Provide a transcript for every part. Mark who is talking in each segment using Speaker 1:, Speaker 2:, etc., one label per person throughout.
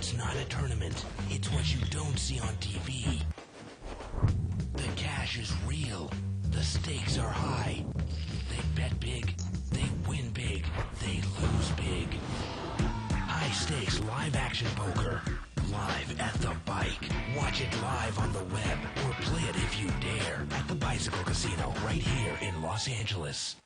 Speaker 1: It's not a tournament. It's what you don't see on TV. The cash is real. The stakes are high. They bet big. They win big. They lose big. High stakes live action poker. Live at the bike. Watch it live on the web or play it if you dare at the Bicycle Casino right here in Los Angeles.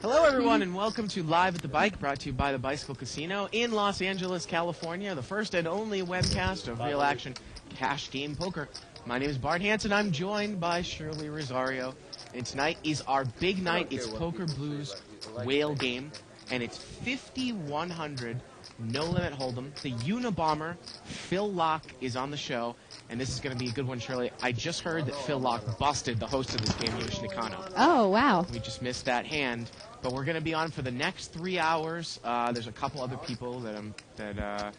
Speaker 2: Hello, everyone, and welcome to Live at the Bike, brought to you by the Bicycle Casino in Los Angeles, California, the first and only webcast of real action cash game poker. My name is Bart Hansen. I'm joined by Shirley Rosario, and tonight is our big night. It's Poker Blues Whale Game, and it's 5,100 no-limit hold'em. The Unabomber, Phil Locke, is on the show, and this is going to be a good one, Shirley. I just heard that Phil Locke busted the host of this game, Yoshi Nakano.
Speaker 3: Oh, wow.
Speaker 2: We just missed that hand, but we're going to be on for the next 3 hours. There's a couple other people that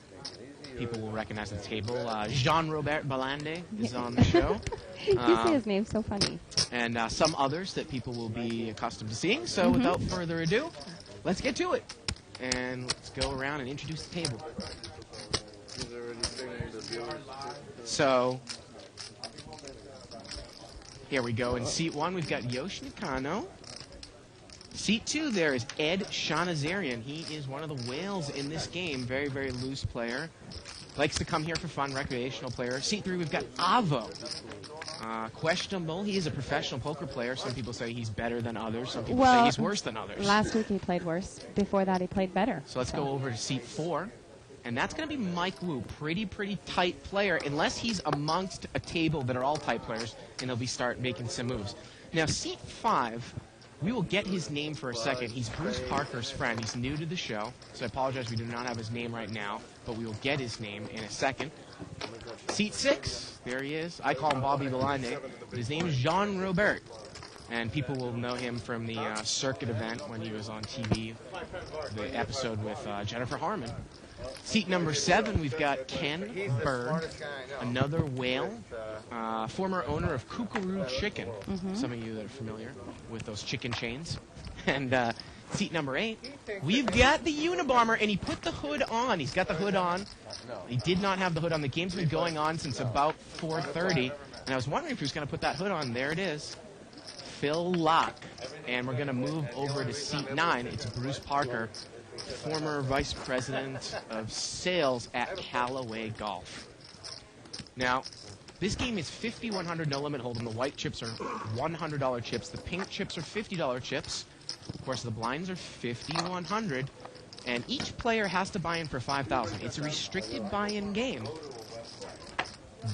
Speaker 2: people will recognize at the table. Jean-Robert Balande is on the show.
Speaker 3: You say his name so funny.
Speaker 2: And some others that people will be accustomed to seeing. So without further ado, let's get to it. And let's go around and introduce the table. So, here we go. In seat 1, we've got Yoshi Nakano. Seat 2, there is Ed Shanazarian. He is one of the whales in this game. Very, very loose player. Likes to come here for fun, recreational player. Seat 3, we've got Avo. Questionable. He is a professional poker player. Some people say he's better than others. Some people say he's worse than others.
Speaker 3: Last week he played worse. Before that he played better.
Speaker 2: So let's go over to seat 4. And that's going to be Mike Wu. Pretty tight player, unless he's amongst a table that are all tight players, and he'll start making some moves. Now, seat 5, we will get his name for a second. He's Bruce Parker's friend. He's new to the show, so I apologize we do not have his name right now, but we will get his name in a second. Seat 6, there he is. I call him Bobby Balande, but his name is Jean-Robert. And people will know him from the circuit event when he was on TV, the episode with Jennifer Harmon. Seat number 7, we've got Ken Berg, another whale, former owner of Kookaroo Chicken. Some of you that are familiar with those chicken chains. And seat number 8, we've got the Unabomber, and he put the hood on. He's got the hood on. He did not have the hood on. The game's been going on since about 4:30, and I was wondering if he was going to put that hood on. There it is. Phil Locke. And we're going to move over to seat 9. It's Bruce Parker, former vice president of sales at Callaway Golf. Now, this game is 5,100 no-limit hold'em. The white chips are $100 chips. The pink chips are $50 chips. Of course, the blinds are 5,100. And each player has to buy in for 5,000. It's a restricted buy-in game.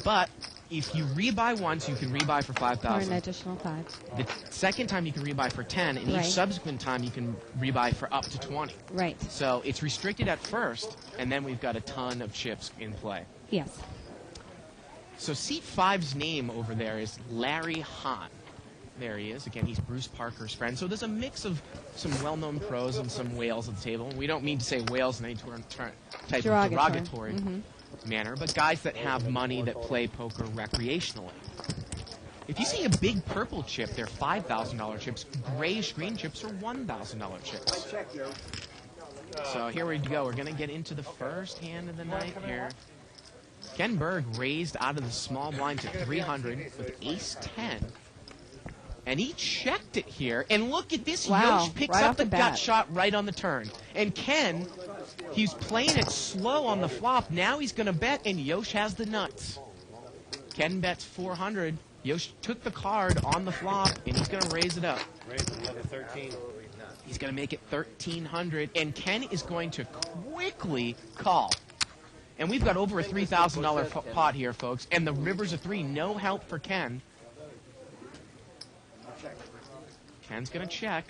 Speaker 2: But if you rebuy once, you can rebuy for 5,000.
Speaker 3: Or an additional 5.
Speaker 2: The second time you can rebuy for 10, and each subsequent time you can rebuy for up to 20.
Speaker 3: Right.
Speaker 2: So it's restricted at first, and then we've got a ton of chips in play.
Speaker 3: Yes.
Speaker 2: So seat 5's name over there is Larry Hahn. There he is. Again, he's Bruce Parker's friend. So there's a mix of some well-known pros and some whales at the table. We don't mean to say whales in any type of derogatory manner, but guys that have money that play poker recreationally. If you see a big purple chip, they're $5,000 chips. Grayish-green chips are $1,000 chips. So here we go. We're going to get into the first hand of the night here. Ken Berg raised out of the small blind to 300 with ace-10. And he checked it here. And look at this.
Speaker 3: Wow.
Speaker 2: Yosh picks
Speaker 3: Right
Speaker 2: up
Speaker 3: off
Speaker 2: the
Speaker 3: the
Speaker 2: gut
Speaker 3: bat.
Speaker 2: shot right on the turn. And Ken, he's playing it slow on the flop. Now he's going to bet, and Yosh has the nuts. Ken bets 400. Yosh took the card on the flop, and he's going to raise it up.
Speaker 4: Raise another 13.
Speaker 2: He's going to make it 1,300. And Ken is going to quickly call. And we've got over a $3,000 pot here, folks. And the river's a 3. No help for Ken. Ken's going to check.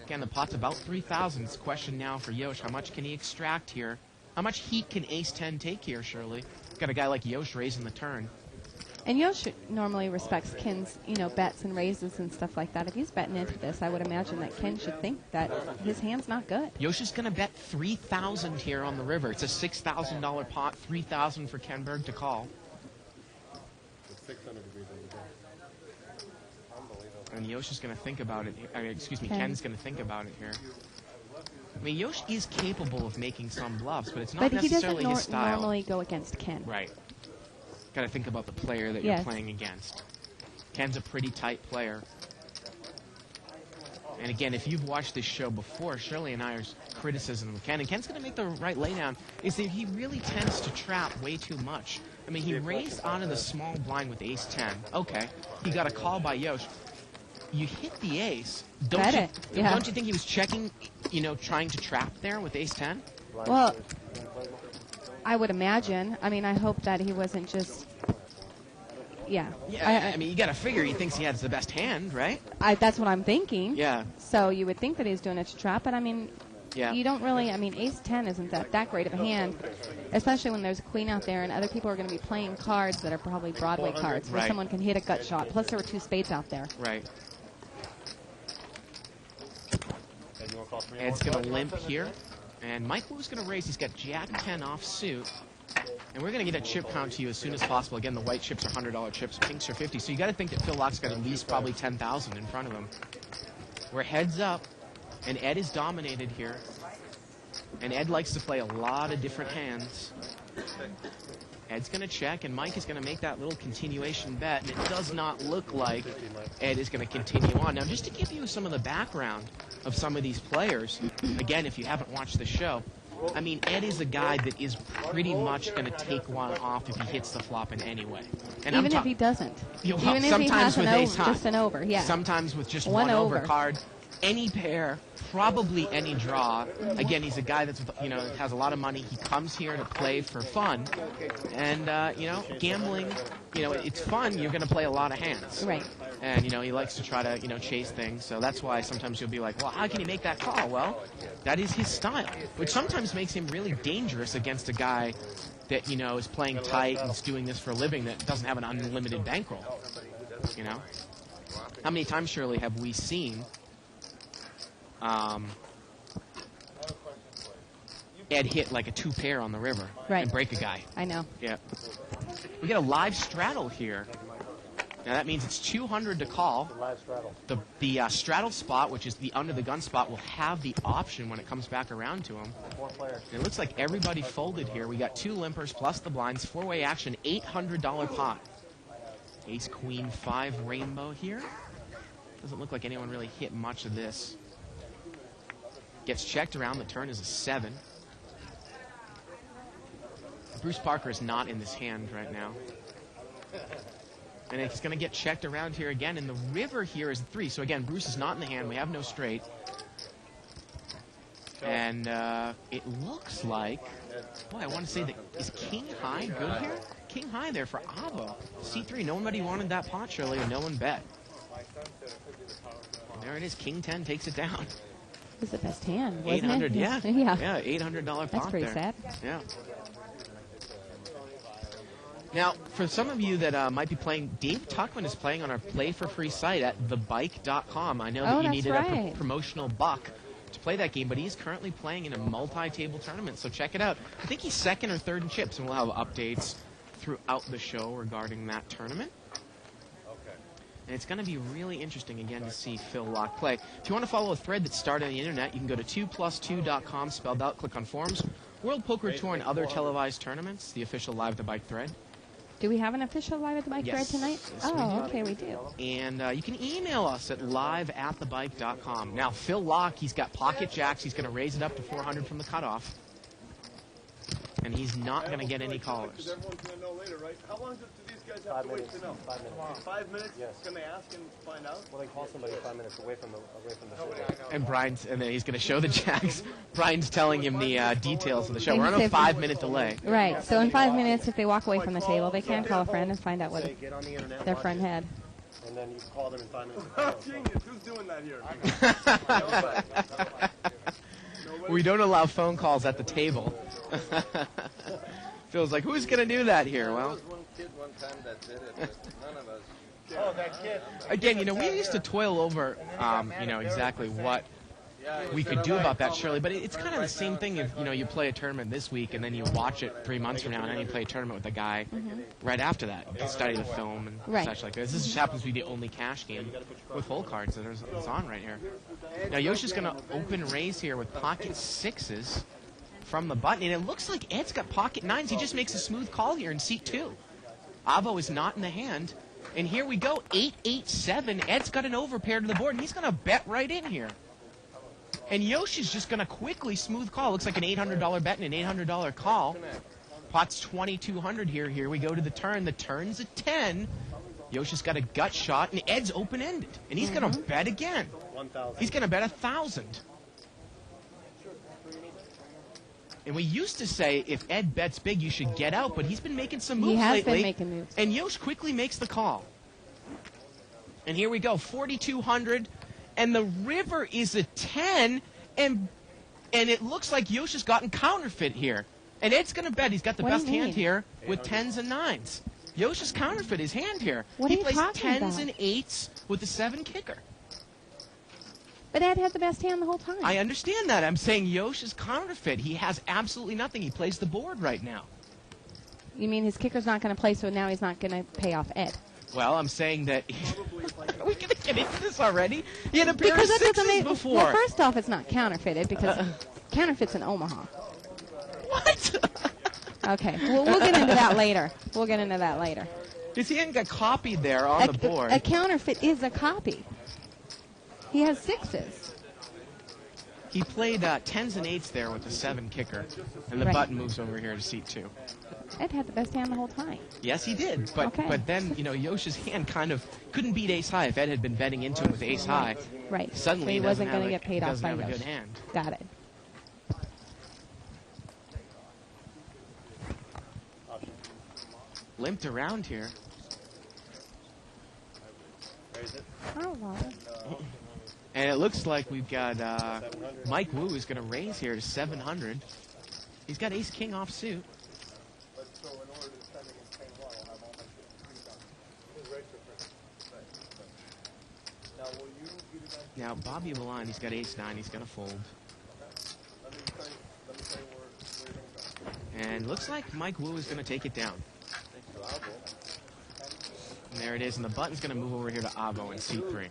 Speaker 2: Again, the pot's about 3,000. It's a question now for Yosh. How much can he extract here? How much heat can ace-10 take here, Shirley? Got a guy like Yosh raising the turn.
Speaker 3: And Yosh normally respects Ken's, bets and raises and stuff like that. If he's betting into this, I would imagine that Ken should think that his hand's not good.
Speaker 2: Yosh is going to bet 3,000 here on the river. It's a $6,000 pot, 3,000 for Ken Berg to call.
Speaker 4: It's 600 degrees on the day.
Speaker 2: And Yosh is going to think about it. Ken's going to think about it here. I mean, Yosh is capable of making some bluffs, but it's not
Speaker 3: But he doesn't
Speaker 2: necessarily his style.
Speaker 3: normally go against Ken.
Speaker 2: Right. Got to think about the player that
Speaker 3: Yes.
Speaker 2: you're playing against. Ken's a pretty tight player. And again, if you've watched this show before, Shirley and I's criticism of Ken, and Ken's going to make the right laydown, is that he really tends to trap way too much. I mean, he raised onto the small blind with ace-10. Okay, he got a call by Yosh. You hit the ace.
Speaker 3: Bet it, yeah.
Speaker 2: Don't you think he was checking, trying to trap there with ace-10?
Speaker 3: Well, I would imagine. I mean, I hope that he wasn't just... Yeah.
Speaker 2: Yeah, I mean, you got to figure he thinks he has the best hand, right?
Speaker 3: That's what I'm thinking.
Speaker 2: Yeah.
Speaker 3: So you would think that he's doing it to trap, but I mean,
Speaker 2: Yeah.
Speaker 3: you don't really, I mean, ace-10 isn't that great of a hand, especially when there's a queen out there and other people are going to be playing cards that are probably Broadway cards where
Speaker 2: Right.
Speaker 3: someone can hit a gut shot. Plus there were 2 spades out there.
Speaker 2: Right.
Speaker 4: And you want to call 3
Speaker 2: Ed's going to limp here. And Mike Wu's going to raise. He's got Jack-10 offsuit. And we're going to get a chip count to you as soon as possible. Again, the white chips are $100 chips. Pinks are 50. So you got to think that Phil Lock's got at least probably 10,000 in front of him. We're heads up. And Ed is dominated here. And Ed likes to play a lot of different hands. Ed's going to check, and Mike is going to make that little continuation bet, and it does not look like Ed is going to continue on. Now, just to give you some of the background of some of these players, again, if you haven't watched the show, I mean, Ed is a guy that is pretty much going to take one off if he hits the flop in any way. And
Speaker 3: Even if he doesn't.
Speaker 2: Well,
Speaker 3: Even if he
Speaker 2: sometimes
Speaker 3: has
Speaker 2: with
Speaker 3: an
Speaker 2: ace
Speaker 3: over,
Speaker 2: high.
Speaker 3: just an over, yeah.
Speaker 2: Sometimes with just
Speaker 3: One
Speaker 2: one over
Speaker 3: over.
Speaker 2: card. Any pair, probably any draw. Again, he's a guy that's, has a lot of money. He comes here to play for fun. And, gambling, it's fun. You're going to play a lot of hands.
Speaker 3: Right.
Speaker 2: And, he likes to try to, chase things. So that's why sometimes you'll be like, well, how can he make that call? Well, that is his style, which sometimes makes him really dangerous against a guy that, is playing tight and is doing this for a living that doesn't have an unlimited bankroll. How many times, Shirley, have we seen Ed hit like a 2-pair on the river and break a guy?
Speaker 3: I know.
Speaker 2: Yeah. We get a live straddle here. Now that means it's 200 to call.
Speaker 4: Live straddle.
Speaker 2: The straddle spot, which is the under the gun spot, will have the option when it comes back around to him.
Speaker 4: 4 players.
Speaker 2: It looks like everybody folded here. We got 2 limpers plus the blinds, 4-way action, $800 pot. Ace Queen 5 rainbow here. Doesn't look like anyone really hit much of this. Gets checked around. The turn is a 7. Bruce Parker is not in this hand right now. And it's going to get checked around here again. And the river here is 3. So again, Bruce is not in the hand. We have no straight. And it looks like, boy, I want to say that, is King High good here? King High there for Avo. C3, nobody wanted that pot, Shirley, and no one bet. And there it is, King 10 takes it down.
Speaker 3: It was the best hand, wasn't
Speaker 2: 800,
Speaker 3: it?
Speaker 2: yeah.
Speaker 3: Yeah.
Speaker 2: Yeah, $800 pot
Speaker 3: That's pretty
Speaker 2: there.
Speaker 3: sad.
Speaker 2: Yeah. Now, for some of you that might be playing, Dave Tuckman is playing on our Play for Free site at thebike.com. I know that you
Speaker 3: that's
Speaker 2: needed
Speaker 3: right.
Speaker 2: a promotional buck to play that game, but he's currently playing in a multi-table tournament, so check it out. I think he's 2nd or 3rd in chips, and we'll have updates throughout the show regarding that tournament. And it's going to be really interesting, again, to see Phil Lock play. If you want to follow a thread that's started on the internet, you can go to 2plus2.com, spelled out, click on forums. World Poker Tour and other televised tournaments, the official Live the Bike thread.
Speaker 3: Do we have an official Live at the Bike
Speaker 2: Yes.
Speaker 3: thread tonight?
Speaker 2: Yes, we do.
Speaker 3: Okay, we do.
Speaker 2: And you can email us at live@thebike.com. Now, Phil Lock, he's got pocket jacks. He's going to raise it up to 400 from the cutoff. And he's not going to get any callers.
Speaker 5: Everyone's going to know later, right? How long do these guys
Speaker 4: 5
Speaker 5: have to wait
Speaker 4: minutes.
Speaker 5: to know?
Speaker 4: 5 minutes.
Speaker 5: 5 minutes?
Speaker 4: Yes.
Speaker 5: Can they ask and find out?
Speaker 4: Well, they call somebody 5 minutes away from the show.
Speaker 2: And then he's going to show the jacks. Brian's telling him the details of the show. We're on a
Speaker 3: If-
Speaker 2: 5-minute delay.
Speaker 3: Right. So in 5 minutes, if they walk away from the table, they can call a friend and find out what
Speaker 4: Say, get on the internet.
Speaker 3: their
Speaker 4: watch
Speaker 3: friend
Speaker 4: it,
Speaker 3: had.
Speaker 4: And then you call them in 5 minutes.
Speaker 5: Genius. Who's doing that here?
Speaker 2: We don't allow phone calls at the table. Phil's like, who's going to do that here? Well,
Speaker 6: One kid one time that did it, but none of us.
Speaker 4: Oh, that kid.
Speaker 2: again, we used to toil over, exactly what we could do about that, surely. But it's kind of the same thing if, you play a tournament this week and then you watch it 3 months from now and then you play a tournament with a guy right after that. You can study the film and
Speaker 3: Right.
Speaker 2: such like this. This just happens to be the only cash game with hole cards that is on right here. Now, Yoshi's going to open raise here with pocket sixes from the button. And it looks like Ed's got pocket nines. He just makes a smooth call here in seat 2. Avo is not in the hand. And here we go, 8-8-7. Ed's got an overpair to the board, and he's going to bet right in here. And Yoshi's just going to quickly smooth call. Looks like an $800 bet and an $800 call. Pot's 2,200 here. Here we go to the turn. The turn's a 10. Yoshi's got a gut shot, and Ed's open-ended. And he's going to bet again.
Speaker 4: 1,000.
Speaker 2: He's going to bet 1,000. And we used to say if Ed bets big, you should get out, but he's been making some moves
Speaker 3: He has
Speaker 2: lately.
Speaker 3: been making moves.
Speaker 2: And Yosh quickly makes the call. And here we go, 4,200. And the river is a 10, and it looks like Yosh has gotten counterfeit here. And Ed's going to bet he's got the
Speaker 3: What do you
Speaker 2: best hand
Speaker 3: mean?
Speaker 2: here with 10s and 9s. Yosh has counterfeit his hand here.
Speaker 3: What
Speaker 2: He
Speaker 3: are you
Speaker 2: plays
Speaker 3: talking
Speaker 2: 10s
Speaker 3: about?
Speaker 2: and 8s with the 7 kicker.
Speaker 3: But Ed had the best hand the whole time.
Speaker 2: I understand that. I'm saying Yosh is counterfeit. He has absolutely nothing. He plays the board right now.
Speaker 3: You mean his kicker's not going to play, so now he's not going to pay off Ed?
Speaker 2: Well, I'm saying that... Are we going to get into this already? He had a pair
Speaker 3: Because
Speaker 2: of
Speaker 3: that doesn't
Speaker 2: sixes
Speaker 3: make...
Speaker 2: before.
Speaker 3: Well, first off, it's not counterfeited because counterfeit's in Omaha.
Speaker 2: What?
Speaker 3: Okay, we'll get into that later. We'll get into that later.
Speaker 2: His hand got copied there on the board.
Speaker 3: A counterfeit is a copy. He has sixes.
Speaker 2: He played 10s and 8s there with the 7 kicker, and the
Speaker 3: Right.
Speaker 2: button moves over here to seat 2.
Speaker 3: Ed had the best hand the whole time.
Speaker 2: Yes, he did, but
Speaker 3: Okay.
Speaker 2: but then Yosh's hand kind of couldn't beat ace high. If Ed had been betting into him with ace high,
Speaker 3: Right.
Speaker 2: suddenly
Speaker 3: so he
Speaker 2: doesn't
Speaker 3: wasn't
Speaker 2: have
Speaker 3: going to
Speaker 2: a-
Speaker 3: get paid off
Speaker 2: doesn't
Speaker 3: by
Speaker 2: have a
Speaker 3: Yosh.
Speaker 2: good hand.
Speaker 3: Got it.
Speaker 2: Limped around here.
Speaker 3: Oh, wow.
Speaker 2: And it looks like we've got Mike Wu is going to raise here to 700. He's got ace king off suit. Now Bobby Milan, he's got ace 9. He's going to fold. And looks like Mike Wu is going to take it down. And there it is, and the button's going to move over here to Avo in seat 3.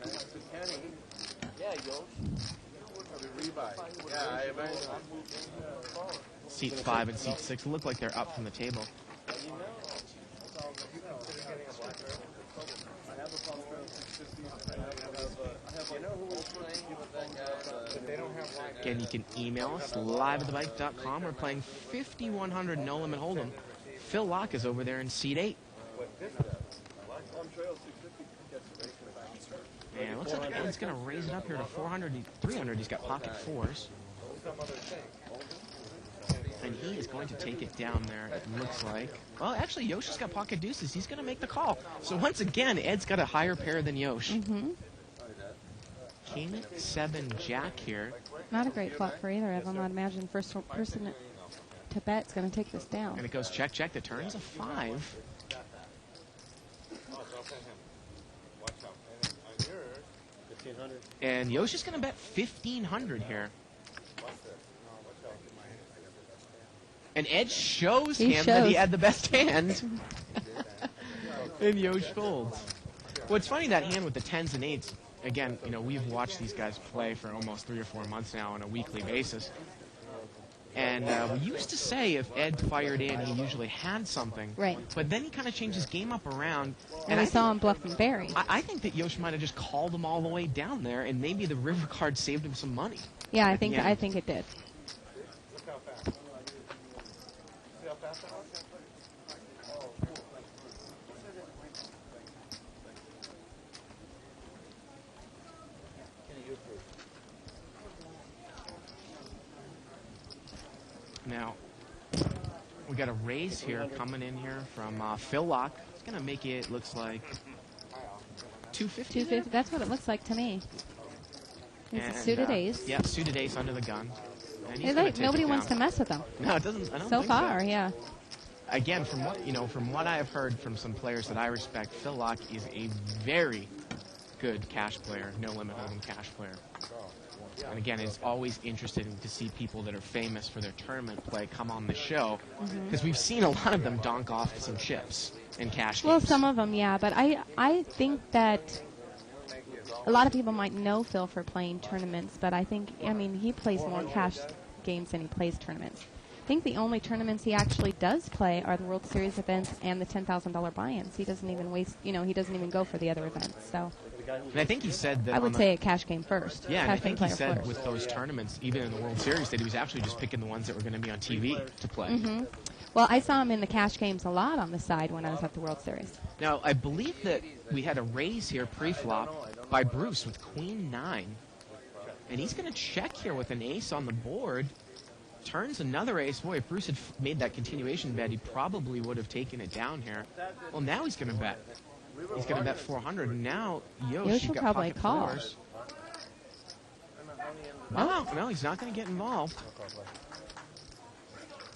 Speaker 2: Seat 5 and seat 6 look like they're up from the table. Again, you can email us live at thebike.com. We're playing 5,100 No Limit Hold'em. Phil Locke is over there in seat 8. And it looks like Ed's going to raise it up here to 400, 300. He's got pocket 4s. And he is going to take it down there, it looks like. Well, actually, Yoshi's got pocket deuces. He's going to make the call. So once again, Ed's got a higher pair than Yosh.
Speaker 3: Mm-hmm.
Speaker 2: King, 7, Jack here.
Speaker 3: Not a great flop for either of them. I'd imagine first person to bet's going to take this down.
Speaker 2: And it goes check, check. The turn's a 5. And Yoshi's going to bet 1,500 here. And Ed shows
Speaker 3: He
Speaker 2: him that he
Speaker 3: shows.
Speaker 2: had the best hand. And Yosh folds. What's funny, that hand with the 10s and 8s, again, we've watched these guys play for almost 3 or 4 months now on a weekly basis. And we used to say if Ed fired in, he usually had something.
Speaker 3: Right.
Speaker 2: But then he kind of changed his game up around.
Speaker 3: And we saw him bluffing Barry.
Speaker 2: I think that Yosh might have just called him all the way down there, and maybe the river card saved him some money.
Speaker 3: Yeah, I
Speaker 2: at the
Speaker 3: think
Speaker 2: end.
Speaker 3: I think it did.
Speaker 2: Now, we got a raise here coming in here from Phil Locke. It's going to make it, looks like, 250.
Speaker 3: 250. That's what it looks like to me. It's a
Speaker 2: And,
Speaker 3: suited ace.
Speaker 2: Yeah, suited ace under the gun. And he's
Speaker 3: Hey,
Speaker 2: gonna
Speaker 3: look,
Speaker 2: take
Speaker 3: nobody
Speaker 2: it
Speaker 3: wants to
Speaker 2: down.
Speaker 3: mess with them.
Speaker 2: No, it doesn't. I don't
Speaker 3: So
Speaker 2: think
Speaker 3: far, yeah.
Speaker 2: Again, from what I have heard from some players that I respect, Phil Locke is a very good cash player, no limit hold'em cash player. And again, it's always interesting to see people that are famous for their tournament play come on the show, because we've seen a lot of them donk off some chips in cash games.
Speaker 3: Well, some of them, yeah, but I think that a lot of people might know Phil for playing tournaments, but I think, I mean, he plays more cash games than he plays tournaments. I think the only tournaments he actually does play are the World Series events and the $10,000 buy-ins. He doesn't even waste, he doesn't even go for the other events. So
Speaker 2: And I think he said that
Speaker 3: I would say a cash game first.
Speaker 2: Yeah, and I
Speaker 3: Cash game
Speaker 2: think he
Speaker 3: player
Speaker 2: said
Speaker 3: first.
Speaker 2: with those tournaments, even in the World Series, that he was actually just picking the ones that were going to be on TV to play.
Speaker 3: Well, I saw him in the cash games a lot on the side when I was at the World Series.
Speaker 2: Now, I believe that we had a raise here pre-flop by Bruce with Queen 9. And he's going to check here with an ace on the board. Turns another ace. Boy, if Bruce had made that continuation bet, he probably would have taken it down here. Well, now he's going to bet. He's going to bet 400. And now Yosh
Speaker 3: will
Speaker 2: got
Speaker 3: probably
Speaker 2: pocket
Speaker 3: call.
Speaker 2: fours. Oh, no, he's not going to get involved.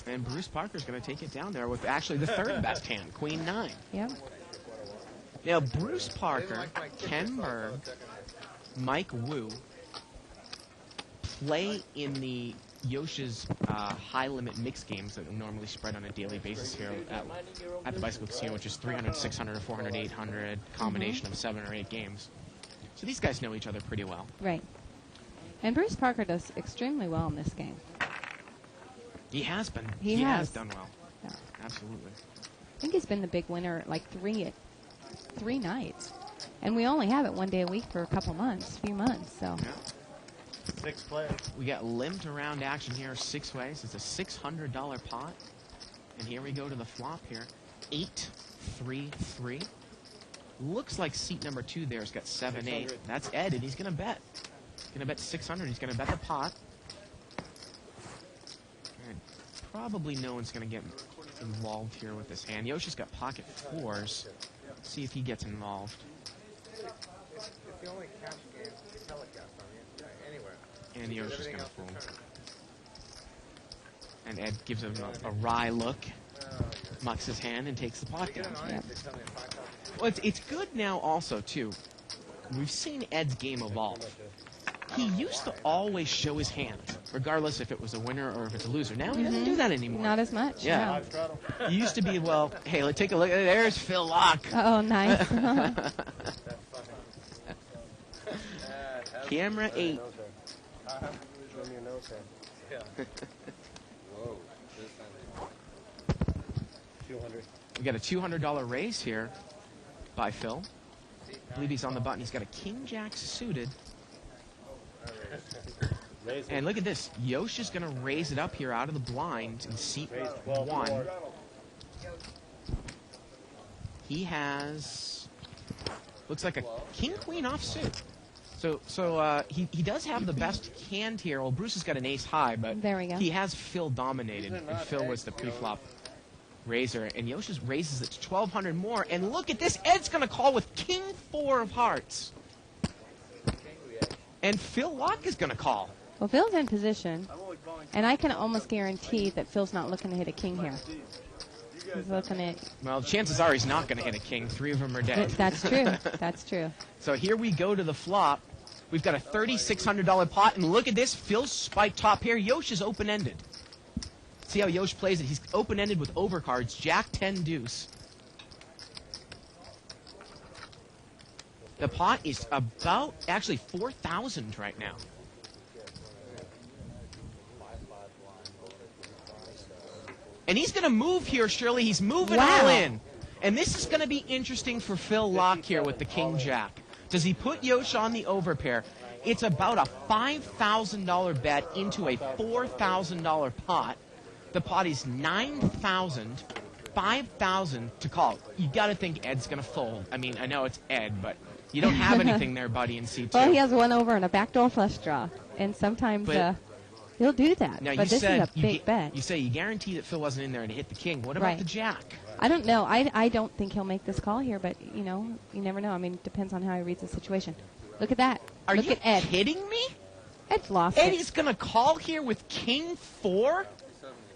Speaker 2: And Bruce Parker's going to take it down there with actually the third best hand, Queen 9.
Speaker 3: Yep.
Speaker 2: Now, Bruce Parker, Ken Berg, Mike Wu play in the Yosh's high-limit mix games that are normally spread on a daily basis here at the Bicycle Casino, which is 300, 600, 400, 800, combination of 7 or 8 games. So these guys know each other pretty well.
Speaker 3: Right. And Bruce Parker does extremely well in this game.
Speaker 2: He has been.
Speaker 3: He
Speaker 2: has
Speaker 3: has.
Speaker 2: done well.
Speaker 3: Yeah.
Speaker 2: Absolutely.
Speaker 3: I think he's been the big winner like three nights. And we only have it one day a week for a couple months, few months. So
Speaker 2: Yeah.
Speaker 4: 6 players.
Speaker 2: We got limped around action here 6 ways. It's a $600 pot. And here we go to the flop here. 8-3-3. Looks like seat number 2 there's got 7-8. That's Ed, and he's going to bet. He's going to bet 600. He's going to bet the pot. And probably no one's going to get involved here with this hand. Yoshi's got pocket fours. Let's see if he gets involved.
Speaker 6: It's the only cash game telecast on anywhere.
Speaker 2: And Yoshi's going to fold. And Ed gives him a wry look, mucks his hand, and takes the pot down.
Speaker 3: Yep.
Speaker 2: Well, it's good now also, too. We've seen Ed's game evolve. He used to always show his hand, regardless if it was a winner or if it's a loser. Now he doesn't do that anymore.
Speaker 3: not as much.
Speaker 2: Yeah.
Speaker 3: No.
Speaker 2: He used to be, well, hey, let's take a look. There's Phil Locke.
Speaker 3: Oh, nice.
Speaker 2: Camera 8.
Speaker 4: Show me your nose there.
Speaker 6: Whoa.
Speaker 4: 200.
Speaker 2: We got a $200 raise here by Phil. I believe he's on the button. He's got a king-jack suited.
Speaker 4: Raise it.
Speaker 2: And look at this. Yosh is going to raise it up here out of the blind in seat
Speaker 4: Raise 12
Speaker 2: 1.
Speaker 4: more.
Speaker 2: He has, looks like a king-queen offsuit. So he does have the best hand here. Well, Bruce has got an ace high, but
Speaker 3: There we go.
Speaker 2: he has Phil dominated, and Phil was the pre-flop raiser. And Yosh raises it to 1,200 more. And look at this. Ed's going to call with king 4 of hearts. And Phil Locke is going to call.
Speaker 3: Well, Phil's in position,
Speaker 5: I'm only calling
Speaker 3: and I can almost guarantee that Phil's not looking to hit a king here. He's looking at.
Speaker 2: Well, chances are he's not going to hit a king. 3 of them are dead.
Speaker 3: That's true. That's true.
Speaker 2: So here we go to the flop. We've got a $3,600 pot, and look at this. Phil's spiked top pair. Yosh is open-ended. See how Yosh plays it. He's open-ended with overcards. Jack 10 deuce. The pot is about, actually, 4,000 right now. And he's going to move here, Shirley. He's moving
Speaker 3: Wow.
Speaker 2: all in. And this is going to be interesting for Phil Locke here with the king-jack. Does he put Yosh on the overpair? It's about a $5,000 bet into a $4,000 pot. The pot is $9,000, $5,000 to call. You got to think Ed's going to fold. I mean, I know it's Ed, but you don't have anything there, buddy, in C2.
Speaker 3: Well, he has one over and a backdoor flush draw, and sometimes
Speaker 2: But-
Speaker 3: he'll do that.
Speaker 2: Now,
Speaker 3: but
Speaker 2: you
Speaker 3: this
Speaker 2: said
Speaker 3: is a big bet.
Speaker 2: You say you guarantee that Phil wasn't in there and hit the king. What about
Speaker 3: Right.
Speaker 2: the jack?
Speaker 3: I don't know. I don't think he'll make this call here, but, you never know. I mean, it depends on how he reads the situation. Look at that.
Speaker 2: Are
Speaker 3: Look
Speaker 2: you
Speaker 3: at Ed.
Speaker 2: kidding me?
Speaker 3: Ed's lost
Speaker 2: Ed
Speaker 3: it.
Speaker 2: is going to call here with king 4?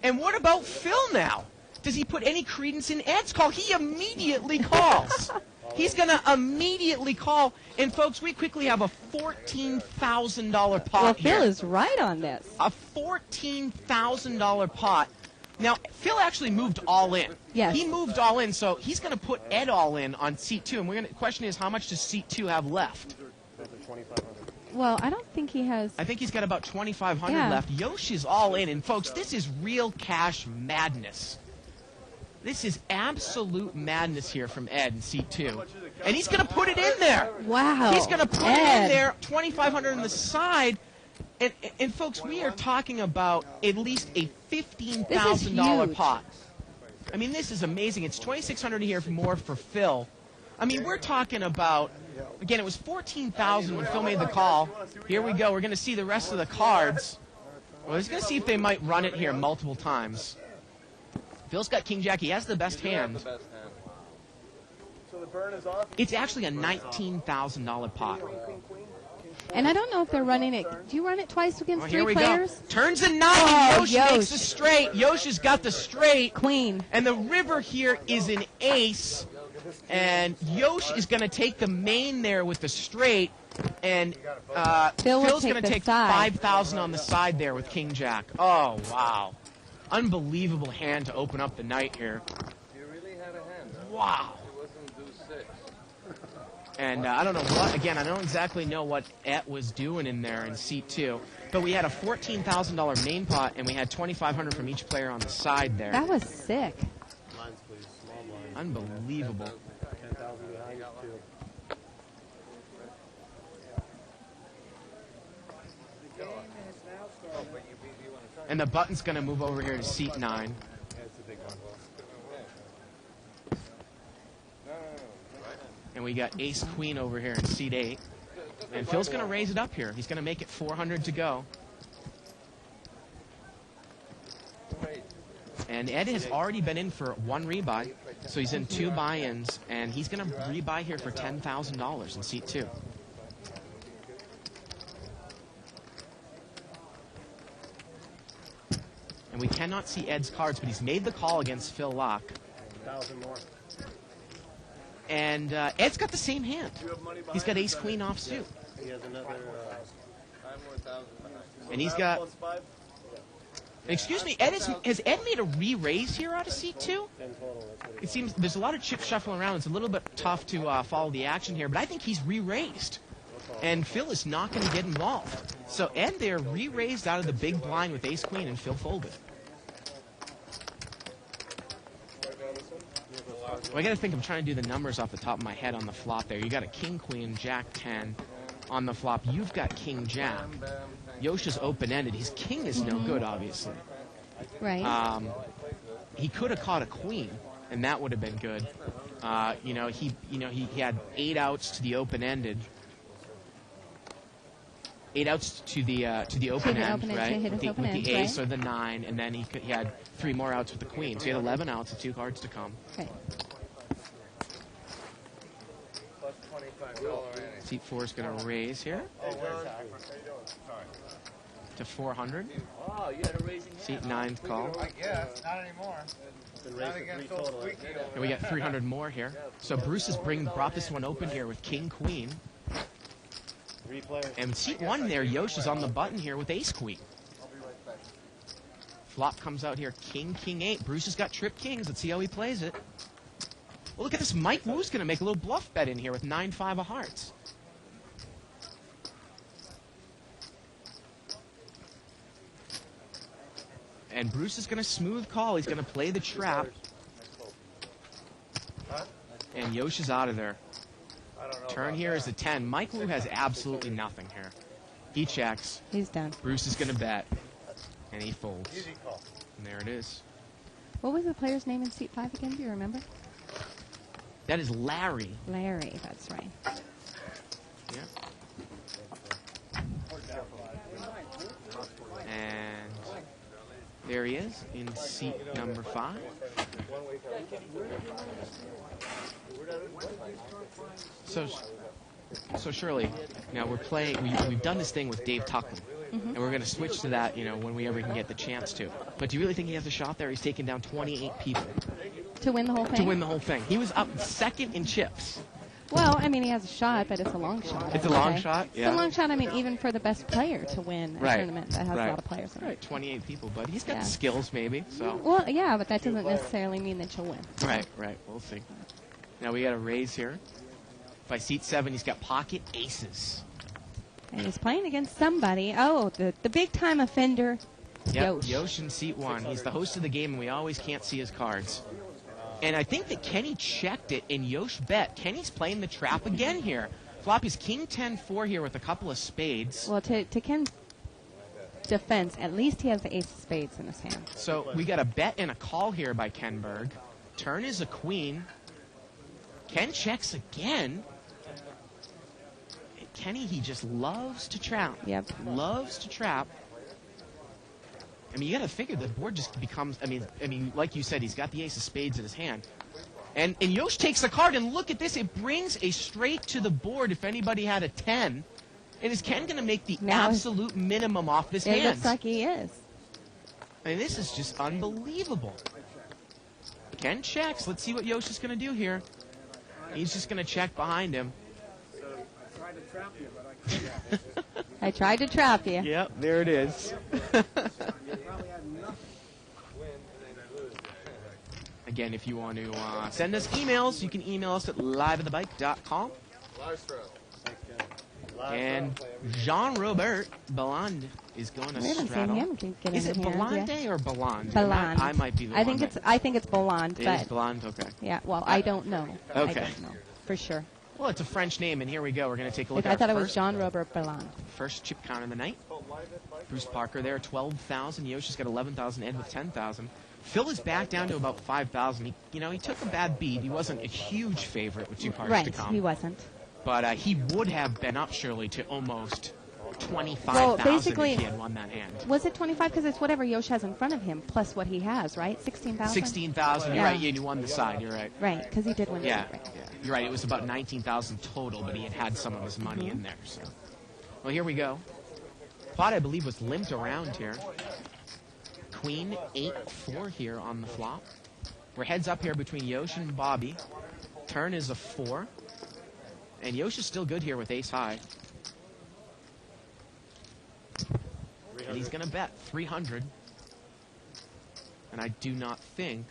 Speaker 2: And what about Phil now? Does he put any credence in Ed's call? He immediately calls. He's going to immediately call. And, folks, we quickly have a $14,000 pot
Speaker 7: Well,
Speaker 2: here.
Speaker 7: Phil is right on this.
Speaker 2: A $14,000 pot. Now, Phil actually moved all in.
Speaker 3: Yes.
Speaker 2: He moved all in, so he's going to put Ed all in on seat 2. And the question is, how much does seat 2 have left?
Speaker 4: That's a 2,500.
Speaker 3: Well, I don't think he has.
Speaker 2: I think he's got about 2,500
Speaker 3: Yeah.
Speaker 2: left. Yosh is all in. And, folks, this is real cash madness. This is absolute madness here from Ed in seat 2. And he's going to put it in there.
Speaker 3: Wow.
Speaker 2: He's going to put it
Speaker 3: Ed.
Speaker 2: in there, 2,500 on the side. And folks, we are talking about at least a $15,000
Speaker 3: huge.
Speaker 2: pot. I mean, this is amazing. It's 2,600 here more for Phil. I mean, we're talking about, again, it was 14,000 when Phil made the call. Here we go. We're going to see the rest of the cards. Well, he's going to see if they might run it here multiple times. Phil's got King Jack. He has the best hand.
Speaker 5: So the burn is off.
Speaker 2: It's actually a $19,000 pot.
Speaker 3: And I don't know if they're running it. Do you run it twice against
Speaker 2: Well,
Speaker 3: three
Speaker 2: here we
Speaker 3: players?
Speaker 2: go. Turns a 9.
Speaker 3: Oh,
Speaker 2: Yosh makes the
Speaker 3: Yosh.
Speaker 2: straight. Yosh has got the straight.
Speaker 3: Queen.
Speaker 2: And the river here is an ace. And Yosh is going to take the main there with the straight. And
Speaker 3: Phil will
Speaker 2: Phil's
Speaker 3: take
Speaker 2: going to
Speaker 3: the
Speaker 2: take
Speaker 3: side.
Speaker 2: 5,000 on the side there with King Jack. Oh, wow. Unbelievable hand to open up the night here.
Speaker 6: You really had a hand, huh?
Speaker 2: Wow.
Speaker 6: It wasn't due 6.
Speaker 2: And I don't know what, again, I don't exactly know what Et was doing in there in seat 2. But we had a $14,000 main pot, and we had 2,500 from each player on the side there.
Speaker 3: That was sick.
Speaker 4: Lines, please. Small lines.
Speaker 2: Unbelievable.
Speaker 4: 10,000 behind you, too.
Speaker 2: And the button's going to move over here to seat 9.
Speaker 4: That's a big one.
Speaker 2: And we got Ace Queen over here in seat 8. And Phil's going to raise it up here. He's going to make it 400 to go. And Ed has already been in for 1 rebuy. So he's in 2 buy-ins. And he's going to rebuy here for $10,000 in seat 2. And we cannot see Ed's cards, but he's made the call against Phil Locke.
Speaker 4: 1,000 more.
Speaker 2: And Ed's got the same hand. He's got Ace Queen offsuit.
Speaker 4: He has another.
Speaker 6: 5 more thousand.
Speaker 2: And he's got...
Speaker 5: Plus 5.
Speaker 2: Excuse me, has Ed made a re-raise here out of seat 2?
Speaker 4: 10 total. That's what he
Speaker 2: It seems there's a lot of chips shuffling around. It's a little bit tough to follow the action here, but I think he's re-raised. And Phil is not going to get involved. So Ed there re-raised out of the big blind with Ace Queen, and Phil folded. Well, I got to think. I'm trying to do the numbers off the top of my head on the flop there. You got a King Queen, Jack 10 on the flop. You've got King Jack. Yosh is open-ended. His king is no good, obviously.
Speaker 3: Right.
Speaker 2: He could have caught a queen, and that would have been good. He had 8 outs to the open-ended. 8 outs to the open end,
Speaker 3: open end,
Speaker 2: right?
Speaker 3: to hit
Speaker 2: With
Speaker 3: his open
Speaker 2: the
Speaker 3: end,
Speaker 2: ace
Speaker 3: right.
Speaker 2: or the 9, and then he had 3 more outs with the queen. So he had 11 outs and 2 cards to come.
Speaker 3: Right.
Speaker 6: Plus $25 in it.
Speaker 2: Seat 4 is going to raise here to 400.
Speaker 6: Oh, you had a raising hand.
Speaker 2: Seat 9's call.
Speaker 6: I guess. Not anymore.
Speaker 4: been
Speaker 6: Not
Speaker 4: raised to 3
Speaker 6: against those
Speaker 4: total.
Speaker 6: squeaky.
Speaker 2: And we got 300 more here. So Bruce has brought this one open here with King Queen.
Speaker 4: 3 players.
Speaker 2: And seat 1 there, Yosh is on the button here with Ace Queen. Flop comes out here, King, King 8. Bruce has got trip kings. Let's see how he plays it. Well, look at this. Mike Wu's going to make a little bluff bet in here with 9-5 of hearts. And Bruce is going to smooth call. He's going to play the trap. And Yosh is out of there. Turn here is a 10. Mike Wu has absolutely nothing here. He checks.
Speaker 3: He's done.
Speaker 2: Bruce is going to bet. And he folds. And there it is.
Speaker 3: What was the player's name in seat 5 again? Do you remember?
Speaker 2: That is Larry.
Speaker 3: Larry, that's right.
Speaker 2: Yeah. And there he is in seat number 5. So Shirley, now we're playing. We've done this thing with Dave Tuckman, and we're going to switch to that, when we ever can get the chance to. But do you really think he has a shot there? He's taken down 28 people
Speaker 3: To win the whole thing?
Speaker 2: to win the whole thing. He was up second in chips,
Speaker 3: Well, I mean, he has a shot, but it's a long shot.
Speaker 2: It's
Speaker 3: I
Speaker 2: a
Speaker 3: would
Speaker 2: long
Speaker 3: say.
Speaker 2: shot?
Speaker 3: It's
Speaker 2: Yeah.
Speaker 3: a long shot, I mean, even for the best player to win a
Speaker 2: Right.
Speaker 3: tournament that has a
Speaker 2: Right.
Speaker 3: lot of players in it.
Speaker 2: Right, 28 people, but he's got
Speaker 3: Yeah.
Speaker 2: the skills maybe, so.
Speaker 3: Well, yeah, but that doesn't necessarily mean that you'll win.
Speaker 2: Right, we'll see. Now we got a raise here. By seat 7, he's got pocket aces.
Speaker 3: And he's playing against somebody. Oh, the big-time offender,
Speaker 2: Yep,
Speaker 3: Yosh.
Speaker 2: Yosh in seat 1. He's the host of the game, and we always can't see his cards. And I think that Kenny checked it, and Yosh bet. Kenny's playing the trap again here. Flop is king 10-4 here with a couple of spades.
Speaker 3: Well, to Ken's defense, at least he has the ace of spades in his hand.
Speaker 2: So we got a bet and a call here by Ken Berg. Turn is a queen. Ken checks again. Kenny, he just loves to trap.
Speaker 3: Yep.
Speaker 2: Loves to trap. I mean, you got to figure the board just becomes. I mean, like you said, he's got the ace of spades in his hand, and Yosh takes the card, and look at this. It brings a straight to the board. If anybody had a 10, and is Ken going to make the
Speaker 3: Now
Speaker 2: absolute minimum off this
Speaker 3: It
Speaker 2: hand?
Speaker 3: looks like he is.
Speaker 2: I mean, this is just unbelievable. Ken checks. Let's see what Yosh is going to do here. He's just going to check behind him.
Speaker 6: Tried to trap you, but I couldn't.
Speaker 3: I tried to trap you.
Speaker 2: Yep, there it is.
Speaker 6: You probably had enough win and then lose.
Speaker 2: Again, if you want to send us emails, you can email us at liveatthebike.com. And Jean-Robert Balland is going to
Speaker 3: We haven't seen
Speaker 2: straddle.
Speaker 3: him get
Speaker 2: Is
Speaker 3: in
Speaker 2: it
Speaker 3: here,
Speaker 2: Balande or Balland?
Speaker 3: Balland.
Speaker 2: I might be the
Speaker 3: I
Speaker 2: one
Speaker 3: think
Speaker 2: that-
Speaker 3: it's Balland,
Speaker 2: It
Speaker 3: but
Speaker 2: is Balland, okay.
Speaker 3: yeah. Well, I don't know.
Speaker 2: Okay.
Speaker 3: I don't know for sure.
Speaker 2: Well, it's a French name, and here we go. We're going to take a look
Speaker 3: I
Speaker 2: at
Speaker 3: thought
Speaker 2: our
Speaker 3: it was
Speaker 2: first,
Speaker 3: Jean-Robert Balland.
Speaker 2: first chip count of the night. Bruce Parker there, 12,000. Yoshi's got 11,000. Ed with 10,000. Phil is back down to about 5,000. He took a bad beat. He wasn't a huge favorite with 2 cards to
Speaker 3: Right,
Speaker 2: come.
Speaker 3: he wasn't.
Speaker 2: But he would have been up, surely, to almost 25,000
Speaker 3: Well, basically-
Speaker 2: if he had won that hand.
Speaker 3: Was it 25? Because it's whatever Yosh has in front of him plus what he has, right? 16,000.
Speaker 2: 16,000. You're
Speaker 3: Yeah.
Speaker 2: right. Yeah, you won the side. You're right.
Speaker 3: Right, because he did win.
Speaker 2: Yeah,
Speaker 3: the right.
Speaker 2: you're right. It was about 19,000 total, but he had some of his money in there. So, well, here we go. Pot, I believe, was limped around here. Queen 8-4 here on the flop. We're heads up here between Yosh and Bobby. Turn is a 4, and Yosh is still good here with ace high. And he's going to bet 300. And I do not think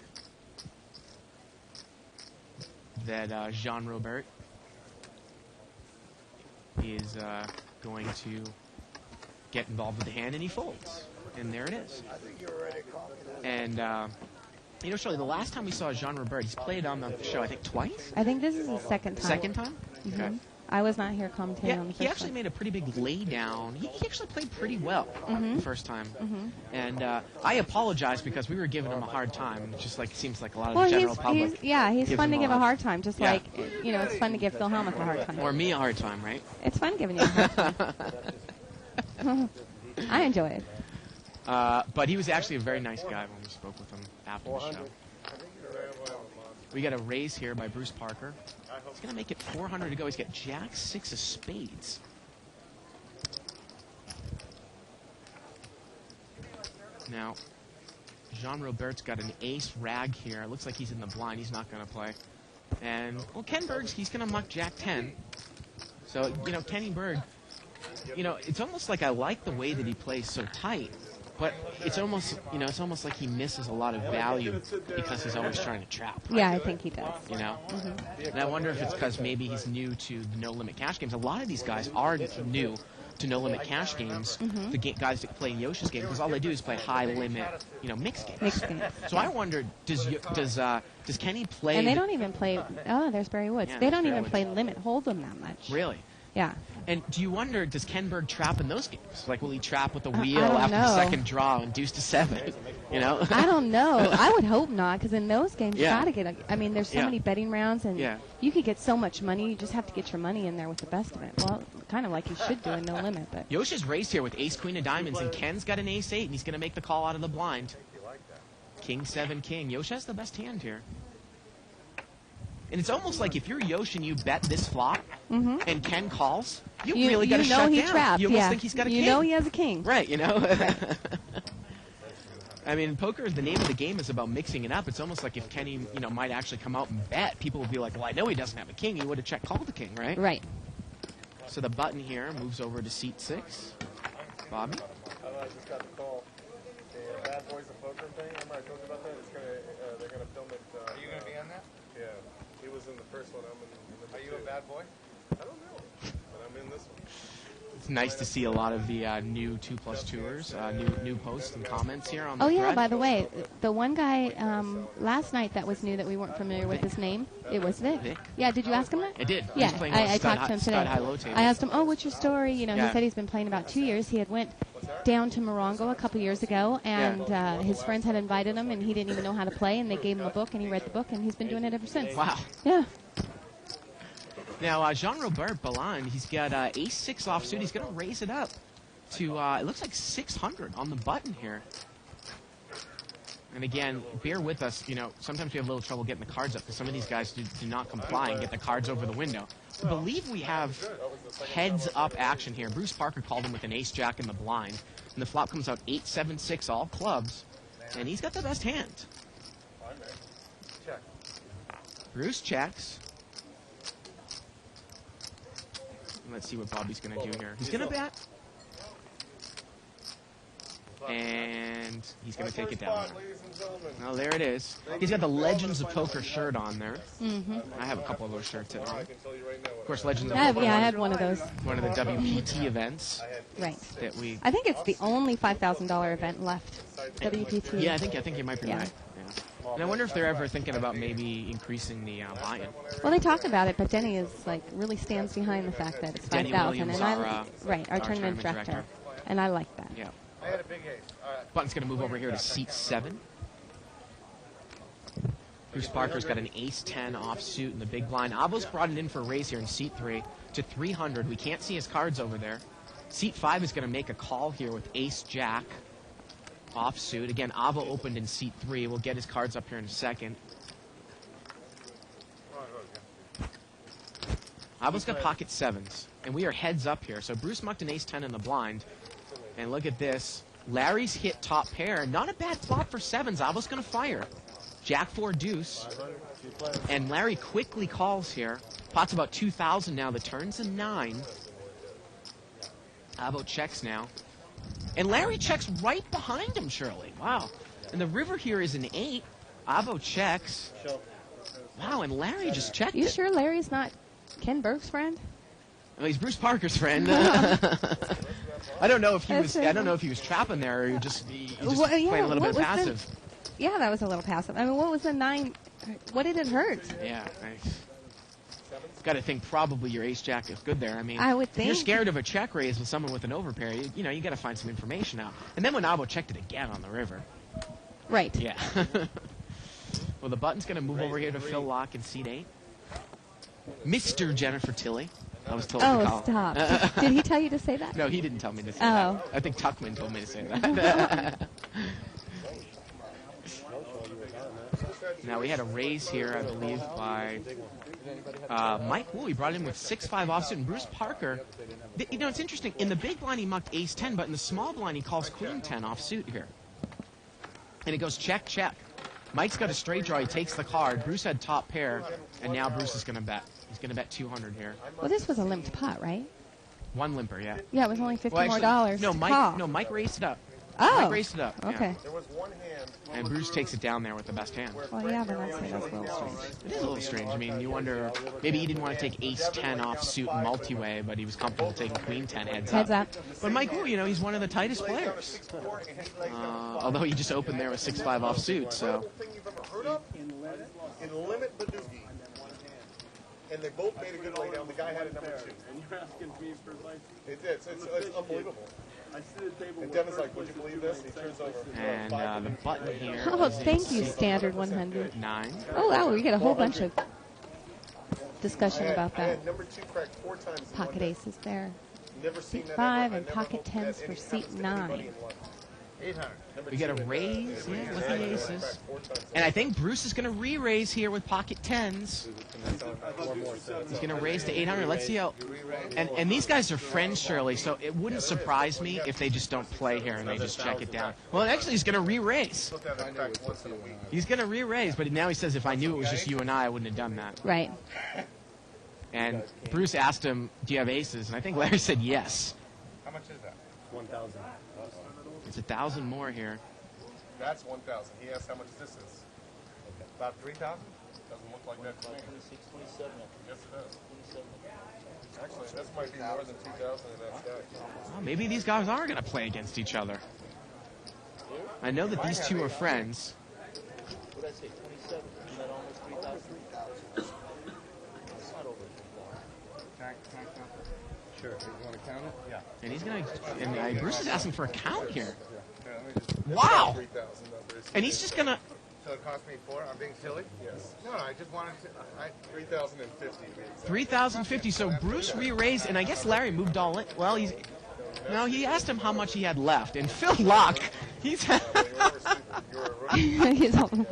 Speaker 2: that Jean-Robert is going to get involved with the hand, and he folds. And there it is. And, Shirley, the last time we saw Jean-Robert, he's played on the show, I think, twice?
Speaker 3: I think this is his second time.
Speaker 2: Second time?
Speaker 3: Mhm.
Speaker 2: Okay.
Speaker 3: I was not here commentating
Speaker 2: Yeah,
Speaker 3: on the
Speaker 2: he
Speaker 3: first
Speaker 2: actually
Speaker 3: one.
Speaker 2: made a pretty big lay down. He actually played pretty well the first time. And I apologize because we were giving him a hard time. Just like it seems like a lot of
Speaker 3: Well,
Speaker 2: the general
Speaker 3: he's
Speaker 2: public.
Speaker 3: he's
Speaker 2: gives
Speaker 3: fun to
Speaker 2: him
Speaker 3: give a hard time, just
Speaker 2: Yeah.
Speaker 3: like it's fun to give Phil Hellmuth a hard time.
Speaker 2: Or me a hard time, right?
Speaker 3: It's fun giving you a hard time. I enjoy it.
Speaker 2: But he was actually a very nice guy when we spoke with him after the show. We got a raise here by Bruce Parker. He's going to make it 400 to go. He's got Jack 6 of spades. Now, Jean-Robert's got an ace rag here. It looks like he's in the blind. He's not going to play. And, well, Ken Berg's, he's going to muck Jack 10. So, Kenny Berg, it's almost like I like the way that he plays so tight. But it's almost like he misses a lot of value because he's always trying to trap.
Speaker 3: Yeah, I think he does.
Speaker 2: And I wonder if it's because maybe he's new to the no-limit cash games. A lot of these guys are new to no-limit cash games, the guys that play Yosh's game, because all they do is play high-limit, mixed games.
Speaker 3: Mixed games.
Speaker 2: So I wonder, does Kenny play...
Speaker 3: And they don't even play. Oh, there's Barry Woods.
Speaker 2: Yeah,
Speaker 3: They
Speaker 2: there's
Speaker 3: don't
Speaker 2: Barry
Speaker 3: even
Speaker 2: Woods.
Speaker 3: play limit hold'em that much.
Speaker 2: Really?
Speaker 3: Yeah.
Speaker 2: And do you wonder, does Ken Berg trap in those games? Like, will he trap with the
Speaker 3: I
Speaker 2: wheel
Speaker 3: don't
Speaker 2: after the
Speaker 3: know.
Speaker 2: second draw and deuce to 7?
Speaker 3: I don't know. I would hope not, because in those games,
Speaker 2: Yeah.
Speaker 3: you got to get. I mean, there's so
Speaker 2: Yeah.
Speaker 3: many betting rounds, and
Speaker 2: Yeah.
Speaker 3: you could get so much money. You just have to get your money in there with the best of it. Well, kind of like you should do in no limit, but
Speaker 2: Yosh is raised here with ace queen of diamonds, and Ken's got an ace 8, and he's going to make the call out of the blind. King 7 king. Yosh has the best hand here. And it's almost like if you're Yosh and you bet this flop, and Ken calls, you really got to shut
Speaker 3: he
Speaker 2: down.
Speaker 3: trapped.
Speaker 2: You almost
Speaker 3: yeah.
Speaker 2: think he's got a king.
Speaker 3: You know he has a king.
Speaker 2: Right, I I mean, poker, the name of the game is about mixing it up. It's almost like if Kenny, might actually come out and bet, people would be like, well, I know he doesn't have a king. He would have check called the king, right?
Speaker 3: Right.
Speaker 2: So the button here moves over to seat 6. Bobby?
Speaker 5: I just got the call. The Bad Boys of Poker thing. Remember I told you about that? They're gonna film it.
Speaker 6: Are you going to be on that?
Speaker 5: Yeah. He was in the first one. I'm in the
Speaker 6: Are you a bad boy?
Speaker 5: I don't know, but I'm in this one.
Speaker 2: It's nice to see a lot of the new 2+ tours, new posts and comments here on the
Speaker 3: Oh, yeah,
Speaker 2: thread.
Speaker 3: by the way, the one guy last night that was new that we weren't familiar with his name, it was Vic.
Speaker 2: Vic?
Speaker 3: Yeah, did you ask him that?
Speaker 2: I did.
Speaker 3: Yeah,
Speaker 2: He's playing
Speaker 3: I
Speaker 2: stud
Speaker 3: talked to him
Speaker 2: high-
Speaker 3: today.
Speaker 2: stud high-low table.
Speaker 3: I asked him, oh, what's your story? He
Speaker 2: Yeah.
Speaker 3: said he's been playing about 2 years. He had went down to Morongo a couple years ago, and his friends had invited him, and he didn't even know how to play, and they gave him a book, and he read the book, and he's been doing it ever since.
Speaker 2: Wow.
Speaker 3: Yeah.
Speaker 2: Now, Jean-Robert Balland, he's got ace-6 offsuit. He's going to raise it up to, it looks like 600 on the button here. And again, bear with us. Sometimes we have a little trouble getting the cards up because some of these guys do not comply and get the cards over the window. I believe we have heads-up action here. Bruce Parker called him with an ace-jack in the blind. And the flop comes out 8-7-6, all clubs. And he's got the best hand.
Speaker 6: Check.
Speaker 2: Bruce checks. Let's see what Bobby's going to do here. He's going to bet. And he's going to take it down.
Speaker 5: Ladies and gentlemen.
Speaker 2: Oh, there it is. He's got the Legends of Poker shirt on there.
Speaker 3: Mm-hmm.
Speaker 2: I have a couple of those shirts at home.
Speaker 5: I can tell you right now.
Speaker 2: Of course, Legends of
Speaker 3: I
Speaker 2: Poker,
Speaker 3: had one of those.
Speaker 2: one of the WPT events
Speaker 3: Right.
Speaker 2: that we...
Speaker 3: I think it's the only $5,000 event left. WPT.
Speaker 2: Yeah, I think you might be
Speaker 3: Yeah.
Speaker 2: right. Yeah. And I wonder if they're ever thinking about maybe increasing the buy-in.
Speaker 3: Well, they talk about it, but Denny is really stands behind the fact that it's
Speaker 2: Denny
Speaker 3: 5,000,
Speaker 2: Williams,
Speaker 3: and I
Speaker 2: our,
Speaker 3: right, our
Speaker 2: our
Speaker 3: tournament
Speaker 2: tournament
Speaker 3: director,
Speaker 2: director.
Speaker 3: and I like that.
Speaker 2: Yeah.
Speaker 6: I had a big ace. All right.
Speaker 2: Button's going to move over here to seat 7. Bruce Parker's got an ace-10 offsuit in the big blind. Avo's brought it in for a raise here in seat 3 to 300. We can't see his cards over there. Seat 5 is going to make a call here with ace-jack offsuit. Again, Avo opened in seat 3. We'll get his cards up here in a second. Avo's got pocket 7s, and we are heads up here. So Bruce mucked an ace-10 in the blind. And look at this. Larry's hit top pair. Not a bad flop for 7s. Avo's going to fire. Jack 4 deuce. And Larry quickly calls here. Pot's about 2,000 now. The turn's a 9. Avo checks now. And Larry checks right behind him, Shirley. Wow. And the river here is an 8. Avo checks. Wow, and Larry just checked
Speaker 3: You
Speaker 2: it.
Speaker 3: sure Larry's not Ken Burke's friend?
Speaker 2: Well, he's Bruce Parker's friend. I don't know if he was. I don't know if he was trapping there or he just
Speaker 3: Well, yeah,
Speaker 2: playing a little bit
Speaker 3: what was
Speaker 2: passive.
Speaker 3: Yeah, that was a little passive. I mean, what was the 9? What did it hurt?
Speaker 2: Yeah. Got to think probably your ace jack is good there. I mean,
Speaker 3: I would
Speaker 2: if you're
Speaker 3: think.
Speaker 2: scared of a check raise with someone with an overpair, you got to find some information out. And then when Avo checked it again on the river.
Speaker 3: Right.
Speaker 2: Yeah. Well, the button's going to move over here to Phil Locke in seat 8. Mr. Jennifer Tilly. I was told to
Speaker 3: Oh,
Speaker 2: call.
Speaker 3: stop. Did he tell you to say that?
Speaker 2: No, he didn't tell me to say
Speaker 3: Oh.
Speaker 2: that. I think Tuckman told me to say that. Now, we had a raise here, I believe, by Mike Wu. He brought in with 6-5 offsuit. And Bruce Parker, it's interesting. In the big blind, he mucked ace-10, but in the small blind, he calls queen-10 offsuit here. And it goes check, check. Mike's got a straight draw. He takes the card. Bruce had top pair, and now Bruce is going to bet. He's going to bet 200 here.
Speaker 3: Well, this was a limped pot, right?
Speaker 2: One limper, yeah.
Speaker 3: Yeah, it was only $50
Speaker 2: Well,
Speaker 3: more
Speaker 2: actually,
Speaker 3: dollars.
Speaker 2: No,
Speaker 3: to
Speaker 2: Mike.
Speaker 3: call.
Speaker 2: No, Mike raised it up.
Speaker 3: Oh.
Speaker 2: Mike raised it up. yeah.
Speaker 3: Okay.
Speaker 5: There was one hand.
Speaker 2: And Bruce takes it down there with the best hand.
Speaker 3: Well, yeah, but that's a little strange.
Speaker 2: It is a little strange. I mean, you wonder, maybe he didn't want to take ace-10 off suit and multi-way, but he was comfortable taking queen-10 heads up.
Speaker 3: Heads up.
Speaker 2: But Mike Wu, he's one of the tightest players. Although he just opened there with 6-5 off suit, so.
Speaker 5: Thing you've ever heard of? In Limit Badoogie. And they both made a good lay down. The guy had a number 2.
Speaker 7: And you're asking me for advice?
Speaker 5: It's unbelievable.
Speaker 7: I sit at a table
Speaker 5: And
Speaker 7: with
Speaker 5: Devin's
Speaker 7: her,
Speaker 5: like, would you believe this? And he turns over.
Speaker 2: And the button here.
Speaker 3: Oh,
Speaker 2: is in
Speaker 3: thank you,
Speaker 2: seat
Speaker 3: Standard 100.
Speaker 2: 9.
Speaker 3: Oh, wow, we get a whole bunch of discussion about
Speaker 5: I
Speaker 3: that.
Speaker 5: had number 2 cracked 4 times. in one
Speaker 3: Pocket
Speaker 5: day.
Speaker 3: aces there.
Speaker 5: Never seen
Speaker 3: Seat
Speaker 5: that
Speaker 3: 5
Speaker 5: ever. I
Speaker 3: and
Speaker 5: never
Speaker 3: pocket
Speaker 5: hope
Speaker 3: 10s
Speaker 5: that
Speaker 3: for
Speaker 5: any
Speaker 3: seat
Speaker 5: happens to anybody
Speaker 3: 9.
Speaker 5: in life.
Speaker 6: 800.
Speaker 5: Number
Speaker 2: We get a
Speaker 5: 2
Speaker 2: raise, yeah, with the aces.
Speaker 5: cracked 4 times.
Speaker 2: And I think Bruce is going to re-raise here with pocket 10s. He's going to raise to 800. Let's see how... And these guys are friends, Shirley, so it wouldn't surprise me if they just don't play here and they just check it down. Well, actually, he's going to re-raise. He's going to re-raise, but now he says, if I knew it was just you and I wouldn't have done that.
Speaker 3: Right.
Speaker 2: And Bruce asked him, do you have aces? And I think Larry said yes.
Speaker 5: How much is that?
Speaker 4: 1,000.
Speaker 2: It's 1,000 more here.
Speaker 5: That's 1,000. He asked how much this is. About 3,000? Doesn't look like that to me. Yes, it does. Actually, this might be more than 2,000 in that stack.
Speaker 2: Well, maybe these guys are going to play against each other. I know that these two are friends.
Speaker 8: What did I say, 27? Isn't that almost 3,000? It's not over.
Speaker 6: Sure. You want to count it?
Speaker 5: Yeah.
Speaker 2: And he's going to... And Bruce is asking for a count here.
Speaker 5: Here, let me just,
Speaker 2: Wow!
Speaker 5: 3,000 numbers.
Speaker 2: And he's just going to...
Speaker 6: So it cost me 4? I'm being silly?
Speaker 5: Yes.
Speaker 6: No, I just wanted to.
Speaker 5: 3,050.
Speaker 2: 3,050. So Bruce re-raised, and I guess Larry moved all in. Well, he's... No, he asked him how much he had left. And Phil Locke, he's...
Speaker 5: You're a rookie.
Speaker 3: He's all-
Speaker 5: You're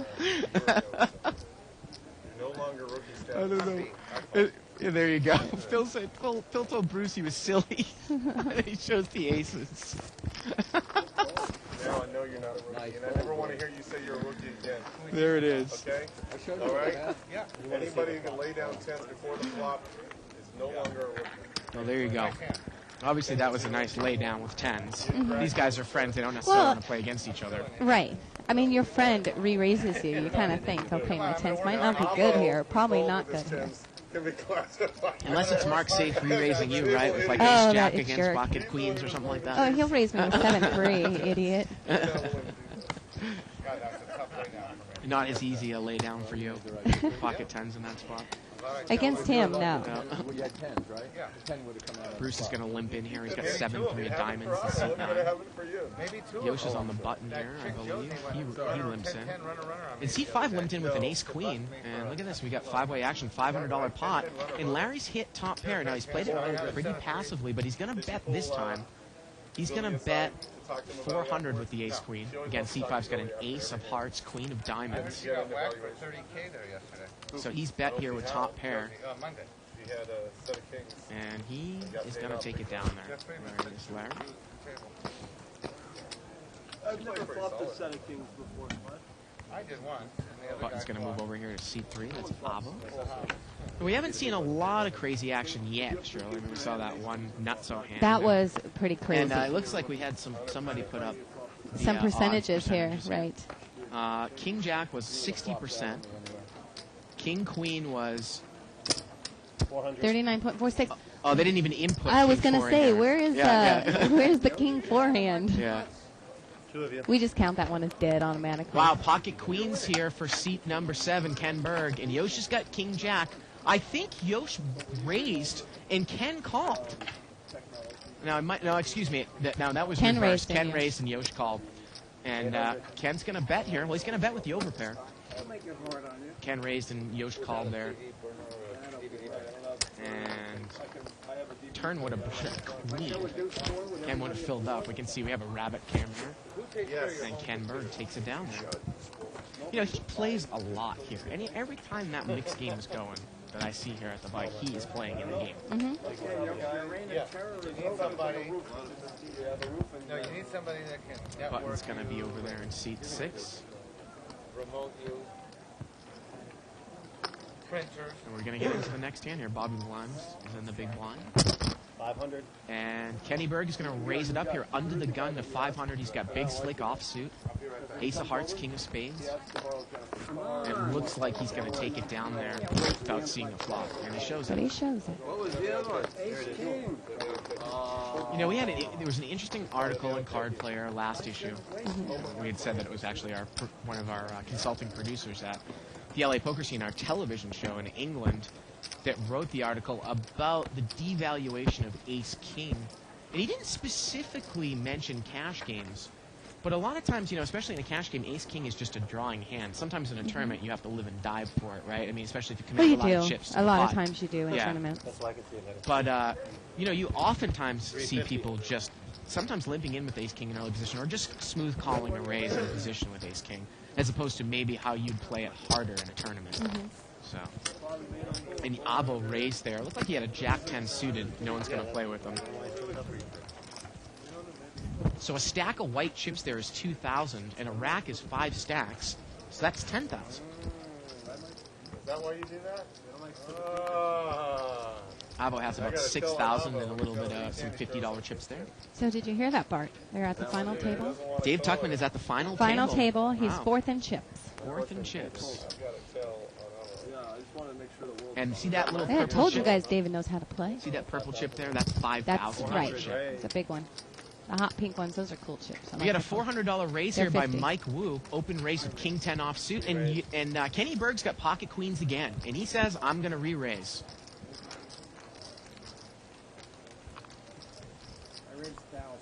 Speaker 5: no longer rookie status.
Speaker 2: I don't know. Yeah, there you go. Phil said Phil told Bruce he was silly. He shows the aces.
Speaker 5: Now I know you're not a rookie, and I never want to hear you say you're a rookie again.
Speaker 2: There it is.
Speaker 5: Okay? All right? Yeah. Anybody who can lay down tens before the flop is no longer a rookie.
Speaker 2: Well, there you go. Obviously, that was a nice lay down with tens. These guys are friends. They don't necessarily
Speaker 3: Well-
Speaker 2: want to play against each other.
Speaker 3: Right. I mean, your friend re-raises you. You kind of think, okay, my tens might not be good here. Probably not good here.
Speaker 5: Can be classified.
Speaker 2: Unless it's Mark Safe re-raising you, right? With like
Speaker 3: Oh,
Speaker 2: ace jack
Speaker 3: that is
Speaker 2: against
Speaker 3: jerk.
Speaker 2: pocket queens or something like
Speaker 3: Oh,
Speaker 2: that.
Speaker 3: he'll raise me with 7-3, idiot.
Speaker 2: Not as easy a lay down for you. Pocket tens in that spot.
Speaker 3: Against him, no.
Speaker 2: No.
Speaker 6: Well, you had 10s, right? Yeah. 10 would have come out.
Speaker 2: Bruce is going to limp in here. He's got 7-3 of diamonds and
Speaker 5: I'm
Speaker 2: seat
Speaker 5: gonna
Speaker 2: 9.
Speaker 5: have it for you.
Speaker 6: Maybe 2.
Speaker 2: Yosh is on the button here, I believe. He limps in. And C5 limped in with an ace-queen. And look at this. We got 5-way action, $500 pot. And Larry's hit top pair. Now, he's played it pretty passively, but he's going to bet this time. He's going to bet 400 with the ace-queen. Again, C5's got an ace of hearts, queen of diamonds.
Speaker 6: You got whacked for 30K there yesterday.
Speaker 2: So he's bet here with top pair.
Speaker 6: Monday.
Speaker 5: He had a set of kings.
Speaker 2: And he is going to take it down there. There it is, Larry.
Speaker 7: I've never flopped a set of kings before. What?
Speaker 6: I did one.
Speaker 2: Button's going to move over here to C3. That's Avo. We haven't seen a lot of crazy action yet, Shirley. I mean, we saw that one nutso hand.
Speaker 3: That
Speaker 2: there.
Speaker 3: was pretty crazy.
Speaker 2: And it looks like we had somebody put up the,
Speaker 3: Some
Speaker 2: odds
Speaker 3: percentages here,
Speaker 2: percentages
Speaker 3: right.
Speaker 2: King Jack was 60%. King Queen was...
Speaker 4: 400.
Speaker 3: 39.46.
Speaker 2: Oh, they didn't even input.
Speaker 3: I was
Speaker 2: King
Speaker 3: going to
Speaker 2: four in
Speaker 3: say,
Speaker 2: there.
Speaker 3: where is where's the king forehand?
Speaker 2: Yeah.
Speaker 4: Two of you.
Speaker 3: We just count that one as dead automatically.
Speaker 2: Wow, pocket queens here for seat number 7, Ken Berg. And Yosh has got King Jack. I think Yosh raised and Ken called. Now, excuse me. That was
Speaker 3: Ken
Speaker 2: reversed.
Speaker 3: raised and
Speaker 2: Ken
Speaker 3: Yosh.
Speaker 2: raised and Yosh called. And Ken's going to bet here. Well, he's going to bet with the overpair.
Speaker 7: I'll make it hard on you.
Speaker 2: Ken raised and Yosh called there. And turn would have brought a queen. Ken would have filled up. We can see we have a rabbit cam here.
Speaker 5: Yes.
Speaker 2: And Ken Berg takes it down there. You know, he plays a lot here. Every time that mixed game is going that I see here at the bike, he is playing in the game.
Speaker 7: Your reign of terror is over by the roof.
Speaker 6: No, you need somebody that can network.
Speaker 2: Button's going to be over there in seat 6.
Speaker 6: Remote you. Printers.
Speaker 2: And we're going to get into the next hand here. Bobby Blimes is in the big blind.
Speaker 4: 500.
Speaker 2: And Kenny Berg is going to raise it up here under the gun to 500. He's got big slick offsuit. Ace of hearts, king of spades. It looks like he's going to take it down there without seeing the flop. And he shows
Speaker 3: But
Speaker 2: it.
Speaker 3: he shows it.
Speaker 7: What was the other one? Ace king.
Speaker 2: You know, there was an interesting article in Card Player last issue. We had said that it was actually one of our consulting producers at the LA Poker Scene, our television show in England, that wrote the article about the devaluation of ace-king. And he didn't specifically mention cash games, but a lot of times, you know, especially in a cash game, ace-king is just a drawing hand. Sometimes in a tournament, you have to live and die for it, right? I mean, especially if you
Speaker 3: Well,
Speaker 2: commit
Speaker 3: you
Speaker 2: a lot of
Speaker 3: do.
Speaker 2: chips to
Speaker 3: A
Speaker 2: the
Speaker 3: lot of
Speaker 2: pot.
Speaker 3: times you do in
Speaker 2: Yeah.
Speaker 3: tournaments.
Speaker 4: That's why I can see it better.
Speaker 2: But, you know, you oftentimes see people just sometimes limping in with ace-king in early position or just smooth calling a raise in position with ace-king, as opposed to maybe how you'd play it harder in a tournament. So, and Avo raised there. It looked like he had a Jack 10 suited. No one's going to play with him. So a stack of white chips there is 2,000, and a rack is 5 stacks. So that's 10,000.
Speaker 5: Is that why you do that?
Speaker 2: Avo has about 6,000 and a little bit of some $50 chips there.
Speaker 3: So did you hear that, Bart? They're at the final table.
Speaker 2: Dave Tuckman is at the final
Speaker 3: Table. He's
Speaker 2: Wow.
Speaker 3: 4th in chips.
Speaker 2: 4th in chips.
Speaker 5: I've got to tell on
Speaker 8: Yeah, I just want to make sure the world.
Speaker 2: And see that little
Speaker 3: Hey, I
Speaker 2: purple
Speaker 3: told you
Speaker 2: chip?
Speaker 3: guys David knows how to play.
Speaker 2: See that purple chip there? That's
Speaker 3: That's
Speaker 2: 5,000.
Speaker 3: right.
Speaker 2: chip.
Speaker 3: It's a big one. The hot pink ones, those are cool chips. I
Speaker 2: We got a
Speaker 3: like those.
Speaker 2: $400 raise
Speaker 3: They're
Speaker 2: here by
Speaker 3: 50.
Speaker 2: Mike Wu. Open raise with King 10 offsuit. And Kenny Berg's got pocket queens again. And he says, I'm going to re-raise.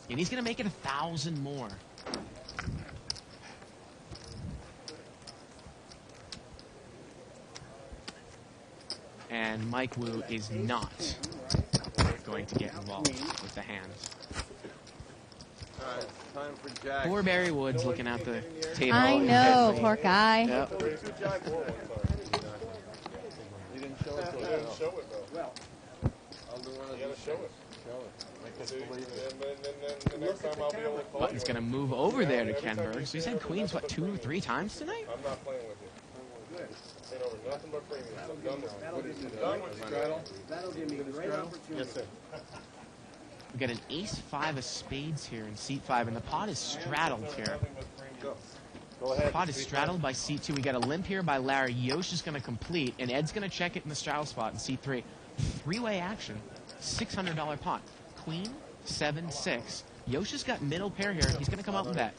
Speaker 2: And he's going to make it 1,000 more. And Mike Wu is not going to get involved with the hands.
Speaker 5: Time for Jack.
Speaker 2: Poor Barry Woods looking at the table.
Speaker 3: I know, poor guy.
Speaker 2: Yep.
Speaker 5: You didn't show it. You didn't show it though.
Speaker 8: I'll do one of
Speaker 5: You gotta
Speaker 8: these
Speaker 5: show it. See, and then the next time I'll be able to call
Speaker 2: Button's
Speaker 5: you.
Speaker 2: going to move over there to Ken Berg. So he's had queens, what, 2 or 3 times tonight?
Speaker 5: I'm not playing with you. Ain't over nothing but premiums. I'm done with you. Done with you.
Speaker 7: That'll give me a great opportunity.
Speaker 5: Yes, sir.
Speaker 2: We've got an ace-5 of spades here in seat 5, and the pot is straddled here.
Speaker 5: Go ahead.
Speaker 2: The pot is straddled by seat 2. We got a limp here by Larry. Yosh is going to complete, and Ed's going to check it in the straddle spot in seat 3. 3-way action, $600 pot. Queen, 7, 6. Yosh has got middle pair here. He's going to come up with that.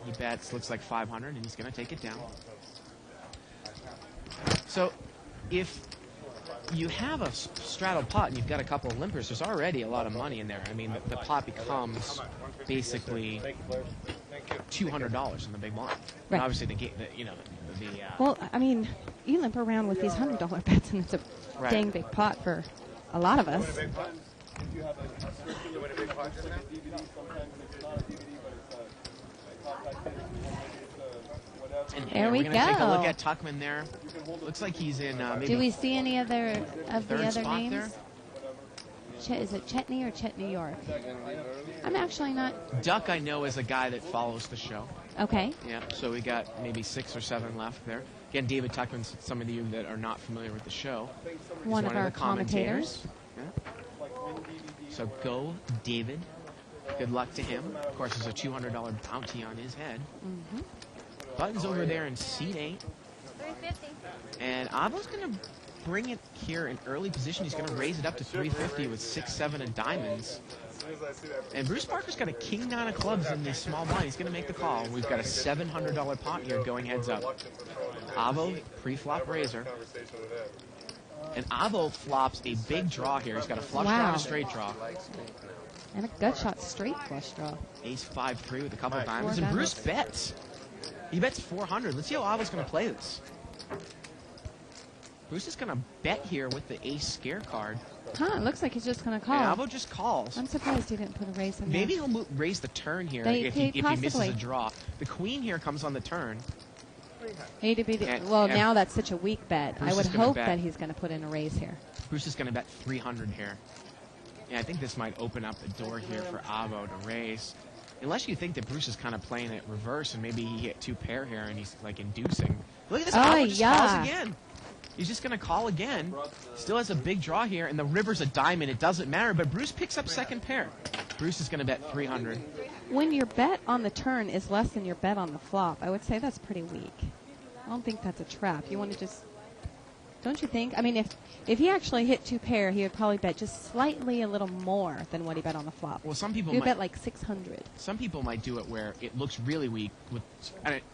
Speaker 2: He bets, looks like 500, and he's going to take it down. So, if you have a straddled pot and you've got a couple of limpers, there's already a lot of money in there. I mean, the pot becomes basically $200 in the big blind.
Speaker 3: Right.
Speaker 2: And obviously, the
Speaker 3: Well, I mean, you limp around with these $100 bets, and it's a
Speaker 2: Right.
Speaker 3: dang big pot for a lot of us.
Speaker 2: and
Speaker 3: There we
Speaker 2: we're gonna take a look
Speaker 3: go.
Speaker 2: at Tuckman there. Looks like he's in maybe
Speaker 3: Do we see any other of the
Speaker 2: third
Speaker 3: other
Speaker 2: spot
Speaker 3: names?
Speaker 2: there.
Speaker 3: Is it Chetney or Chet New York? I'm actually not.
Speaker 2: Duck, I know, is a guy that follows the show.
Speaker 3: Okay.
Speaker 2: Yeah, so we got maybe 6 or 7 left there. Again, David Tuckman's, some of you that are not familiar with the show, is
Speaker 3: One of our
Speaker 2: the
Speaker 3: commentators.
Speaker 2: Yeah. So go, David. Good luck to him. Of course, there's a $200 bounty on his head.
Speaker 3: Mm-hmm.
Speaker 2: Button's over there in seat 8. And Avo's going to bring it here in early position. He's going to raise it up to 350 with 6, 7 of diamonds. And Bruce Parker's got a king 9 of clubs in the small blind. He's going to make the call. We've got a $700 pot here going heads up. Avo, pre-flop razor. And Avo flops a big draw here. He's got a flush draw
Speaker 3: Wow.
Speaker 2: and a straight draw.
Speaker 3: And a gut shot straight flush draw.
Speaker 2: Ace 5-3 with a couple
Speaker 3: Four
Speaker 2: diamonds. And Bruce
Speaker 3: diamonds.
Speaker 2: bets. He bets 400. Let's see how Avo's going to play this. Bruce is going to bet here with the ace scare card.
Speaker 3: Huh, it looks like he's just going to
Speaker 2: And
Speaker 3: call.
Speaker 2: Avo just calls.
Speaker 3: I'm surprised he didn't put a raise in there.
Speaker 2: Maybe he'll raise the turn here
Speaker 3: They-
Speaker 2: if he misses
Speaker 3: possibly.
Speaker 2: a draw. The queen here comes on the turn.
Speaker 3: Well,
Speaker 2: And-
Speaker 3: now that's such a weak bet.
Speaker 2: Bruce
Speaker 3: I would
Speaker 2: is gonna
Speaker 3: hope
Speaker 2: bet.
Speaker 3: that he's going to put in a raise here.
Speaker 2: Bruce is going to bet 300 here. Yeah, I think this might open up the door here for Avo to raise. Unless you think that Bruce is kind of playing it reverse and maybe he hit 2 pair here and he's like inducing. Look at this.
Speaker 3: Oh,
Speaker 2: Avo just
Speaker 3: yeah.
Speaker 2: calls again. He's just going to call again. Still has a big draw here, and the river's a diamond. It doesn't matter, but Bruce picks up second pair. Bruce is going to bet 300.
Speaker 3: When your bet on the turn is less than your bet on the flop, I would say that's pretty weak. I don't think that's a trap. You want to just... Don't you think? I mean, if he actually hit 2 pair, he would probably bet just slightly a little more than what he bet on the flop.
Speaker 2: Well, some people
Speaker 3: He would
Speaker 2: might
Speaker 3: bet like 600.
Speaker 2: some people might do it where it looks really weak with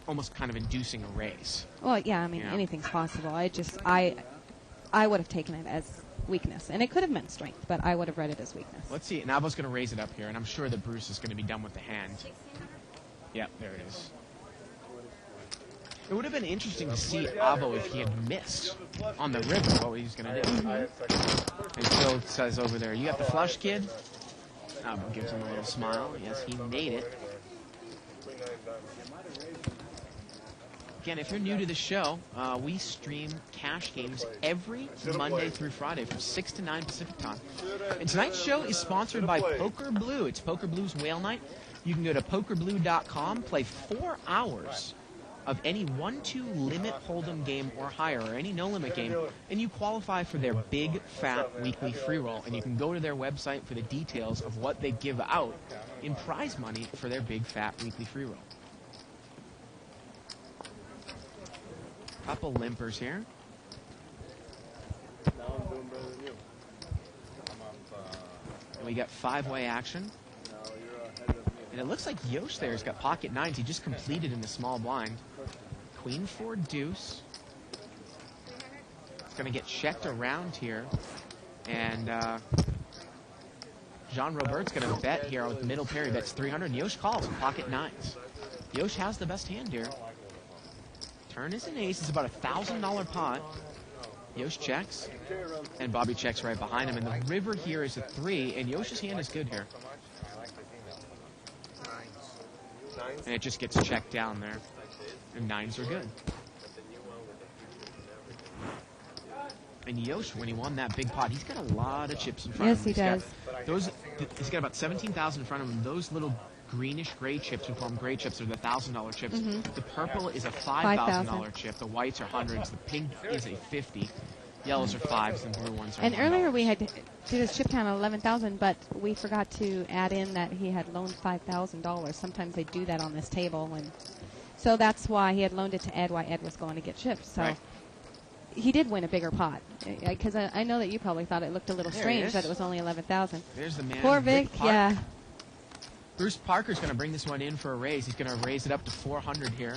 Speaker 2: almost kind of inducing a raise.
Speaker 3: Well, yeah, I mean,
Speaker 2: Yeah.
Speaker 3: anything's possible. I would have taken it as weakness. And it could have meant strength, but I would have read it as weakness.
Speaker 2: Let's see. And Avo's going to raise it up here, and I'm sure that Bruce is going to be done with the hand. Yep, there it is. It would have been interesting to see Avo if he had missed on the river what he was going to do. And Phil says over there, "You got the flush, kid?" Avo gives him a little smile. Yes, he made it. Again, if you're new to the show, we stream cash games every Monday through Friday from 6 to 9 Pacific time. And tonight's show is sponsored by Poker Blue. It's Poker Blue's Whale Night. You can go to pokerblue.com, play 4 hours of any 1-2 limit hold'em game or higher, or any no-limit game, and you qualify for their big, fat weekly free roll. And you can go to their website for the details of what they give out in prize money for their big, fat weekly free roll. Couple limpers here.
Speaker 7: Now I'm doing better than you.
Speaker 2: And we got 5-way action.
Speaker 7: Now you're ahead of me.
Speaker 2: And it looks like Yosh there has got pocket 9s. He just completed in the small blind. Queen 4 deuce. It's going to get checked around here. And Jean-Robert's going to bet here with middle pair. He bets 300. And Yosh calls with pocket 9s. Yosh has the best hand here. Turn is an ace. It's about a $1,000 pot. Yosh checks. And Bobby checks right behind him. And the river here is a 3. And Yosh's hand is good here. And it just gets checked down there. And 9s are good. And Yosh, when he won that big pot, he's got a lot of chips in front of him.
Speaker 3: Yes, he does.
Speaker 2: He's got about 17,000 in front of him. Those little greenish-gray chips, we call them gray chips, are the $1,000 chips. The purple is a $5,000 chip. The whites are hundreds. The pink is a 50. Yellows are 5s, and blue ones are
Speaker 3: And
Speaker 2: $1.
Speaker 3: earlier we had did his chip count at 11,000, but we forgot to add in that he had loaned $5,000. Sometimes they do that on this table, and so that's why he had loaned it to Ed. Why Ed was going to get chips. So
Speaker 2: Right.
Speaker 3: he did win a bigger pot, because I know that you probably thought it looked a little
Speaker 2: There he
Speaker 3: strange
Speaker 2: is.
Speaker 3: that it was only 11,000.
Speaker 2: There's the man.
Speaker 3: Poor
Speaker 2: Big
Speaker 3: Vic,
Speaker 2: pot.
Speaker 3: yeah.
Speaker 2: Bruce Parker's going to bring this one in for a raise. He's going to raise it up to 400 here.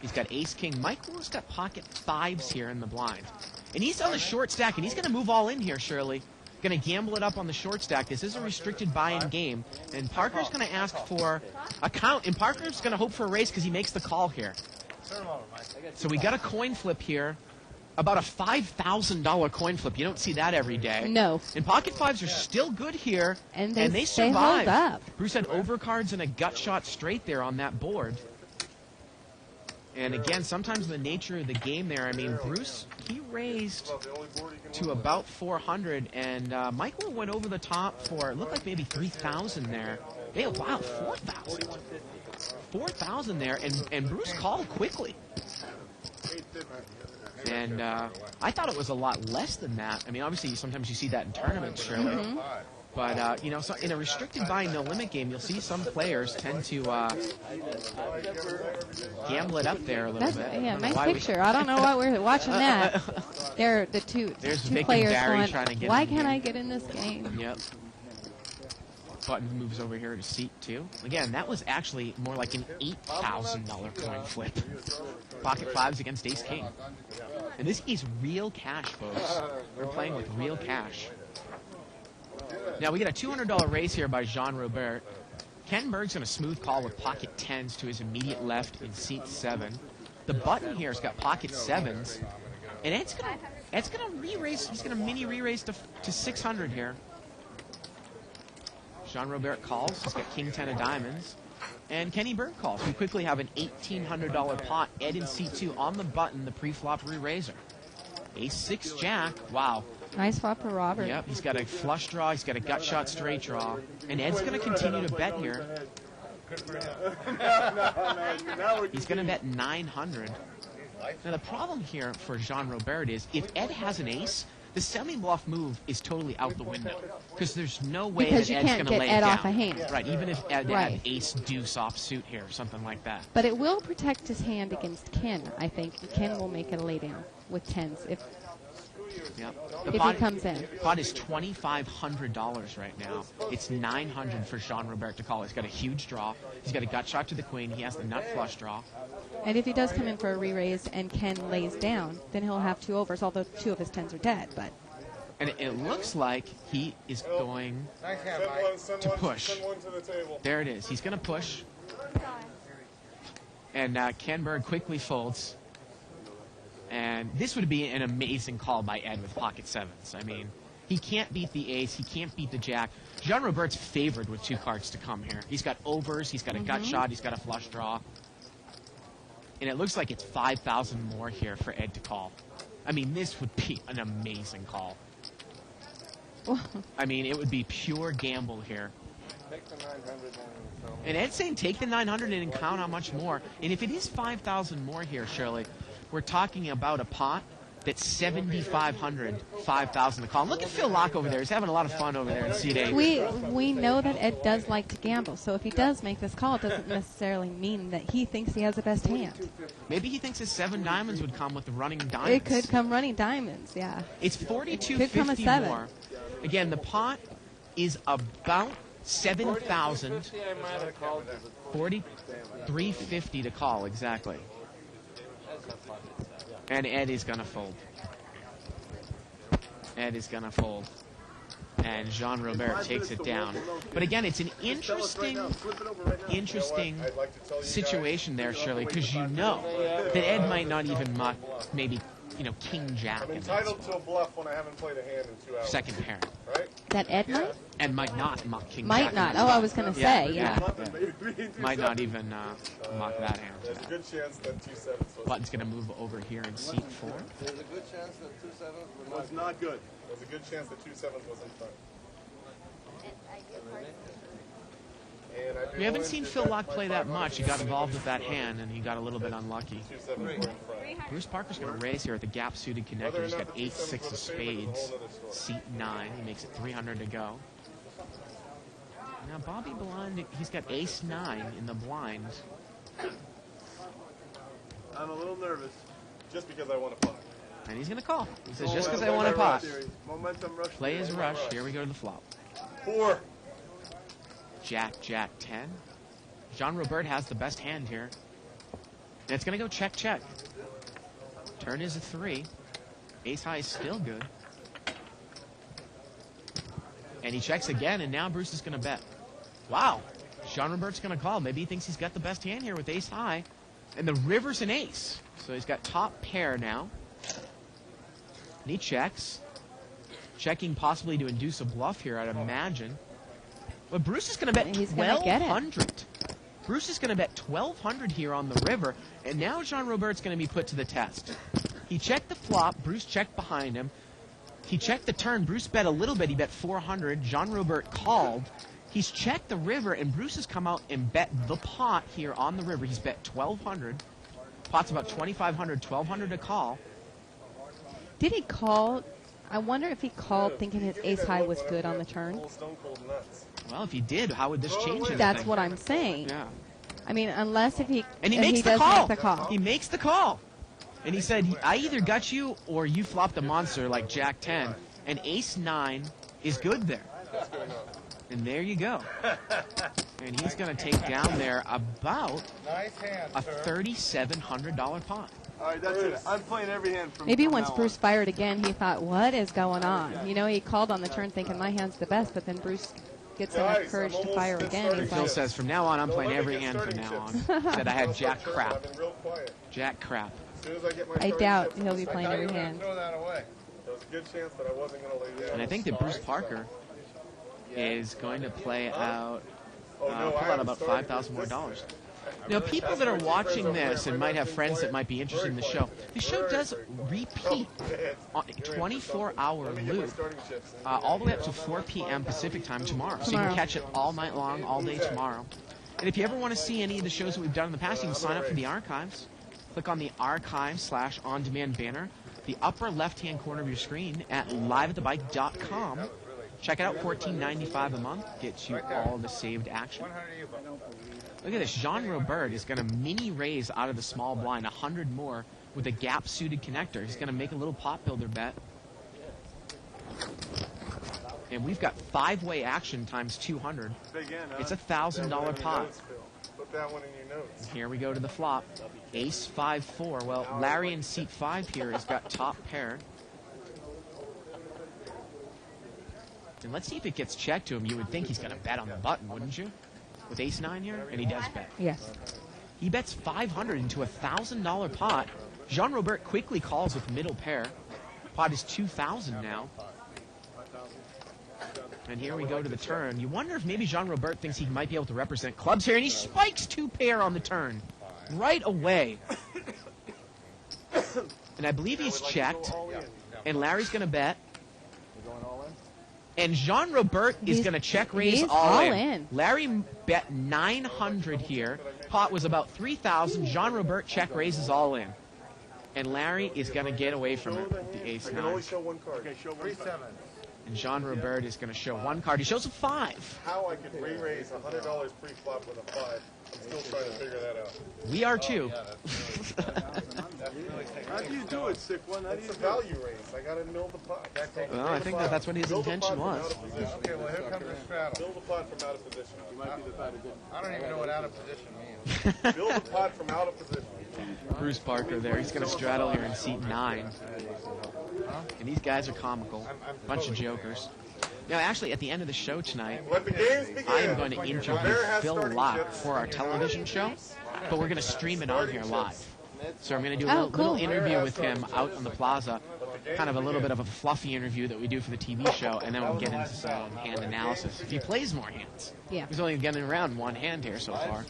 Speaker 2: He's got ace-king. Mike Wu's got pocket 5s here in the blind. And he's on the short stack, and he's going to move all in here, Shirley. Going to gamble it up on the short stack. This is a restricted buy-in game. And Parker's going to ask for a count. And Parker's going to hope for a raise because he makes the call here. So we got a coin flip here. About a $5,000 coin flip. You don't see that every day.
Speaker 3: No.
Speaker 2: And pocket 5s are still good here.
Speaker 3: And they hold
Speaker 2: survive.
Speaker 3: up.
Speaker 2: Bruce had overcards and a gut shot straight there on that board. And again, sometimes the nature of the game there, I mean, Bruce, he raised to about 400, and Michael went over the top for, it looked like maybe 3,000 there. Hey, wow, 4,000. 4,000 there, and Bruce called quickly. And I thought it was a lot less than that. I mean, obviously, sometimes you see that in tournaments, Shirley. But, you know, so in a restricted buy no limit game, you'll see some players tend to gamble it up there a little
Speaker 3: That's,
Speaker 2: bit.
Speaker 3: yeah,
Speaker 2: I don't know
Speaker 3: nice
Speaker 2: why we-
Speaker 3: picture. I don't know why we're watching that. They're the two
Speaker 2: There's
Speaker 3: two
Speaker 2: Vic and
Speaker 3: players
Speaker 2: Barry
Speaker 3: going,
Speaker 2: trying to get
Speaker 3: why
Speaker 2: in
Speaker 3: can't
Speaker 2: here."
Speaker 3: I get in this game?
Speaker 2: Yep. Button moves over here to seat 2. Again, that was actually more like an $8,000 coin flip. Pocket 5s against ace king. And this is real cash, folks. We're playing with real cash. Now we get a $200 raise here by Jean Robert. Ken Berg's going to smooth call with pocket 10s to his immediate left in seat 7. The button here has got pocket 7s. And Ed's going to re-raise. He's going to mini re-raise to 600 here. Jean Robert calls. He's got king 10 of diamonds. And Kenny Berg calls. We quickly have an $1,800 pot. Ed in seat 2 on the button, the pre-flop re-raiser. Ace 6 jack. Wow.
Speaker 3: Nice flop for Robert.
Speaker 2: Yep, he's got a flush draw. He's got a gut shot straight draw. And Ed's going to continue to bet here. He's going to bet 900. Now, the problem here for Jean Robert is if Ed has an ace, the semi-bluff move is totally out the window because there's no way
Speaker 3: Because
Speaker 2: that
Speaker 3: you
Speaker 2: Ed's
Speaker 3: can't
Speaker 2: going to
Speaker 3: get
Speaker 2: lay
Speaker 3: Ed
Speaker 2: it
Speaker 3: off
Speaker 2: down.
Speaker 3: a hand.
Speaker 2: Right, even if Ed
Speaker 3: Right.
Speaker 2: had ace deuce offsuit here or something like that.
Speaker 3: But it will protect his hand against Ken, I think. Ken will make it a laydown with 10s if
Speaker 2: Yep.
Speaker 3: if he comes in.
Speaker 2: Pot is $2,500 right now. It's $900 for Jean Robert to call. He's got a huge draw. He's got a gut shot to the queen. He has the nut flush draw.
Speaker 3: And if he does come in for a re-raise and Ken lays down, then he'll have 2 overs, although 2 of his 10s are dead. But
Speaker 2: And it looks like he is going
Speaker 6: Nice hand, Mike.
Speaker 2: to push.
Speaker 5: Send one to the table.
Speaker 2: There it is. He's going to push. And Ken Berg quickly folds. And this would be an amazing call by Ed with pocket 7s. I mean, he can't beat the ace. He can't beat the jack. Jean Robert's favored with 2 cards to come here. He's got overs. He's got a gut shot. He's got a flush draw. And it looks like it's 5,000 more here for Ed to call. I mean, this would be an amazing call. I mean, it would be pure gamble here.
Speaker 5: Take the 900
Speaker 2: And Ed's saying take the 900 and count how much more. And if it is 5,000 more here, Shirley, we're talking about a pot that's 7,500, 5,000 to call. And look at Phil Locke over there. He's having a lot of fun over there in Seat 8.
Speaker 3: We know that Ed does like to gamble, so if he does make this call, it doesn't necessarily mean that he thinks he has the best hand.
Speaker 2: Maybe he thinks his 7 diamonds would come with the running diamonds.
Speaker 3: It could come running diaments, yeah.
Speaker 2: It's
Speaker 3: Could come a
Speaker 2: 42.50
Speaker 3: 7.
Speaker 2: more. Again, the pot is about 7,000. 43.50 to call, exactly. And Ed is going to fold. Ed is going to fold. And Jean Robert takes it down. But again, it's an interesting situation there, Shirley, because you know that Ed might not even muck maybe, King Jack in
Speaker 5: entitled to a bluff when I haven't played a hand in 2 hours.
Speaker 2: second pair.
Speaker 5: Right?
Speaker 3: That Ed might?
Speaker 2: And might not muck King
Speaker 3: Might
Speaker 2: Jack.
Speaker 3: not. Oh, I was going to say, yeah.
Speaker 2: Might not even muck that hand.
Speaker 5: There's a good chance that 2 sevens was
Speaker 2: Button's going to move over here in seat 4.
Speaker 7: There's a good chance that 2 sevens
Speaker 5: was not good. There's a good chance that 2 sevens was in front. And I'd be
Speaker 2: We haven't
Speaker 5: willing
Speaker 2: seen
Speaker 5: to
Speaker 2: Phil
Speaker 5: bet
Speaker 2: Locke
Speaker 5: my
Speaker 2: play that
Speaker 5: 500
Speaker 2: much. He got involved with that hand, and he got a little bit unlucky.
Speaker 5: 2 sevens were in front.
Speaker 2: Bruce Parker's going to raise here at the gap-suited connector. He's got 8-6 of spades, seat 9. He makes it 300 to go. Now Bobby Blind, he's got ace-9 in the blind.
Speaker 5: I'm a little nervous. Just because I want to pot.
Speaker 2: And he's going to call. He says, just because I want to pot.
Speaker 5: Momentum rush.
Speaker 2: Play his rush. Here we go to the flop.
Speaker 5: 4.
Speaker 2: Jack, Jack, 10. Jean Robert has the best hand here. And it's going to go check, check. Turn is a 3. Ace high is still good. And he checks again, and now Bruce is going to bet. Wow. Jean Robert's going to call. Maybe he thinks he's got the best hand here with ace high. And the river's an ace. So he's got top pair now. And he checks. Checking possibly to induce a bluff here, I'd imagine. But Bruce is going to bet
Speaker 3: He's gonna get it.
Speaker 2: 1,200. Bruce is going to bet 1,200 here on the river. And now Jean Robert's going to be put to the test. He checked the flop. Bruce checked behind him. He checked the turn. Bruce bet a little bit. He bet 400. Jean Robert called. He's checked the river, and Bruce has come out and bet the pot here on the river. He's bet 1,200. Pot's about 2,500, 1,200 to call.
Speaker 3: Did he call? I wonder if he called thinking his ace high was good on the turn.
Speaker 2: Well, if he did, how would this change anything?
Speaker 3: That's what I'm saying.
Speaker 2: Yeah.
Speaker 3: I mean, unless if he
Speaker 2: And he
Speaker 3: if
Speaker 2: makes
Speaker 3: he
Speaker 2: the
Speaker 3: does
Speaker 2: call.
Speaker 3: make the call.
Speaker 2: He makes the call. And he said, I either got you or you flopped a monster like Jack 10. And ace 9 is good there. And there you go. And he's going to take down there about a $3,700 pot.
Speaker 5: All right, that's it. I'm playing every hand from
Speaker 3: Maybe
Speaker 5: from
Speaker 3: once
Speaker 5: now
Speaker 3: Bruce fired again, he thought, what is going on? You know, he called on the turn thinking my hand's the best, but then Bruce gets enough
Speaker 5: Guys,
Speaker 3: courage
Speaker 5: I'm
Speaker 3: to
Speaker 5: almost
Speaker 3: fire
Speaker 5: at
Speaker 3: again.
Speaker 5: starting
Speaker 3: He's
Speaker 2: Phil
Speaker 3: like,
Speaker 2: says, from now on, I'm playing
Speaker 5: let me
Speaker 2: every
Speaker 5: get
Speaker 2: hand from
Speaker 5: starting
Speaker 2: now on.
Speaker 5: chips.
Speaker 2: Said I had
Speaker 5: on.
Speaker 2: Jack
Speaker 5: I've
Speaker 2: crap.
Speaker 5: been real quiet.
Speaker 2: Jack crap.
Speaker 5: As soon as I get my
Speaker 3: I
Speaker 5: starting
Speaker 3: doubt
Speaker 5: chips,
Speaker 3: he'll be playing every
Speaker 5: I
Speaker 3: hand.
Speaker 5: throw that away. There was a good chance that I wasn't going to lay down.
Speaker 2: And I think that Bruce Parker is going to play out,
Speaker 5: Oh, no,
Speaker 2: pull
Speaker 5: I
Speaker 2: out
Speaker 5: haven't
Speaker 2: about
Speaker 5: started.
Speaker 2: $5,000 more dollars. Now, people that are watching this and might have friends that might be interested in the show does repeat on a 24-hour loop all the way up to 4 p.m. Pacific time tomorrow. So you can catch it all night long, all day tomorrow. And if you ever want to see any of the shows that we've done in the past, you can sign up for the archives. Click on the archive/on-demand banner, the upper left-hand corner of your screen at liveatthebike.com. Check it out, $14.95 a month. Gets you all the saved action. Look at this. Jean Robert is going to mini raise out of the small blind, 100 more with a gap-suited connector. He's going to make a little pot builder bet. And we've got 5-way action times 200. It's a $1,000 pot.
Speaker 5: Put that one in your notes.
Speaker 2: Here we go to the flop. Ace 5-4. Well, Larry in seat 5 here has got top pair. And let's see if it gets checked to him. You would think he's going to bet on the button, wouldn't you? With ace 9 here, and he does bet.
Speaker 3: Yes.
Speaker 2: He bets 500 into a $1,000 pot. Jean Robert quickly calls with middle pair. Pot is 2,000 now. And here we go to the turn. You wonder if maybe Jean Robert thinks he might be able to represent clubs here, and he spikes 2 pair on the turn right away. And I believe he's checked. And Larry's going to bet. And Jean Robert is
Speaker 3: He's-
Speaker 2: going to check raise
Speaker 3: he's
Speaker 2: all
Speaker 3: all
Speaker 2: in.
Speaker 3: in.
Speaker 2: Larry bet 900 here. Pot was about 3,000. Jean Robert check raises all in. And Larry is going to get away from it with the ace
Speaker 5: I can
Speaker 2: nine.
Speaker 5: only show one card.
Speaker 6: Okay, show 3-7.
Speaker 2: And Jean Robert is going to show one card. He shows a 5.
Speaker 5: How I could re-raise $100 pre-flop with a 5. I'm still trying to figure that out.
Speaker 2: We are too.
Speaker 6: How do you do it, sick one? How do
Speaker 5: It's
Speaker 6: you
Speaker 5: a
Speaker 6: do it?
Speaker 5: value raise. I got to mill the pot.
Speaker 2: Well, I think that's what his
Speaker 5: Build the
Speaker 2: intention
Speaker 5: pot from
Speaker 2: was.
Speaker 5: out of position.
Speaker 6: Okay, well, here comes the straddle.
Speaker 5: Build the pot from out of position.
Speaker 6: I don't even know what out of position means.
Speaker 5: Build the pot from out of position.
Speaker 2: Bruce Parker there. He's going to straddle here in seat 9. And these guys are comical. Bunch of jokers. Now, actually, at the end of the show tonight,
Speaker 5: Let the games begin.
Speaker 2: I am going to interview
Speaker 5: Bear has
Speaker 2: Phil
Speaker 5: starting
Speaker 2: Locke
Speaker 5: chips.
Speaker 2: for our television show, but we're going to stream it on here live. So I'm going to do a
Speaker 3: Oh,
Speaker 2: little
Speaker 3: cool.
Speaker 2: interview with him out on the plaza, kind of a little bit of a fluffy interview that we do for the TV show, and then we'll get into some hand analysis. If he plays more hands.
Speaker 3: Yeah.
Speaker 2: He's only getting around one hand here so far.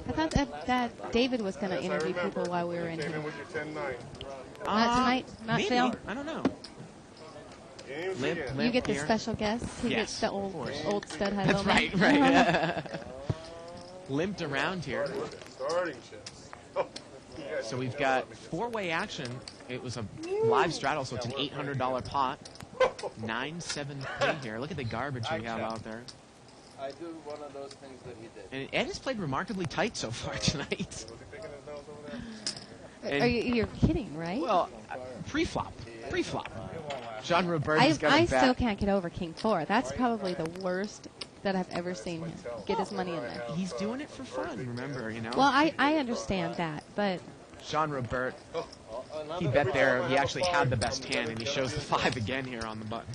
Speaker 3: I thought that David was going to interview people while we were in
Speaker 5: Came
Speaker 3: here.
Speaker 5: in with your 10-9.
Speaker 3: Not tonight? Not
Speaker 2: maybe.
Speaker 3: Phil?
Speaker 2: I don't know.
Speaker 5: Games
Speaker 2: Limp,
Speaker 5: begin.
Speaker 2: limp
Speaker 3: You get the
Speaker 2: here.
Speaker 3: special guest. He
Speaker 2: Yes,
Speaker 3: gets the
Speaker 2: of course.
Speaker 3: old stud head.
Speaker 2: That's right, right. Limped around here.
Speaker 5: Starting chips. Oh, yeah.
Speaker 2: So we've got 4-way action. It was a live straddle, so it's an $800 pot. 973 here. Look at the garbage we have out there.
Speaker 8: I do one of those things that he did.
Speaker 2: And Ed has played remarkably tight so far tonight.
Speaker 5: Was he picking his nose over there?
Speaker 2: And-
Speaker 3: Are you're kidding, right?
Speaker 2: Well, pre-flop. Pre-flop. John Robert
Speaker 3: I
Speaker 2: is going to
Speaker 3: still
Speaker 2: bet.
Speaker 3: can't get over King 4. That's probably the worst that I've ever seen him get his money in there.
Speaker 2: He's doing it for fun, remember, you know?
Speaker 3: Well, I understand that, but
Speaker 2: Jean Robert, he bet there. He actually had the best hand, and he shows the 5 again here on the button.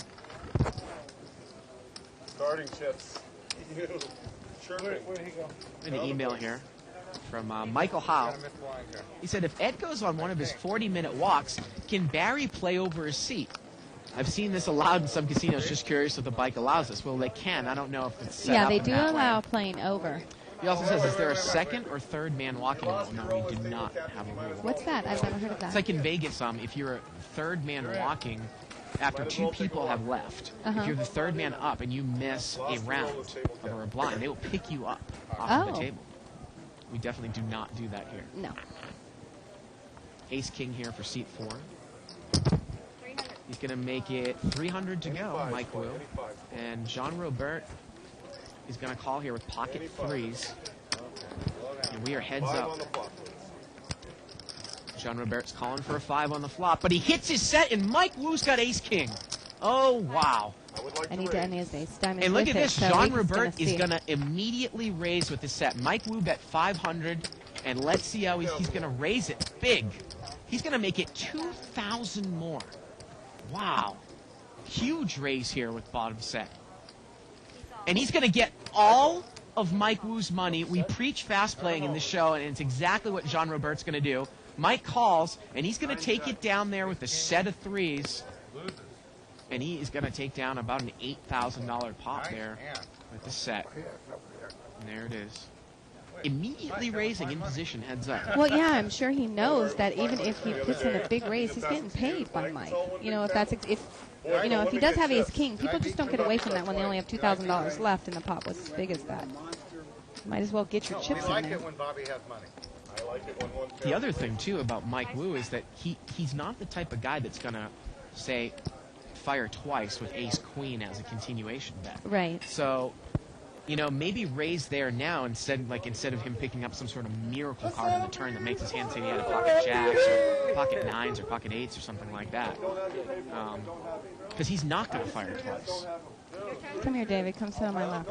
Speaker 5: Starting chips. Chirping.
Speaker 6: Where'd he go?
Speaker 2: An email here from Michael Howe.
Speaker 6: Got a miss blind here.
Speaker 2: He said, if Ed goes on one of his 40-minute walks, can Barry play over his seat? I've seen this allowed in some casinos. Just curious if the bike allows this. Well, they can. I don't know if it's set
Speaker 3: yeah,
Speaker 2: up
Speaker 3: they
Speaker 2: in
Speaker 3: do
Speaker 2: that
Speaker 3: allow
Speaker 2: way.
Speaker 3: playing over.
Speaker 2: He also says, is there a second or third man walking rule? No, we do not have a rule.
Speaker 3: What's that? I've never heard of
Speaker 2: It's
Speaker 3: that.
Speaker 2: like in Vegas, if you're a third man walking after 2 people have left, if you're the third man up and you miss a round or a blind, they will pick you up off of the
Speaker 3: Oh.
Speaker 2: table. We definitely do not do that here.
Speaker 3: No.
Speaker 2: Ace King here for seat 4. He's going to make it 300 to go, Mike Wu. And Jean Robert is going to call here with pocket 3s. And we are heads
Speaker 5: 5
Speaker 2: up.
Speaker 5: on the flop, please.
Speaker 2: Jean Robert's calling for a 5 on the flop, but he hits his set, and Mike Wu's got Ace King. Oh, wow.
Speaker 5: I would like
Speaker 3: I
Speaker 5: to
Speaker 3: need to
Speaker 5: raise.
Speaker 3: end his ace diamond.
Speaker 2: And look
Speaker 3: with
Speaker 2: at
Speaker 3: it,
Speaker 2: this.
Speaker 3: so
Speaker 2: Jean
Speaker 3: we're
Speaker 2: Robert is
Speaker 3: see.
Speaker 2: going to immediately raise with his set. Mike Wu bet 500, and let's see how he's going to raise it big. He's going to make it 2,000 more. Wow. Huge raise here with bottom set. And he's going to get all of Mike Wu's money. We preach fast playing in this show, and it's exactly what Jean Robert's going to do. Mike calls, and he's going to take it down there with a set of 3s. And he is going to take down about an $8,000 pot there with the set. And there it is. Immediately raising in position, heads up.
Speaker 3: Well, yeah, I'm sure he knows that even if he puts in a big raise, he's getting paid by Mike. You know, if that's if he does have Ace King, people just don't get away from that when they only have $2,000 left and the pot was as big as that. Might as well get your chips
Speaker 6: We
Speaker 3: in
Speaker 6: like
Speaker 3: there.
Speaker 6: it when Bobby has money.
Speaker 5: I like it when one
Speaker 2: The other thing, too, about Mike Wu is that he's not the type of guy that's going to, say, fire twice with Ace-Queen as a continuation bet.
Speaker 3: Right.
Speaker 2: So, maybe raise there now instead of him picking up some sort of miracle card on the turn that makes his hand say he had a pocket jacks or pocket 9s or pocket 8s or something like that. Because he's not going to fire twice.
Speaker 3: Come here, David. Come sit on my lap.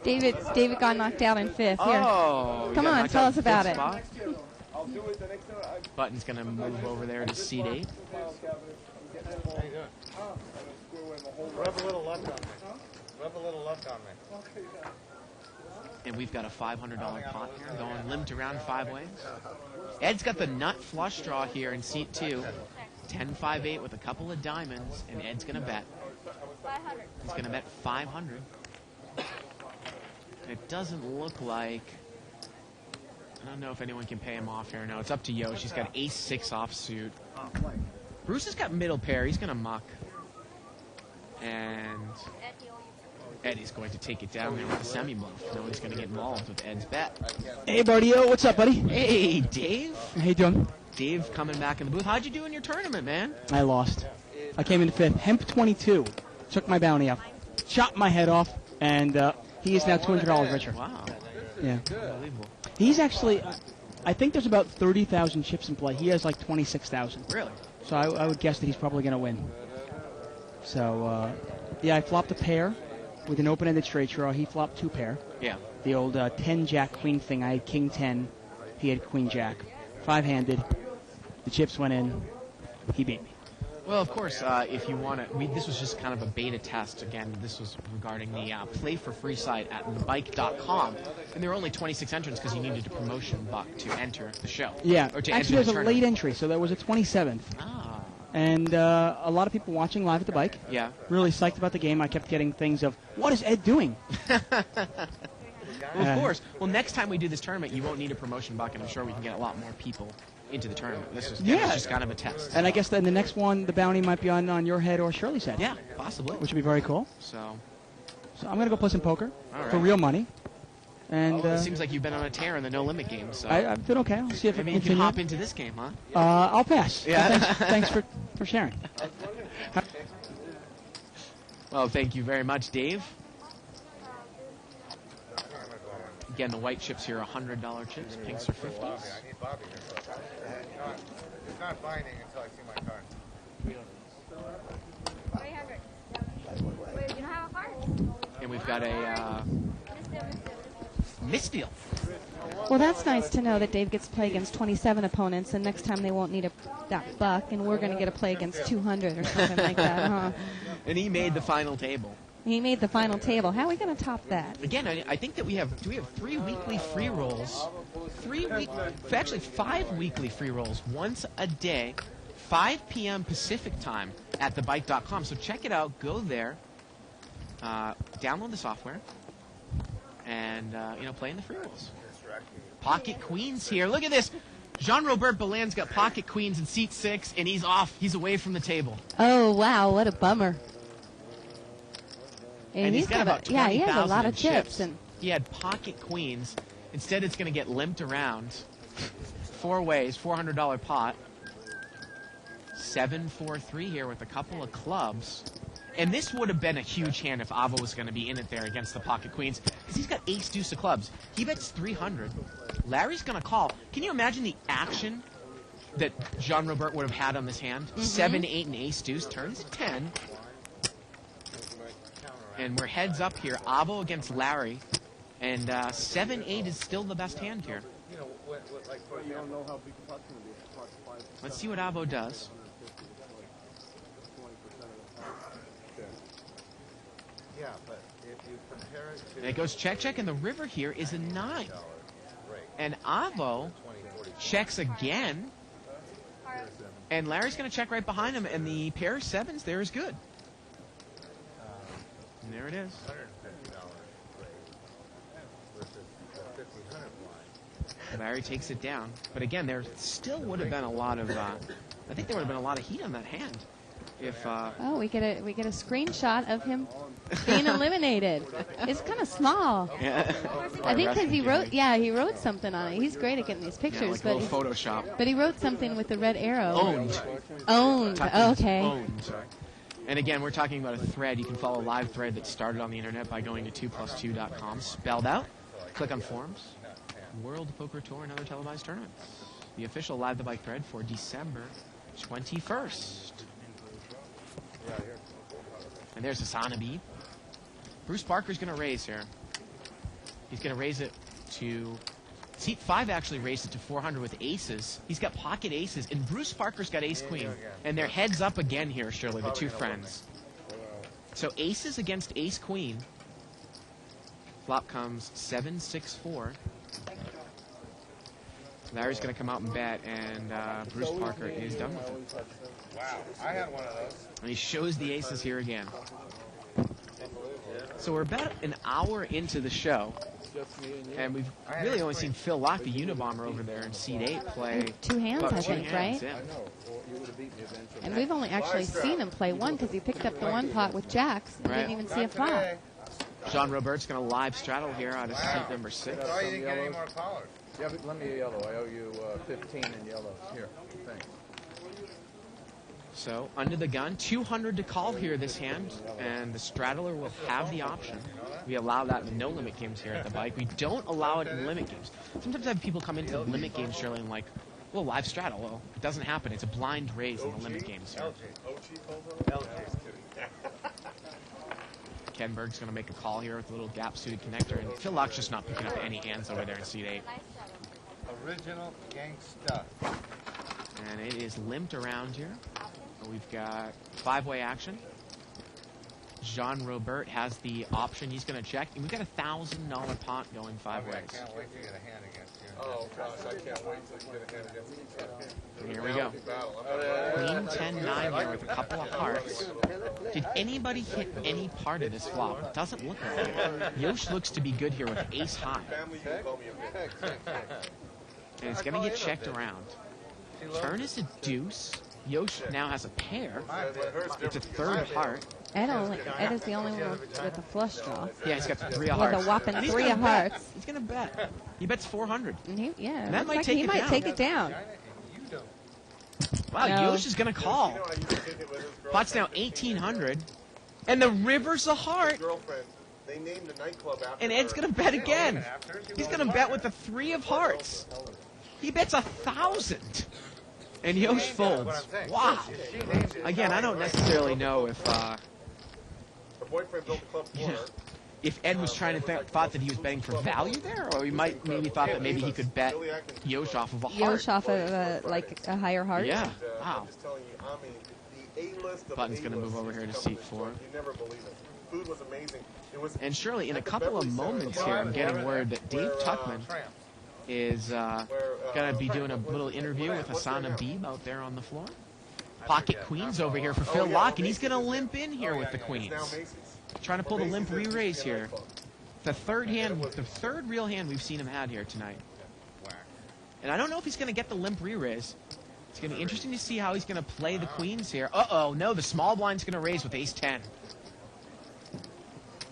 Speaker 3: David got knocked out in 5th. Here.
Speaker 2: Oh, you
Speaker 3: Come
Speaker 2: got
Speaker 3: on,
Speaker 2: knocked
Speaker 3: tell
Speaker 2: out
Speaker 3: us
Speaker 2: in
Speaker 3: about
Speaker 2: fifth
Speaker 3: it.
Speaker 2: spot. Button's going to move over there to seat 8.
Speaker 6: How you doing? Rub a little luck on me. Rub a little luck on me.
Speaker 2: And we've got a $500 pot here going limped around 5 ways. Ed's got the nut flush draw here in seat 2. 10-5-8 with a couple of diamonds, and Ed's going to bet. He's going to bet 500. And it doesn't look like I don't know if anyone can pay him off here. No, it's up to Yosh. He's got ace-6 offsuit. Bruce has got middle pair. He's going to muck. And Eddie's going to take it down there with a semi-bluff. No one's going to get involved with Ed's bet.
Speaker 9: Hey, Bardio. What's up, buddy?
Speaker 2: Hey, Dave.
Speaker 9: How you doing?
Speaker 2: Dave coming back in the booth. How'd you do in your tournament, man?
Speaker 9: I lost. I came in 5th. Hemp 22 took my bounty up, chopped my head off, and he is now $200 richer.
Speaker 2: Wow.
Speaker 9: Yeah.
Speaker 2: Unbelievable.
Speaker 9: He's actually, I think there's about 30,000 chips in play. He has like 26,000.
Speaker 2: Really?
Speaker 9: So I would guess that he's probably going to win. So, yeah, I flopped a pair with an open-ended straight draw. He flopped 2 pair.
Speaker 2: Yeah.
Speaker 9: The old 10-Jack-Queen thing. I had King 10. He had Queen Jack. 5-handed. The chips went in. He beat me.
Speaker 2: Well, of course, if you want to, this was just kind of a beta test. Again, this was regarding the Play for Free site at thebike.com. And there were only 26 entrants because you needed a promotion buck to enter the show.
Speaker 9: Yeah.
Speaker 2: Or to
Speaker 9: Actually,
Speaker 2: enter
Speaker 9: there's
Speaker 2: the
Speaker 9: a late
Speaker 2: tournament.
Speaker 9: entry, so there was a 27th.
Speaker 2: Ah.
Speaker 9: And a lot of people watching live at the bike.
Speaker 2: Yeah.
Speaker 9: Really psyched about the game. I kept getting things of, what is Ed doing?
Speaker 2: Well, of course. Well, next time we do this tournament, you won't need a promotion buck, and I'm sure we can get a lot more people into the tournament. This was just kind of a test.
Speaker 9: And I guess then the next one, the bounty might be on your head or Shirley's head.
Speaker 2: Yeah, possibly.
Speaker 9: Which would be very cool.
Speaker 2: So
Speaker 9: I'm going to go play some poker
Speaker 2: All right.
Speaker 9: for real money. And
Speaker 2: it seems like you've been on a tear in the No Limit game. So
Speaker 9: I've been okay. I'll see if
Speaker 2: maybe
Speaker 9: I
Speaker 2: you
Speaker 9: can
Speaker 2: can
Speaker 9: continue.
Speaker 2: hop into this game, huh?
Speaker 9: I'll pass.
Speaker 2: Yeah.
Speaker 9: Thanks for sharing.
Speaker 2: Well, thank you very much, Dave. Again, the white chips here are $100 chips. Pinks are 50s.
Speaker 6: I need Bobby here. It's not binding until I see my card.
Speaker 10: 300. Wait, you don't have a card?
Speaker 2: And we've got a misdeal.
Speaker 3: Well, that's nice to know that Dave gets to play against 27 opponents, and next time they won't need that buck, and we're going to get to play against 200 or something like that, huh?
Speaker 2: And he made the final table.
Speaker 3: He made the final table. How are we going to top that?
Speaker 2: Again, I think that we have 3 weekly free rolls? 5 weekly free rolls once a day, 5 p.m. Pacific time at thebike.com. So check it out. Go there. Download the software. And, play in the free rolls. Pocket Queens here. Look at this. Jean-Robert Balan's got Pocket Queens in seat 6, and he's off. He's away from the table.
Speaker 3: Oh, wow. What a bummer.
Speaker 2: And he's got about 20,000
Speaker 3: he has a lot of
Speaker 2: in
Speaker 3: chips. And
Speaker 2: he had Pocket Queens. Instead, it's going to get limped around 4 ways, $400 pot. 7-4-3 here with a couple of clubs. And this would have been a huge hand if Avo was going to be in it there against the Pocket Queens, because he's got ace deuce of clubs. He bets 300. Larry's going to call. Can you imagine the action that Jean-Robert would have had on this hand? 7, 8, and ace deuce turns 10. And we're heads up here. Avo against Larry. And 7-8 is still the best hand here. Let's see what Avo does.
Speaker 6: Yeah, but if you compare it to...
Speaker 2: And it goes check, and the river here is a 9. And Avo checks again. And Larry's going to check right behind him, and the pair of 7s there is good. And there it is. Larry takes it down. But again, there still would have been a lot of, I think there would have been a lot of heat on that hand. If
Speaker 3: oh, we get a screenshot of him being eliminated. It's kind of small.
Speaker 2: Yeah.
Speaker 3: I think because he wrote something on it. He's great at getting these pictures,
Speaker 2: like little Photoshop.
Speaker 3: But he wrote something with the red arrow.
Speaker 2: Owned.
Speaker 3: Oh, okay.
Speaker 2: Owned. And again, we're talking about a thread. You can follow a live thread that started on the internet by going to 2plus2.com, spelled out. Click on forums. World Poker Tour and other televised tournaments. The official Live the Bike thread for December 21st. And there's Hasanabi. Bruce Parker's going to raise here. He's going to raise it to... Seat 5 actually raised it to 400 with aces. He's got pocket aces, and Bruce Parker's got ace-queen. And they're heads up again here, Shirley, the two friends. So aces against ace-queen. Flop comes 7-6-4. Larry's going to come out and bet, and Bruce Parker is done with it.
Speaker 6: Wow, I had one of those.
Speaker 2: And he shows the aces here again. So we're about an hour into the show, and we've really only seen Phil Locke, the Unabomber over there in seat 8, play
Speaker 3: 2 hands,
Speaker 2: about
Speaker 3: I
Speaker 2: 2
Speaker 3: think,
Speaker 2: hands,
Speaker 3: right?
Speaker 2: yeah.
Speaker 3: And we've only actually seen him play 1 because he picked up the 1 pot with jacks and
Speaker 2: Right.
Speaker 3: didn't even see a flop.
Speaker 2: John Robert's going to live straddle here out of seat number 6.
Speaker 6: Sorry you didn't get any more callers. Yeah, but let me a yellow. I owe you 15 in yellow. Here, thanks.
Speaker 2: So, under the gun, 200 to call here this hand, and the straddler will have the option. We allow that in no-limit games here at the bike. We don't allow it in limit games. Sometimes I have people come into limit games, Shirley, and like, well, live straddle. Well, it doesn't happen. It's a blind raise in the limit games here. Ken Berg's going to make a call here with a little gap-suited connector, and Phil Locke's just not picking up any hands over there in seat 8.
Speaker 6: Original gangsta.
Speaker 2: And it is limped around here. We've got 5-way action. Jean Robert has the option. He's going to check. And we've got a $1,000 pot going 5 ways.
Speaker 6: I can't wait to get a hand against you.
Speaker 5: Oh, gosh, I can't wait till you get a hand against each other.
Speaker 2: Here we go. Queen 10-9 here with a couple of hearts. Did anybody hit any part of this flop? It doesn't look like it. Yosh looks to be good here with ace high.
Speaker 5: Family, you can call me a bitch.
Speaker 2: And it's going to get checked around. Turn is a deuce. Yosh now has a pair. It's a 3rd heart.
Speaker 3: Ed is the only one with a flush draw.
Speaker 2: Yeah, he's got 3 of
Speaker 3: With
Speaker 2: hearts.
Speaker 3: a whopping
Speaker 2: And he's
Speaker 3: 3
Speaker 2: gonna
Speaker 3: of
Speaker 2: bet.
Speaker 3: hearts.
Speaker 2: He's going to bet. He bets 400.
Speaker 3: And he
Speaker 2: that
Speaker 3: looks
Speaker 2: might
Speaker 3: like
Speaker 2: take
Speaker 3: he
Speaker 2: it
Speaker 3: might
Speaker 2: down.
Speaker 3: take it down.
Speaker 2: Wow,
Speaker 3: No.
Speaker 2: Yosh is going to call. Pot's now 1,800. And the river's a heart.
Speaker 5: Girlfriend, they named the nightclub after
Speaker 2: And Ed's
Speaker 5: her.
Speaker 2: going to bet again. He's going to bet with the 3 of hearts. He bets 1,000. And Yosh folds. Wow. Again, I don't necessarily know if
Speaker 5: Her boyfriend built the club for her.
Speaker 2: if Ed was trying to thought that he was betting for value there, or he might maybe thought that maybe he could bet Yosh off of a heart.
Speaker 3: Yosh off of like a higher heart.
Speaker 2: Yeah. Wow.
Speaker 5: I'm just telling you, I mean, the A-list of
Speaker 2: Button's going to
Speaker 5: A-lists
Speaker 2: move over here to
Speaker 5: come
Speaker 2: seat
Speaker 5: this
Speaker 2: 4.
Speaker 5: store. You never believe it. Food was amazing. It was
Speaker 2: And Shirley, in a
Speaker 5: at the
Speaker 2: couple of
Speaker 5: Beverly Center,
Speaker 2: moments
Speaker 5: the
Speaker 2: here,
Speaker 5: bar
Speaker 2: I'm getting
Speaker 5: where,
Speaker 2: word that Dave Tuckman is
Speaker 5: where,
Speaker 2: going to be doing a little interview with Hassan Habib out there on the floor. Pocket queens over here for Phil Locke, and he's going to limp in here with the queens. Trying to pull the limp re-raise here. The third real hand we've seen him had here tonight. And I don't know if he's going to get the limp re-raise. It's going to be interesting to see how he's going to play the queens here. Uh-oh, no, the small blind's going to raise with ace-10.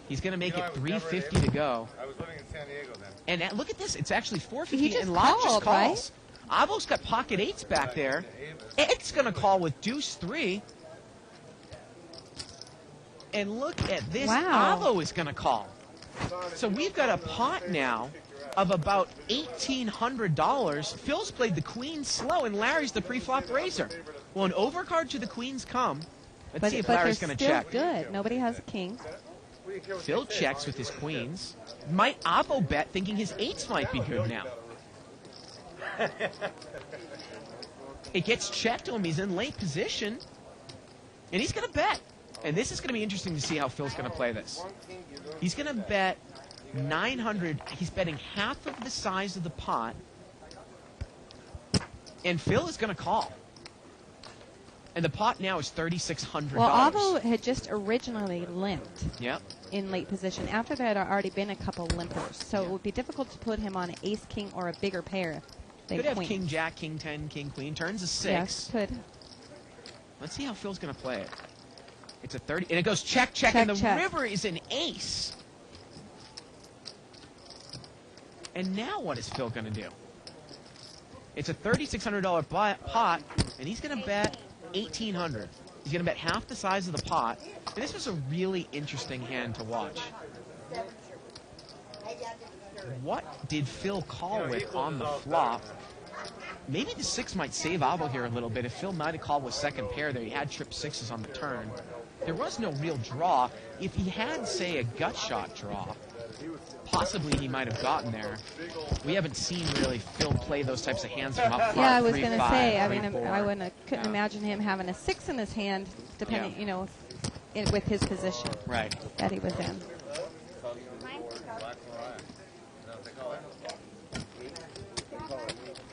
Speaker 2: He's going to make it 350 to go.
Speaker 6: I was living in San Diego then.
Speaker 2: And look at this. It's actually 450,
Speaker 3: He just
Speaker 2: and Locke just
Speaker 3: called,
Speaker 2: calls. Avo's got pocket 8s back there. Ed's going to call with deuce 3. And look at this.
Speaker 3: Wow.
Speaker 2: Avo is going to call. So we've got a pot now of about $1,800. Phil's played the queen slow, and Larry's the pre-flop raiser. Well, an overcard to the queens come. Let's see if
Speaker 3: but they're
Speaker 2: Larry's
Speaker 3: still
Speaker 2: going to check.
Speaker 3: good. Nobody has a king.
Speaker 2: Phil checks with his queens. Might Avo bet thinking his 8s might be good now? It gets checked to him. He's in late position. And he's going to bet. And this is going to be interesting to see how Phil's going to play this. He's going to bet 900. He's betting half of the size of the pot. And Phil is going to call. And the pot now is $3,600.
Speaker 3: Well, Avo had just originally limped
Speaker 2: Yep.
Speaker 3: in late position. After that, had already been a couple limpers. So it would be difficult to put him on an ace, king, or a bigger pair than
Speaker 2: Could have
Speaker 3: queen.
Speaker 2: king, jack, king 10, king, queen. Turns a 6.
Speaker 3: Yes, could.
Speaker 2: Let's see how Phil's going to play it. It's a 30, and it goes check, check,
Speaker 3: Check,
Speaker 2: and the
Speaker 3: check.
Speaker 2: river is an ace. And now what is Phil going to do? It's a $3,600 pot, and he's going to bet $1,800. He's going to bet half the size of the pot. And this was a really interesting hand to watch. What did Phil call with on the flop? Maybe the 6 might save Avo here a little bit. If Phil might have called with second pair there, he had trip 6s on the turn. There was no real draw. If he had, say, a gut shot draw, possibly he might have gotten there. We haven't seen really Phil play those types of hands from up front.
Speaker 3: Yeah, I was
Speaker 2: 3-5,
Speaker 3: going to say. I mean,
Speaker 2: 3-4.
Speaker 3: couldn't imagine him having a 6 in his hand, depending, with his position
Speaker 2: Right.
Speaker 3: that he was in.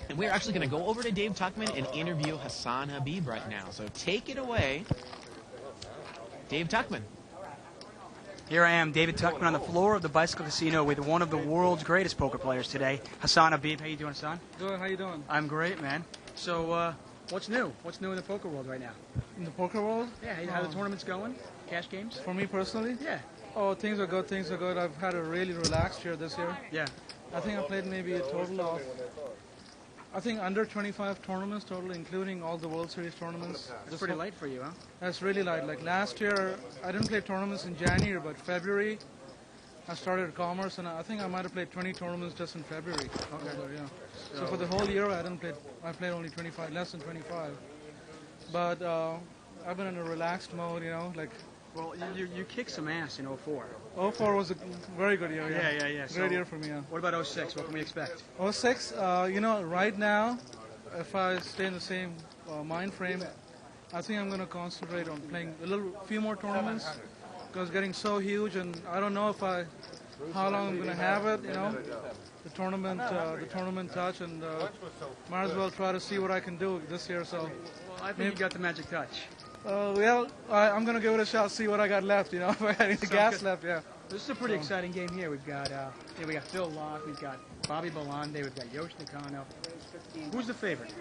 Speaker 2: And we're actually going to go over to Dave Tuckman and interview Hassan Habib right now. So take it away, Dave Tuckman.
Speaker 11: Here I am, David Tuckman, on the floor of the Bicycle Casino with one of the world's greatest poker players today, Hassan Habib. How you doing, Hassan?
Speaker 12: Good. How you doing?
Speaker 11: I'm great, man. So, what's new? What's new in the poker world right now?
Speaker 12: In the poker world?
Speaker 11: Yeah, how the tournament's going? Cash games?
Speaker 12: For me personally?
Speaker 11: Yeah.
Speaker 12: Oh, things are good. Things are good. I've had a really relaxed year this year.
Speaker 11: Yeah.
Speaker 12: I think I played maybe a total of, I think under 25 tournaments total, including all the World Series tournaments.
Speaker 11: That's pretty light for you, huh?
Speaker 12: That's really light. Like last year, I didn't play tournaments in January, but February, I started Commerce, and I think I might have played 20 tournaments just in February. Okay. So for the whole year, I played only 25, less than 25. But I've been in a relaxed mode, like.
Speaker 11: Well, you kicked some ass in 04.
Speaker 12: 04 was a very good year.
Speaker 11: Yeah.
Speaker 12: Great year for me. Yeah.
Speaker 11: What about 06? What can we expect?
Speaker 12: 06, right now, if I stay in the same mind frame, I think I'm going to concentrate on playing a few more tournaments because it's getting so huge, and I don't know how long I'm going to have it. The tournament touch, and might as well try to see what I can do this year. So
Speaker 11: I think you got the magic touch.
Speaker 12: I'm going to give it a shot, see what I got left, if I had any gas left, yeah.
Speaker 11: This is a pretty exciting game here. We've got Phil Locke, we've got Bobby Belande, we've got Yoshi Nakano. Who's the favorite?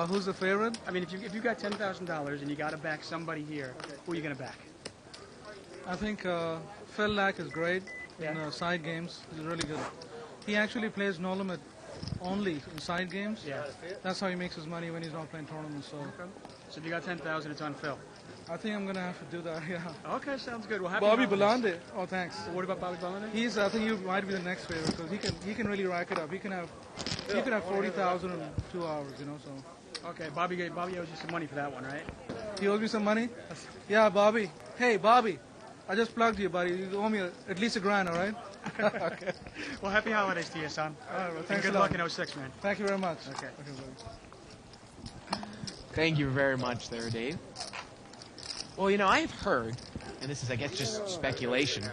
Speaker 12: Who's the favorite?
Speaker 11: I mean, if you got $10,000 and you got to back somebody here, who are you going to back?
Speaker 12: I think Phil Locke is great in side games. He's really good. He actually plays no limit only in side games.
Speaker 11: Yeah.
Speaker 12: That's how he makes his money when he's not playing tournaments.
Speaker 11: So if you got $10,000, it's on Phil.
Speaker 12: I think I'm gonna have to do that. Yeah.
Speaker 11: Okay, sounds good. Well, happy
Speaker 12: Bobby
Speaker 11: holidays.
Speaker 12: Belande. Oh, thanks.
Speaker 11: What about Bobby Belande?
Speaker 12: I think he might be the next favorite because he can really rack it up. He can have 40,000 in 2 hours. So.
Speaker 11: Okay, Bobby owes you some money for that one, right?
Speaker 12: He owes me some money. Yeah, Bobby. Hey, Bobby. I just plugged you, buddy. You owe me at least $1,000, all right?
Speaker 11: Okay. Well, happy holidays to you, son.
Speaker 12: All right, well,
Speaker 11: and
Speaker 12: thanks
Speaker 11: good luck in 06, man.
Speaker 12: Thank you very much.
Speaker 11: Okay.
Speaker 2: Thank you very much there, Dave. Well, I've heard, and this is, I guess, just speculation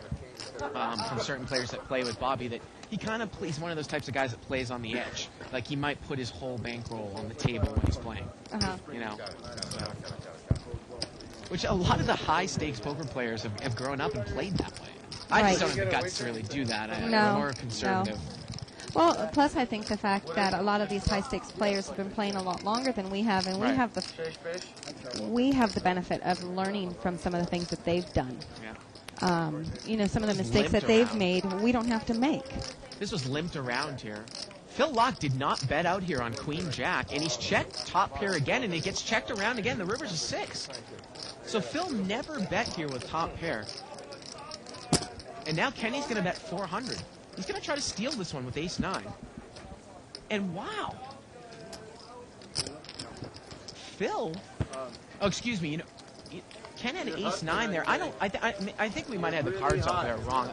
Speaker 2: from certain players that play with Bobby, that he kind of plays one of those types of guys that plays on the edge. Like, he might put his whole bankroll on the table when he's playing.
Speaker 3: Uh-huh.
Speaker 2: So. Which a lot of the high-stakes poker players have grown up and played that way. I just don't have the guts to really do that. I'm more conservative.
Speaker 3: No. Well, plus I think the fact that a lot of these high-stakes players have been playing a lot longer than we have, and we have the benefit of learning from some of the things that they've done.
Speaker 2: Yeah.
Speaker 3: Some of the mistakes that they've made, we don't have to make.
Speaker 2: This was limped around here. Phil Locke did not bet out here on Queen Jack, and he's checked top pair again, and he gets checked around again. The river's a 6. So Phil never bet here with top pair. And now Kenny's going to bet 400. He's going to try to steal this one with ace-9. And wow. Phil. Oh, excuse me. Ken had ace-9 there. I think we might have the cards up there wrong.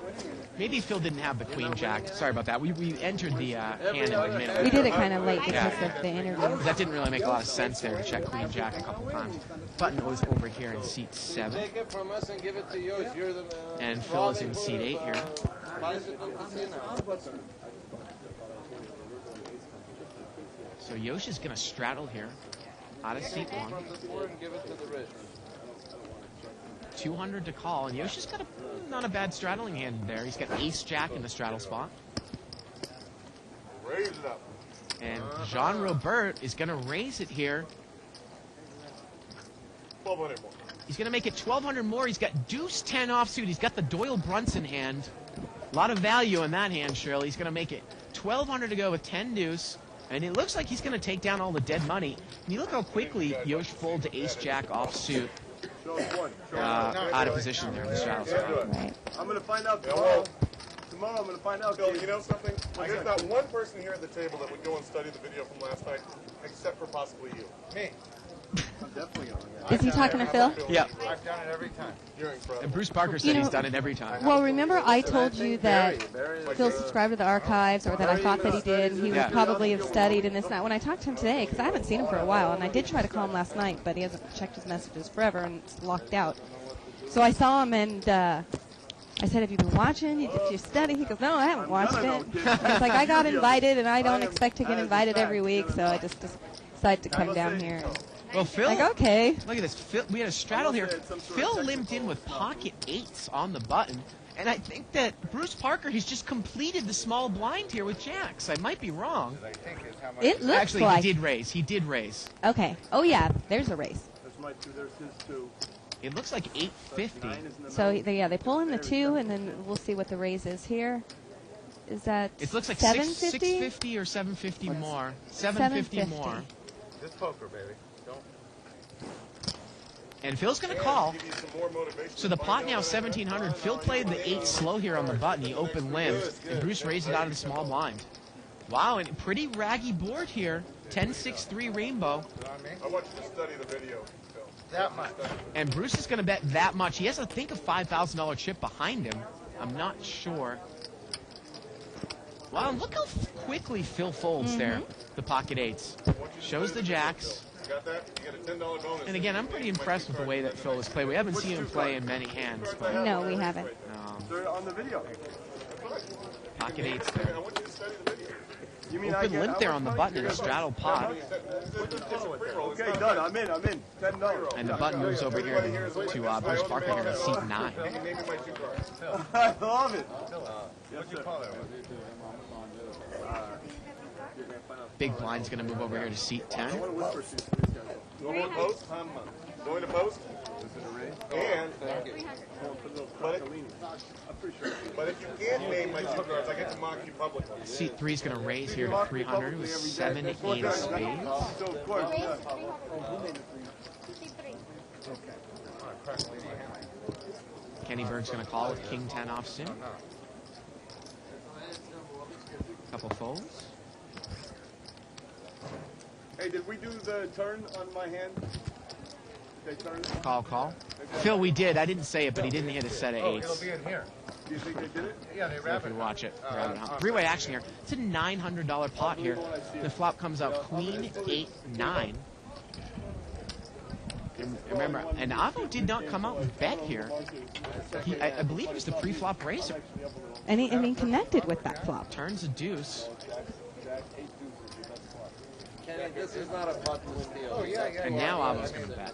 Speaker 2: Maybe Phil didn't have the Queen Jack. Sorry about that. We entered the hand in a minute.
Speaker 3: We did it kind of late because of the interview.
Speaker 2: That didn't really make a lot of sense there to check Queen Jack a couple times. Button was over here in seat 7.
Speaker 6: Take it from us and give it to you. You're the
Speaker 2: and Phil is in seat 8 here. So Yoshi's going to straddle here out of seat 1. 200 to call, and Yoshi's got not a bad straddling hand there. He's got ace-jack in the straddle spot.
Speaker 5: Raise it up.
Speaker 2: And Jean Robert is going to raise it here.
Speaker 5: 1,200 more.
Speaker 2: He's going to make it 1,200 more. He's got deuce 10 offsuit. He's got the Doyle Brunson hand. A lot of value in that hand, Shirley. He's going to make it 1,200 to go with 10 deuce. And it looks like he's going to take down all the dead money. And you look how quickly Yosh folded to ace-jack offsuit. Out of position there in the straddle spot.
Speaker 3: Right.
Speaker 5: I'm going to find out tomorrow. Tomorrow I'm going to find out. Phil, you know something? There's not one person here at the table that would go and study the video from last night, except for possibly you. Me. I'm definitely going to.
Speaker 3: Is he talking to Phil?
Speaker 2: Yeah.
Speaker 6: I've done it every time.
Speaker 5: You're incredible.
Speaker 2: And Bruce Parker said he's done it every time.
Speaker 3: Well, remember I told you that Phil subscribed to the archives, or that I thought that he did, and he would probably have studied and this and that. When I talked to him today, because I haven't seen him for a while, and I did try to call him last night, but he hasn't checked his messages forever, and it's locked out. So I saw him, and I said, have you been watching? Did you study? He goes, no, I haven't watched it. I was like, I got invited, and I don't expect to get invited every week, so I just decided to come down here.
Speaker 2: Well, Phil,
Speaker 3: like, okay.
Speaker 2: Look at this. Phil, we had a straddle here. Phil limped in with pocket 8s on the button, And I think that Bruce Parker, he's just completed the small blind here with jacks. I might be wrong.
Speaker 3: It looks
Speaker 2: Actually,
Speaker 3: like.
Speaker 2: he did raise. He did raise.
Speaker 3: Okay. Oh, yeah, there's a raise.
Speaker 7: That's my two, there's his two.
Speaker 2: It looks like 850.
Speaker 3: So, they pull in the 2, and then we'll see what the raise is here. Is that
Speaker 2: It looks like
Speaker 3: 750?
Speaker 2: 650 or 750 more. 750 more.
Speaker 5: Just poker, baby. Don't.
Speaker 2: And Phil's going to call.
Speaker 5: Give you some more motivation
Speaker 2: So the
Speaker 5: to
Speaker 2: pot
Speaker 5: find
Speaker 2: now
Speaker 5: out.
Speaker 2: 1700. Phil played the 8 slow here on the button. He opened limbs, and Bruce raised it out of the small blind. Wow, and pretty raggy board here. 10-6-3 rainbow.
Speaker 5: I want you to study the video, Phil.
Speaker 6: That much.
Speaker 2: And Bruce is going to bet that much. He has, I think, a $5,000 chip behind him. I'm not sure. Wow, look how quickly Phil folds there. The pocket 8s. Shows the jacks.
Speaker 5: You got that? You get a $10 bonus.
Speaker 2: And again, I'm pretty impressed with the way that Phil has played. We haven't seen him play in many hands, but
Speaker 3: No, we haven't.
Speaker 7: They're on the video.
Speaker 2: pocket 8s there.
Speaker 5: I want you to study the video.
Speaker 7: You mean I
Speaker 2: Open
Speaker 7: get
Speaker 2: limp
Speaker 7: how
Speaker 2: there
Speaker 7: much
Speaker 2: on the
Speaker 7: money?
Speaker 2: button in a straddle pot.
Speaker 7: Okay, done. I'm in. $10.
Speaker 2: And the button moves over here to Bruce Parker here in seat 9.
Speaker 5: You can name me my 2 cards.
Speaker 7: I love it.
Speaker 5: What'd you call that one?
Speaker 2: Big blind's going to move over here to seat 10.
Speaker 5: Going to post? Going to post? And, but if you can't name my 2 cards, I get to mock you publicly.
Speaker 2: Seat 3 is going to raise here to 300 with 7, 8 of spades.
Speaker 7: So, of course, yeah.
Speaker 2: Kenny Berg's going to call with King 10 off sim. Couple folds.
Speaker 7: Hey, did we do the turn on my hand? Okay, turn.
Speaker 2: Call. Phil, we did. I didn't say it, but he didn't hit a set of
Speaker 5: Oh, it'll
Speaker 2: 8s.
Speaker 5: be in here.
Speaker 7: Do you think they did it?
Speaker 5: Yeah, they
Speaker 2: If
Speaker 5: wrap
Speaker 2: you
Speaker 5: it.
Speaker 2: watch it. Three-way action here. It's a $900 pot here. The flop comes out Queen 8 9. And remember, and Avo did not come out and bet here. I believe he was the pre-flop raiser.
Speaker 3: And he connected with that flop.
Speaker 2: Turns a deuce.
Speaker 8: This is not a putt to win deal.
Speaker 2: And now Avo's going to bet.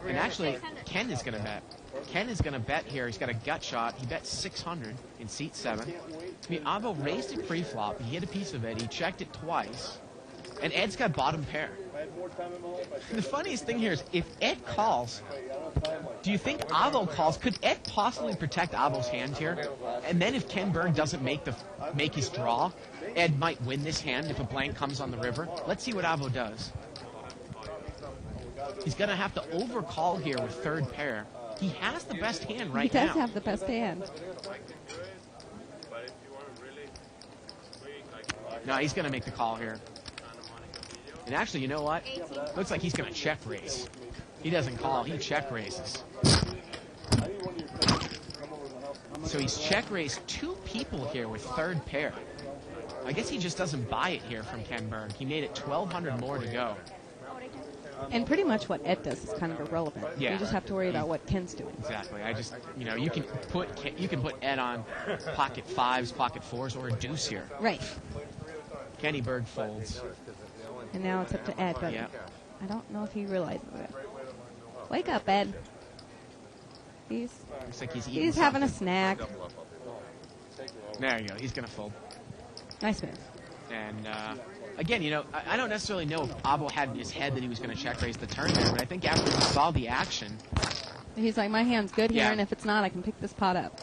Speaker 2: And actually, Ken is going to bet. Ken is going to bet here. He's got a gut shot. He bet 600 in seat 7. I mean, Avo raised it pre-flop. He hit a piece of it. He checked it twice. And Ed's got bottom pair. The funniest thing here is if Ed calls, do you think Avo calls? Could Ed possibly protect Avo's hand here? And then if Ken Berg doesn't make his draw, Ed might win this hand if a blank comes on the river. Let's see what Avo does. He's going to have to overcall here with third pair. He has the best hand right
Speaker 3: He
Speaker 2: now.
Speaker 3: does have the best hand.
Speaker 2: No, he's going to make the call here. And actually, you know what? Looks like he's going to check raise. He doesn't call, he check raises. So he's check raised 2 people here with third pair. I guess he just doesn't buy it here from Ken Berg. He made it 1,200 more to go.
Speaker 3: And pretty much what Ed does is kind of irrelevant.
Speaker 2: Yeah.
Speaker 3: You just have to worry about what Ken's doing.
Speaker 2: Exactly. I just, you can put Ed on pocket 5s, pocket 4s, or a deuce here.
Speaker 3: Right.
Speaker 2: Kenny Berg folds.
Speaker 3: And now it's up to Ed, but
Speaker 2: Yeah.
Speaker 3: I don't know if he realizes it. Wake up, Ed.
Speaker 2: Looks like he's eating
Speaker 3: He's having a
Speaker 2: something.
Speaker 3: snack.
Speaker 2: There you go. He's going to fold.
Speaker 3: Nice move.
Speaker 2: And again, I don't necessarily know if Avo had in his head that he was going to check raise the turn there, but I think after he saw the action,
Speaker 3: He's like, my hand's good here,
Speaker 2: Yeah.
Speaker 3: and if it's not, I can pick this pot up.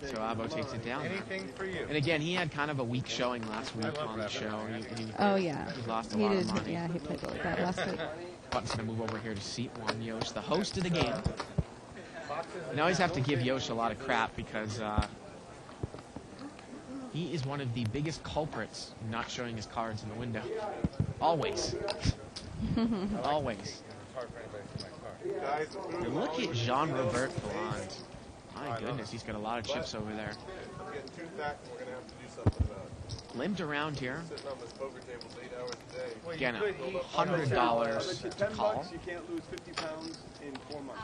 Speaker 2: so Avo takes it down.
Speaker 5: Anything for you.
Speaker 2: And again, he had kind of a weak showing last week on the show.
Speaker 3: Oh, yeah.
Speaker 2: He lost a
Speaker 3: He
Speaker 2: lot
Speaker 3: did.
Speaker 2: of money.
Speaker 3: Yeah, he played really bad last week.
Speaker 2: Button's going to move over here to seat 1. Yosh, the host of the game. And I always have to give Yosh a lot of crap because he is one of the biggest culprits in not showing his cards in the window. Always. Always. And look at Jean-Robert Galland. My goodness, he's got a lot of chips over there.
Speaker 5: I'm getting too fat, and we're going to have to do something about it.
Speaker 2: Limped around here.
Speaker 5: Sitting on this poker table 8 hours a day.
Speaker 2: Again, $100 to
Speaker 7: $10
Speaker 2: call.
Speaker 7: you can't lose 50 pounds in 4 months.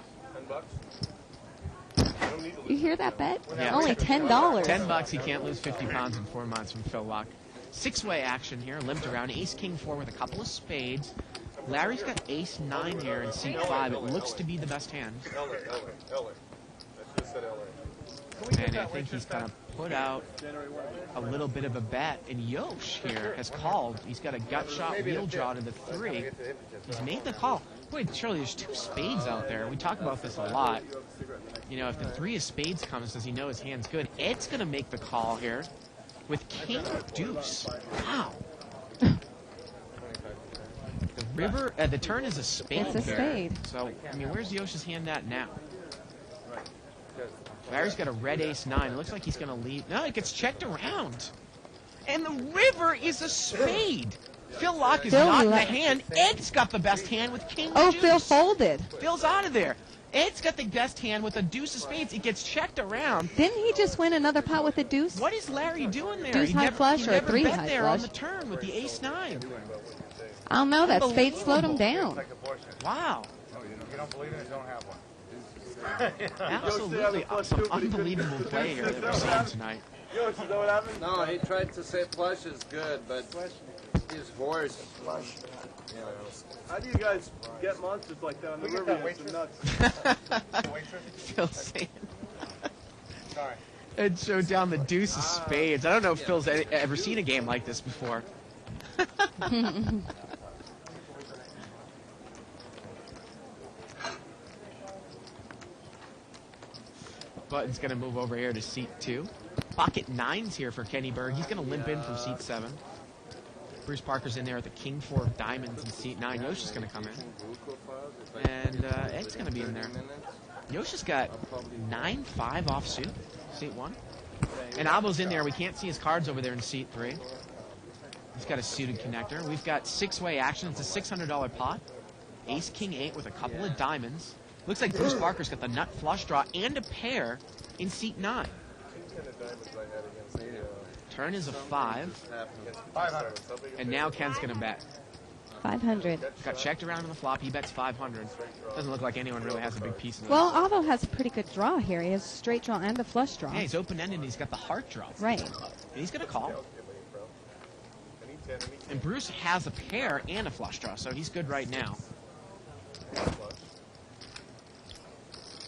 Speaker 5: $10? I don't need to lose.
Speaker 3: You hear that bet?
Speaker 2: Yeah.
Speaker 3: Only $10.
Speaker 2: $10, he can't lose 50 pounds in 4 months from Phil Luck. 6-way action here, limped around. Ace King 4 with a couple of spades. Larry's got Ace 9 here in seat 5. It looks to be the best hand.
Speaker 5: LA. Let's just said LA.
Speaker 2: And I think he's kind of put out a little bit of a bet. And Yosh here has called. He's got a gut shot wheel draw to the 3. He's made the call. Boy, Shirley, there's 2 spades out there. We talk about this a lot. You know, if the 3 of spades comes, does he know his hand's good? Ed's going to make the call here with king deuce. Wow. The river, the turn is a spade.
Speaker 3: It's a
Speaker 2: here.
Speaker 3: spade.
Speaker 2: So, I mean, where's Yosh's hand at now? Larry's got a red ace-9. It looks like he's going to lead. No, it gets checked around. And the river is a spade. Phil Locke is not in the hand. Ed's got the best hand with king
Speaker 3: Oh,
Speaker 2: deuce.
Speaker 3: Phil folded.
Speaker 2: Phil's out of there. Ed's got the best hand with a deuce of spades. It gets checked around.
Speaker 3: Didn't he just win another pot with a deuce?
Speaker 2: What is Larry doing there?
Speaker 3: Deuce
Speaker 2: He
Speaker 3: high
Speaker 2: never,
Speaker 3: flush
Speaker 2: he
Speaker 3: or
Speaker 2: never
Speaker 3: 3
Speaker 2: bet
Speaker 3: high
Speaker 2: there
Speaker 3: flush?
Speaker 2: on the turn with the ace-9.
Speaker 3: I don't know. That spade slowed him down.
Speaker 2: Wow.
Speaker 6: You don't believe in it, don't have one.
Speaker 2: Absolutely some unbelievable play here that we're seeing tonight.
Speaker 7: Yo, is that what happened?
Speaker 13: No, he tried to say flush is good, but his horse.
Speaker 7: How do you guys get monsters like that on the river? It's nuts.
Speaker 2: Phil saying. Ed showed down the deuce of spades. I don't know if Phil's ever seen a game like this before. Button's going to move over here to seat 2. Pocket 9's here for Kenny Berg. He's going to limp in from seat 7. Bruce Parker's in there at the king 4 of diamonds in seat 9. Yoshi's going to come in. And Ed's going to be in there. Yoshi's got 9-5 offsuit, seat 1. And Abo's in there. We can't see his cards over there in seat 3. He's got a suited connector. We've got 6-way action. It's a $600 pot. Ace, king 8 with a couple of diamonds. Looks like Bruce Parker's got the nut flush draw and a pair in seat 9. Turn is a 5.
Speaker 6: 500.
Speaker 2: And now Ken's going to bet.
Speaker 3: 500.
Speaker 2: Got checked around on the flop. He bets 500. Doesn't look like anyone really has a big piece of this.
Speaker 3: Well, Avo has a pretty good draw here. He has a straight draw and a flush draw.
Speaker 2: Yeah, he's open-ended and he's got the heart draw.
Speaker 3: Right.
Speaker 2: And he's going to call. And Bruce has a pair and a flush draw, so he's good right now.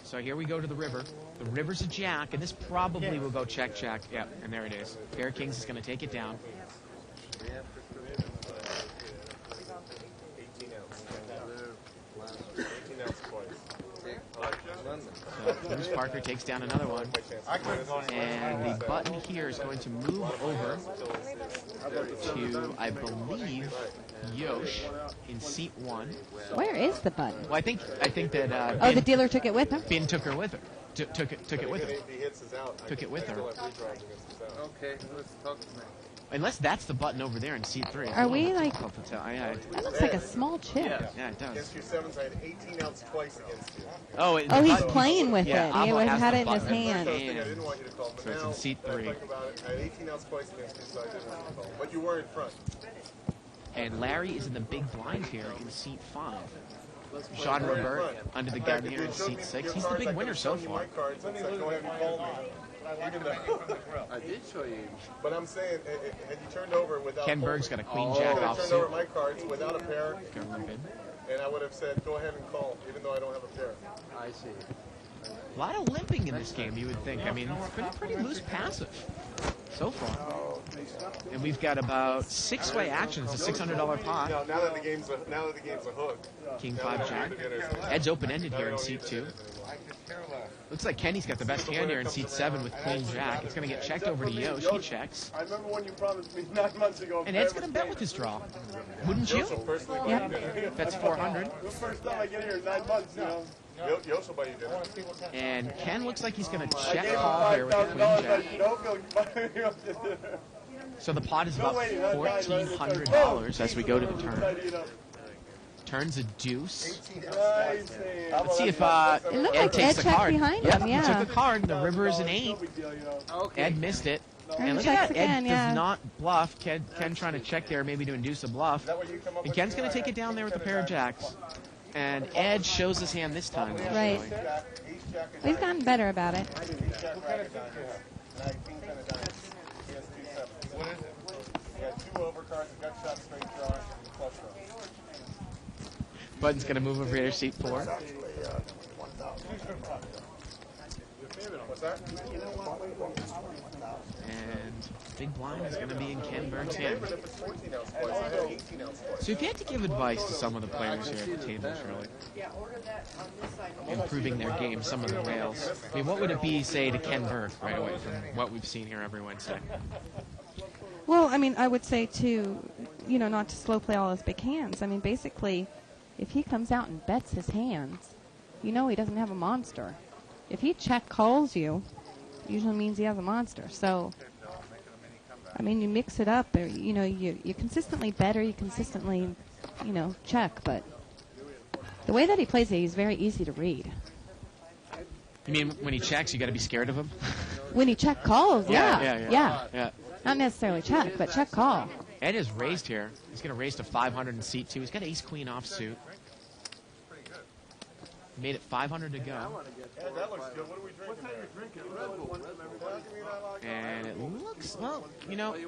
Speaker 2: So here we go to the river. The river's a jack, and this probably will go check, check. Yep, and there it is. Pair of kings is going to take it down.
Speaker 5: 18 ounce twice.
Speaker 2: So Bruce Parker takes down another one. And the button here is going to move over to, I believe, Yosh in seat 1.
Speaker 3: Where is the button?
Speaker 2: Well, I think that.
Speaker 3: Oh, the dealer took it with him?
Speaker 2: Bin took her with her. Took it with her. Took it with her.
Speaker 13: Okay, let's talk to me.
Speaker 2: Unless that's the button over there in seat 3.
Speaker 3: Are we like?
Speaker 2: That
Speaker 3: looks like a small chip.
Speaker 2: Yeah, it does.
Speaker 5: Against your sevens, I had 18 ounce twice against you.
Speaker 2: Oh,
Speaker 3: He's playing with it. He
Speaker 2: Avo has
Speaker 3: had
Speaker 2: the
Speaker 3: it in his
Speaker 2: button.
Speaker 3: hand.
Speaker 5: I didn't want you to call, but
Speaker 2: So it's
Speaker 5: now
Speaker 2: in seat
Speaker 5: that I
Speaker 2: 3.
Speaker 5: think about it, I had 18 ounce twice against you, so I didn't want you to call. But you were in front.
Speaker 2: And Larry is in the big blind here in seat 5. Jean Robert under the gun here in seat 6. He's the big winner so far.
Speaker 13: I did show you.
Speaker 5: But I'm saying, had you turned over without
Speaker 2: Ken Berg's got a queen jack
Speaker 5: I could have
Speaker 2: off
Speaker 5: turned
Speaker 2: suit.
Speaker 5: over my cards without a pair, and I would have said, go ahead and call, even though I don't have a pair.
Speaker 13: I see.
Speaker 2: A lot of limping in this game, you would think. I mean, it's been pretty loose passive so far. And we've got about 6-way action. It's a $600 pot.
Speaker 5: Now that the game's a hook.
Speaker 2: King 5 jack. Ed's open-ended here in seat 2. Looks like Kenny's got the best hand here in seat 7 with queen jack. It's going to get checked over to Yosh. He checks.
Speaker 7: I remember when you promised me 9 months ago.
Speaker 2: And Ed's going to bet with his draw. Wouldn't you?
Speaker 3: Yeah.
Speaker 2: That's 400.
Speaker 7: The first time I get here in 9 months, you know.
Speaker 5: Yosh will buy you dinner.
Speaker 2: And Ken looks like he's going to check call here with the queen jack. So the pot is about $1,400 as we go to the turn. Turns a deuce. Let's see if Ed takes the card.
Speaker 3: Behind
Speaker 2: Yep,
Speaker 3: him, yeah.
Speaker 2: he took the card. The river is an 8. Ed missed it. And look at that. Ed does not bluff. Ken trying to check there, maybe to induce a bluff. And Ken's going to take it down there with a pair of jacks. And Ed shows his hand this time.
Speaker 3: Right. He's gotten better about it.
Speaker 2: Button's going to move over here to seat 4.
Speaker 5: What's that?
Speaker 2: And big blind is going to be in Ken Burke's
Speaker 5: If
Speaker 2: hand.
Speaker 5: it's 14 ounce twice, I had 18 ounce twice.
Speaker 2: So if you had to give advice to some of the players here at the table, Shirley, improving their game, some of the whales, I mean, what would it be, say, to Ken Burke right away from what we've seen here every Wednesday?
Speaker 3: Well, I mean, I would say to, not to slow play all his big hands. I mean, basically, if he comes out and bets his hands, he doesn't have a monster. If he check calls you, it usually means he has a monster. So, I mean, you mix it up, or, you consistently bet or you consistently, check. But the way that he plays it, he's very easy to read.
Speaker 2: You mean when he checks, you got to be scared of him?
Speaker 3: When he check calls, yeah.
Speaker 2: Yeah.
Speaker 3: Not necessarily check, but check call.
Speaker 2: Ed is raised here. He's going to raise to 500 in seat 2. He's got ace-queen offsuit. Made it 500 to go.
Speaker 5: Yeah, that looks good. What are we drinking?
Speaker 2: And it looks, well,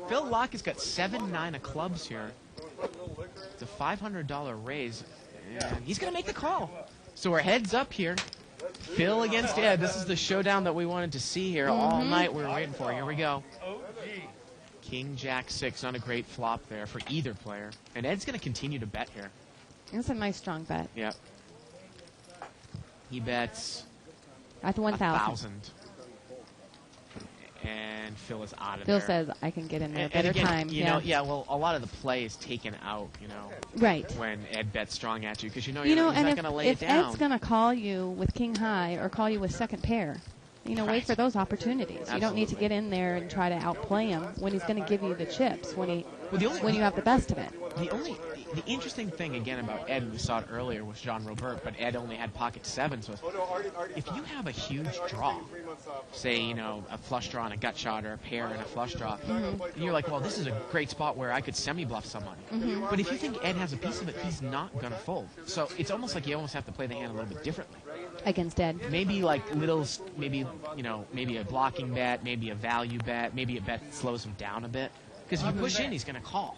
Speaker 2: Phil Locke has got 7-9 of clubs here. It's a $500 raise. And he's going to make the call. So we're heads up here. Phil against Ed. This is the showdown that we wanted to see here all night. We were waiting for. Here we go. King, Jack, 6. Not a great flop there for either player. And Ed's going to continue to bet here.
Speaker 3: That's a nice strong bet.
Speaker 2: Yep. He bets
Speaker 3: at 1,000.
Speaker 2: 1,000. And Phil is out of
Speaker 3: Phil
Speaker 2: there.
Speaker 3: says, I can get in there.
Speaker 2: And
Speaker 3: Better
Speaker 2: again,
Speaker 3: time.
Speaker 2: Well, a lot of the play is taken out,
Speaker 3: Right.
Speaker 2: when Ed bets strong at you, because he's
Speaker 3: and
Speaker 2: not going to lay it
Speaker 3: if
Speaker 2: down.
Speaker 3: Ed's going to call you with king high or call you with second pair, wait for those opportunities. You don't need to get in there and try to outplay him when he's going to give you the chips, when you have the best of it.
Speaker 2: The interesting thing, again, about Ed, and we saw it earlier, was Jean Robert, but Ed only had pocket 7, so if you have a huge draw, say, a flush draw and a gut shot, or a pair and a flush draw, and you're like, well, this is a great spot where I could semi-bluff somebody. But if you think Ed has a piece of it, he's not going to fold. So it's almost like you almost have to play the hand a little bit differently.
Speaker 3: Against Ed.
Speaker 2: Maybe maybe a blocking bet, maybe a value bet, maybe a bet that slows him down a bit. Because if you push in, he's going to call.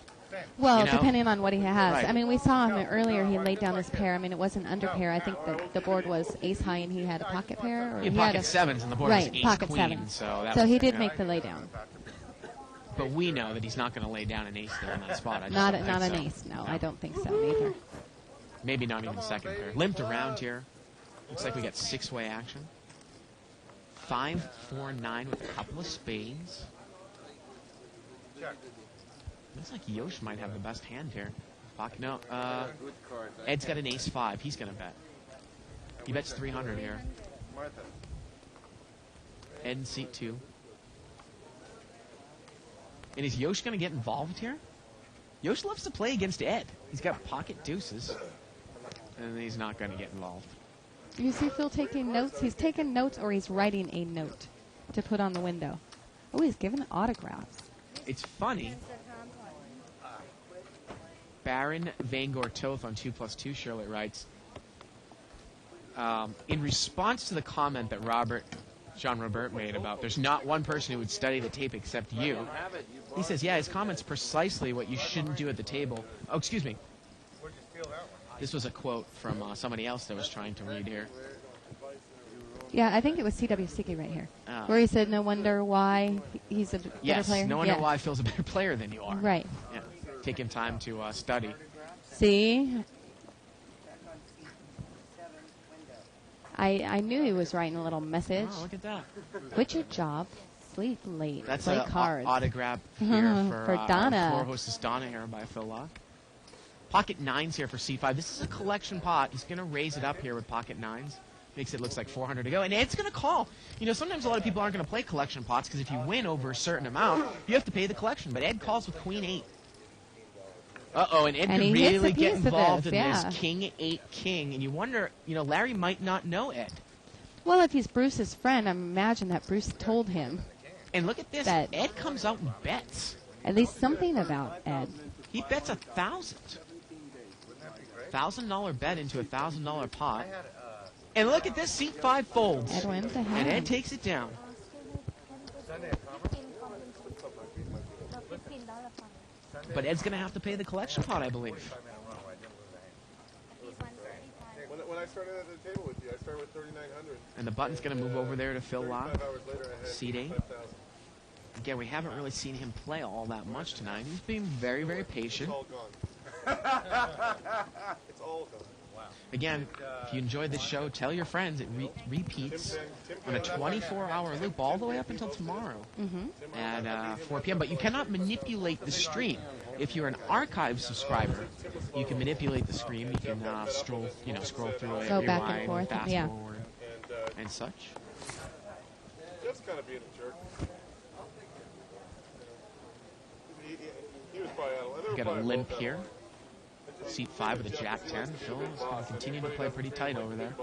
Speaker 3: Well, depending on what he has.
Speaker 2: Right.
Speaker 3: I mean, we saw him earlier. He laid down his pair. I mean, it wasn't under pair. I think the board was ace high, and he had a pocket pair. Or
Speaker 2: he had pocket 7s, and the board was ace
Speaker 3: pocket
Speaker 2: queen.
Speaker 3: 7s.
Speaker 2: So
Speaker 3: he did make the laydown.
Speaker 2: But we know that he's not going to lay down an ace there in that spot.
Speaker 3: Not an ace. No, I don't think so either.
Speaker 2: Maybe not even second pair. Limped around here. Looks like we got 6-way action. 5, 4, 9 with a couple of spades. Looks like Yosh might have the best hand here. No, Ed's got an ace 5. He's going to bet. He bets 300 here. Ed in seat 2. And is Yosh going to get involved here? Yosh loves to play against Ed. He's got pocket deuces. And he's not going to get involved.
Speaker 3: You see Phil taking notes? He's taking notes or he's writing a note to put on the window. Oh, he's giving autographs.
Speaker 2: It's funny. Baron Vangor Toth on 2+2, Charlotte writes, in response to the comment that Jean Robert made about there's not one person who would study the tape except you, he says, yeah, his comment's precisely what you shouldn't do at the table. Oh, excuse me. This was a quote from somebody else that was trying to read here.
Speaker 3: Yeah, I think it was C.W. Sticky right here, where he said, no wonder why he's a better player.
Speaker 2: Yes, no wonder why Phil's a better player than you are.
Speaker 3: Right.
Speaker 2: Yeah. Taking time to study.
Speaker 3: See? I knew he was writing a little message.
Speaker 2: Oh, look at that.
Speaker 3: Quit your job. Sleep late.
Speaker 2: That's
Speaker 3: play
Speaker 2: an
Speaker 3: cards.
Speaker 2: autograph here
Speaker 3: for Donna.
Speaker 2: Floor hostess Donna here by Phil Locke. Pocket 9s here for C5. This is a collection pot. He's going to raise it up here with pocket 9s. Makes it looks like 400 to go. And Ed's going to call. Sometimes a lot of people aren't going to play collection pots because if you win over a certain amount, you have to pay the collection. But Ed calls with queen 8. Uh-oh, and Ed could really get involved in this. King 8 king. And you wonder, Larry might not know Ed.
Speaker 3: Well, if he's Bruce's friend, I imagine that Bruce told him.
Speaker 2: And look at this. Ed comes out and bets.
Speaker 3: At least something about Ed.
Speaker 2: He bets 1,000. $1,000 bet into a $1,000 pot. And look at this, seat 5 folds.
Speaker 3: Ed wins the hand.
Speaker 2: And Ed takes it down. But Ed's going to have to pay the collection pot, I believe.
Speaker 5: When I started at the table with you, I start with 3,900.
Speaker 2: And the button's going to move over there to Phil Lock.
Speaker 5: 35 hours later, I had
Speaker 2: Seat 8.
Speaker 5: 5,000.
Speaker 2: Again, we haven't really seen him play all that much tonight. He's being very, very patient.
Speaker 5: It's all gone. It's all gone. Wow.
Speaker 2: Again, if you enjoyed the show, tell your friends. It repeats on a 24-hour loop all the way up until tomorrow at 4 p.m. But you cannot manipulate the stream. If you're an archive subscriber, you can manipulate the stream. You can scroll through it,
Speaker 3: Go
Speaker 2: rewind,
Speaker 3: back and forth,
Speaker 2: fast
Speaker 3: yeah.
Speaker 2: forward, and such.
Speaker 5: Just kind of being a jerk. He was probably out of
Speaker 2: Got a limp here. Seat 5 with a Jack 10. Phil is going to continue to play pretty tight over there.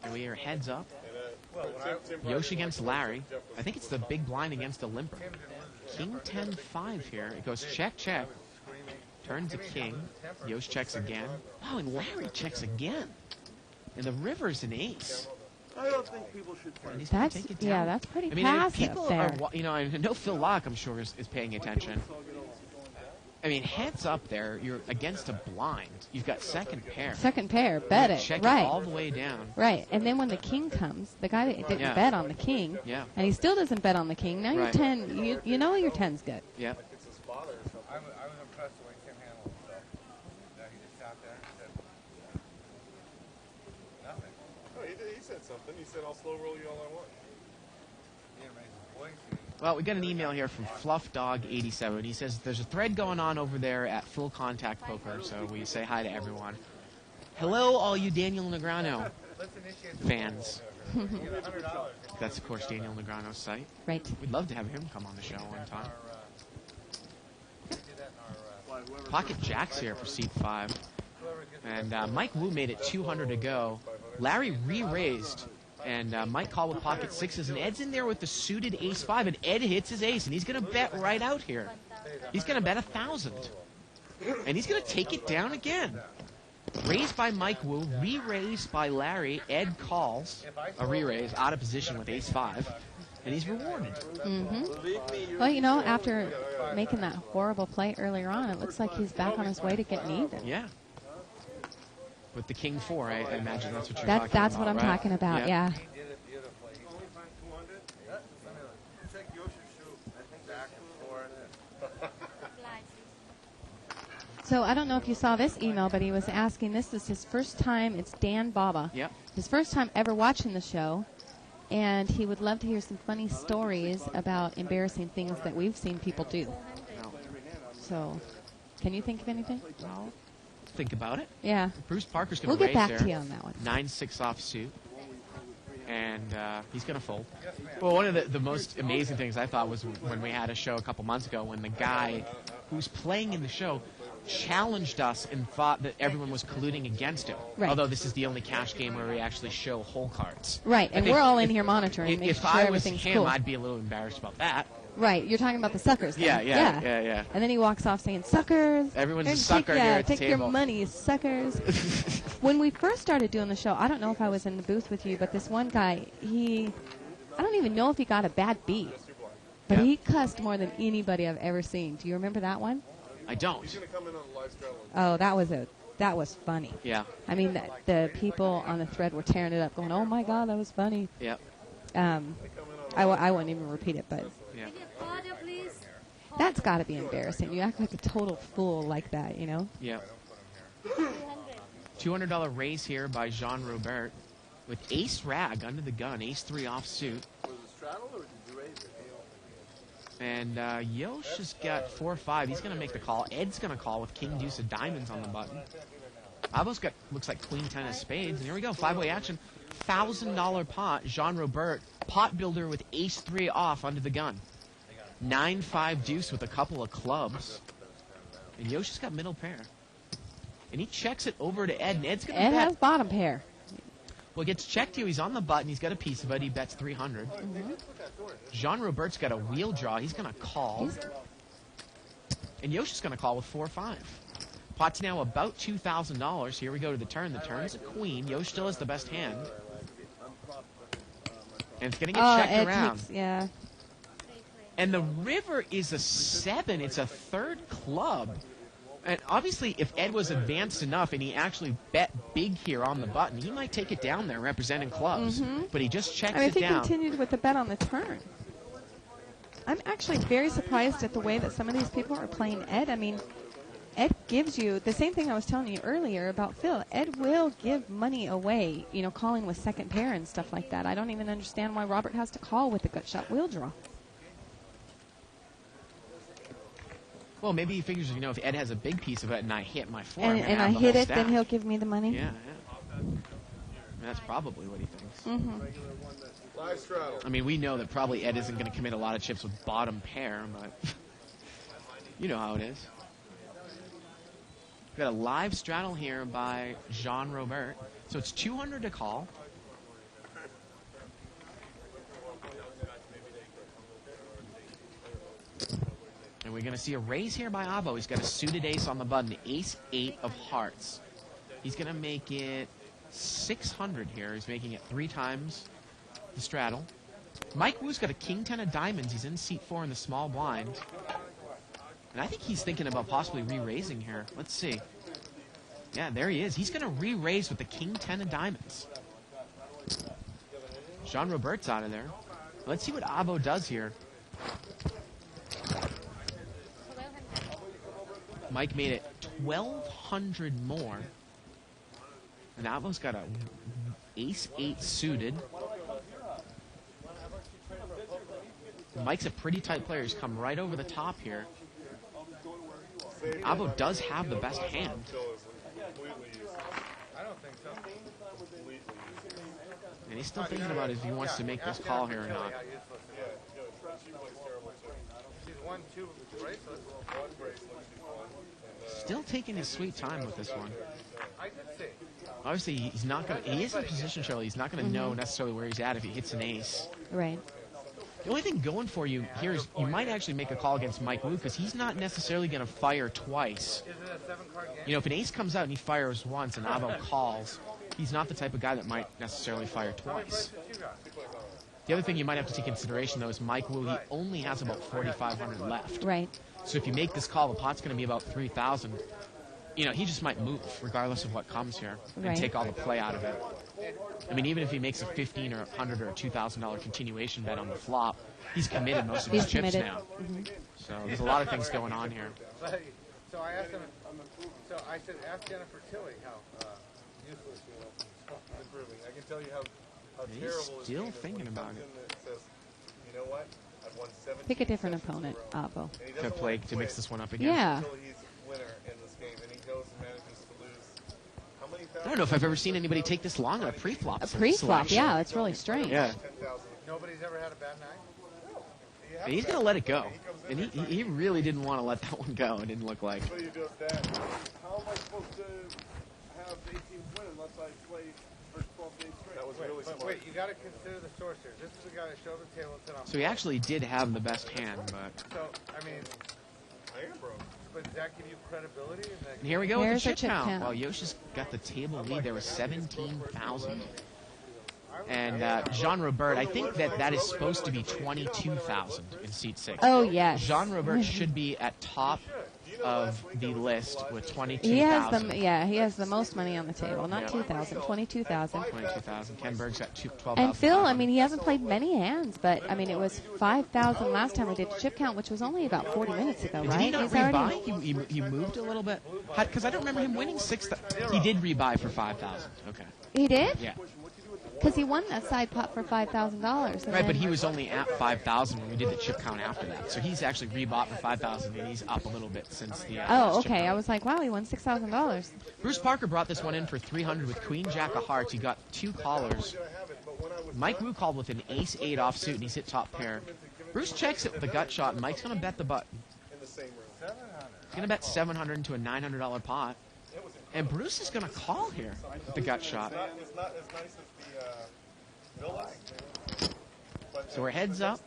Speaker 2: And we are heads up. Yoshi against Larry. I think it's the big blind against a limper. King 10-5 here. It goes check, check. Turns a king. Yosh checks again. Oh, and Larry checks again. And the river's an ace.
Speaker 6: I don't think people should play.
Speaker 3: That's pretty
Speaker 2: I mean,
Speaker 3: passive
Speaker 2: people
Speaker 3: there.
Speaker 2: are, I know Phil Lock, I'm sure, is paying attention. I mean, heads up there, you're against a blind. You've got second pair.
Speaker 3: Second pair, bet it.
Speaker 2: Check
Speaker 3: Right.
Speaker 2: it all the way down.
Speaker 3: Right, and then when the king comes, the guy that didn't
Speaker 2: Yeah.
Speaker 3: bet on the king,
Speaker 2: Yeah.
Speaker 3: and he still doesn't bet on the king, now you're
Speaker 2: Right.
Speaker 3: 10, you know your 10's good.
Speaker 2: Yeah.
Speaker 5: It's his father or something.
Speaker 6: I was impressed the way Tim handled himself. He just sat there and said nothing.
Speaker 5: Oh, he said something. He said, I'll slow roll you all I want.
Speaker 6: He didn't raise his voice.
Speaker 2: Well, we got an email here from FluffDog87. He says there's a thread going on over there at Full Contact Poker, so we say hi to everyone. Hello, all you Daniel Negreanu fans. That's, of course, Daniel Negreanu's site.
Speaker 3: Right.
Speaker 2: We'd love to have him come on the show one time. Pocket Jack's here for seat 5. And Mike Wu made it 200 to go. Larry re-raised. And Mike called with pocket 6s. And Ed's in there with the suited ace-5. And Ed hits his ace. And he's going to bet right out here. He's going to bet 1,000. And he's going to take it down again. Raised by Mike Wu. Re-raised by Larry. Ed calls. A re-raise. Out of position with ace-5. And he's rewarded.
Speaker 3: Well, after making that horrible play earlier on, it looks like he's back on his way to getting even.
Speaker 2: Yeah. With the king 4, I imagine that's what you're talking about.
Speaker 3: That's what I'm
Speaker 2: right?
Speaker 3: talking about, yeah.
Speaker 6: He did it beautifully. Check Yoshi's shoe. I think back and forth.
Speaker 3: So I don't know if you saw this email, but he was asking, this is his first time, it's Dan Baba.
Speaker 2: Yep.
Speaker 3: His first time ever watching the show, and he would love to hear some funny stories about embarrassing things that we've seen people do. So, can you think of anything?
Speaker 2: Well, think about it.
Speaker 3: Yeah.
Speaker 2: Bruce Parker's going to
Speaker 3: We'll
Speaker 2: raise
Speaker 3: get back
Speaker 2: there.
Speaker 3: to you on that one.
Speaker 2: 9-6 off suit. And he's going to fold. Well, one of the most amazing things I thought was when we had a show a couple months ago when the guy who's playing in the show challenged us and thought that everyone was colluding against him.
Speaker 3: Right.
Speaker 2: Although this is the only cash game where we actually show whole cards.
Speaker 3: Right, and we're all in here monitoring, making
Speaker 2: if
Speaker 3: sure
Speaker 2: I was
Speaker 3: everything's
Speaker 2: him,
Speaker 3: cool.
Speaker 2: I'd be a little embarrassed about that.
Speaker 3: Right, you're talking about the suckers. Then.
Speaker 2: Yeah.
Speaker 3: And then he walks off saying, "Suckers."
Speaker 2: Everyone's a
Speaker 3: And
Speaker 2: sucker
Speaker 3: take,
Speaker 2: here at the
Speaker 3: take your
Speaker 2: table.
Speaker 3: money, suckers. When we first started doing the show, I don't know if I was in the booth with you, but this one guy, I don't even know if he got a bad beat, but he cussed more than anybody I've ever seen. Do you remember that one?
Speaker 2: I don't.
Speaker 5: He's going to come in on the live straddle.
Speaker 3: Oh, that was funny.
Speaker 2: Yeah.
Speaker 3: I mean, the people on the thread were tearing it up, going, "Oh my God, that was funny."
Speaker 2: Yep.
Speaker 3: I won't even repeat it, but
Speaker 2: Yeah.
Speaker 3: that's got to be embarrassing. You act like a total fool like that, you know?
Speaker 2: Yeah. $200 raise here by Jean Robert with ace rag under the gun, ace 3 off suit.
Speaker 6: Was it straddle or did you raise it?
Speaker 2: And Yosh has got 4-5. He's going to make the call. Ed's going to call with king deuce of diamonds on the button. Abo's got, looks like queen 10 of spades. And here we go, 5-way action. $1,000 pot. Jean Robert, pot builder with ace 3 off under the gun. 9-5 deuce with a couple of clubs. And Yosh has got middle pair. And he checks it over to Ed, and Ed's going to
Speaker 3: Ed
Speaker 2: bet.
Speaker 3: has bottom pair.
Speaker 2: Well, it gets checked here. He's on the button. He's got a piece of it. He bets 300. Jean Robert's got a wheel draw. He's going to call. And Yosh is going to call with 4-5. Pot's now about $2,000. Here we go to the turn. The turn's a queen. Yosh still has the best hand. And it's going to get checked
Speaker 3: Ed
Speaker 2: around.
Speaker 3: takes, yeah.
Speaker 2: And the river is a 7. It's a third club. And obviously, if Ed was advanced enough and he actually bet big here on the button, he might take it down there representing clubs. But he just checks
Speaker 3: I mean, if
Speaker 2: it
Speaker 3: he
Speaker 2: down.
Speaker 3: continued with the bet on the turn. I'm actually very surprised at the way that some of these people are playing Ed. I mean, Ed gives you the same thing I was telling you earlier about Phil. Ed will give money away, you know, calling with second pair and stuff like that. I don't even understand why Robert has to call with the gut shot wheel draw.
Speaker 2: Well, maybe he figures, you know, if Ed has a big piece of it and I hit my four,
Speaker 3: And I hit it, then he'll give me the money.
Speaker 2: Yeah. That's probably what he thinks.
Speaker 5: Live straddle.
Speaker 2: I mean, we know that probably Ed isn't going to commit a lot of chips with bottom pair, but you know how it is. We've got a live straddle here by Jean Robert. So it's 200 to call. And we're going to see a raise here by Abo. He's got a suited ace on the button, ace-8 of hearts. He's going to make it 600 here. He's making it 3 times the straddle. Mike Wu's got a king-10 of diamonds. He's in seat 4 in the small blind. And I think he's thinking about possibly re-raising here. Let's see. Yeah, there he is. He's going to re-raise with the king-10 of diamonds. Jean Robert's out of there. Let's see what Abo does here. Mike made it 1,200 more. And Abo's got a ace-8 suited. Mike's a pretty tight player. He's come right over the top here. Abo does have the best hand.
Speaker 6: I don't think so.
Speaker 2: And he's still thinking about if he wants to make this call here or not.
Speaker 6: She's won 2 bracelets.
Speaker 2: Still taking his sweet time with this one.
Speaker 6: I did see.
Speaker 2: Obviously, he's not going to... He is in position, Shirley. He's not going to know necessarily where he's at if he hits an ace.
Speaker 3: Right.
Speaker 2: The only thing going for you here is you might actually make a call against Mike Wu because he's not necessarily going to fire twice.
Speaker 6: Is it a 7-card game?
Speaker 2: You know, if an ace comes out and he fires once and Abo calls, he's not the type of guy that might necessarily fire twice. The other thing you might have to take into consideration, though, is Mike Wu, he only has about 4,500 left.
Speaker 3: Right.
Speaker 2: So if you make this call, the pot's going to be about 3,000. You know, he just might move regardless of what comes here and take all the play out of it. I mean, even if he makes a $15 or $100 or $2,000 continuation bet on the flop, he's committed most of his chips now. So there's a lot of things going on here.
Speaker 6: So I asked him. So I said, ask Jennifer Tilly how useless she was improving. I can tell you how terrible.
Speaker 2: He's still thinking about it.
Speaker 5: Says, you know what? I've won 17
Speaker 3: Pick a different opponent, Abo.
Speaker 2: To play to mix this one up again.
Speaker 3: Yeah.
Speaker 5: Until he's winner in this game, and he goes and manages to lose. How many
Speaker 2: I don't know if I've ever seen anybody take this long on a pre-flop.
Speaker 3: A pre-flop, yeah, it's really strange.
Speaker 2: Yeah.
Speaker 6: Nobody's ever had a bad night.
Speaker 2: And he's going to let it go. And he really didn't want to let that one go, it didn't look like.
Speaker 7: How am I supposed to have 18 win unless I play first 12 days straight?
Speaker 5: That was really smart.
Speaker 6: Wait, you got to consider the source here. This is the guy that showed the table and said,
Speaker 2: So he actually did have the best hand, but...
Speaker 6: So, I mean... I am, bro. But does that give you credibility?
Speaker 2: And here we go with the chip count.
Speaker 3: count.
Speaker 2: Well, Yoshi's got the table lead. There was 17,000. And Jean Robert, I think that is supposed to be 22,000 in seat 6.
Speaker 3: Oh, yes.
Speaker 2: Jean Robert should be at top of the list with 22,000.
Speaker 3: He has the most money on the table. Not 2,000, 22,000.
Speaker 2: 22,000. Ken Berg's got 12,000.
Speaker 3: And Phil, I mean, he hasn't played many hands, but I mean, it was 5,000 last time we did chip count, which was only about 40 minutes ago, right?
Speaker 2: Did he not
Speaker 3: He's
Speaker 2: rebuy?
Speaker 3: already-
Speaker 2: He moved a little bit? Because I don't remember him winning 6,000. He did rebuy for 5,000. Okay.
Speaker 3: He did?
Speaker 2: Yeah.
Speaker 3: Because he won that side pot for $5,000.
Speaker 2: Right, but he was only at 5,000 when we did the chip count after that. So he's actually rebought for 5,000, and he's up a little bit since the
Speaker 3: Oh,
Speaker 2: last chip
Speaker 3: okay.
Speaker 2: count.
Speaker 3: I was like, wow, he won $6,000.
Speaker 2: Bruce Parker brought this one in for 300 with Queen Jack of Hearts. He got 2 callers. Mike Wu called with an ace-8 offsuit, and he's hit top pair. Bruce checks it with a gut shot, and Mike's going to bet the button. He's going to bet 700 into a $900 pot. And Bruce is going to call here with the gut shot.
Speaker 5: It's not as nice as the villas.
Speaker 2: So we're heads up.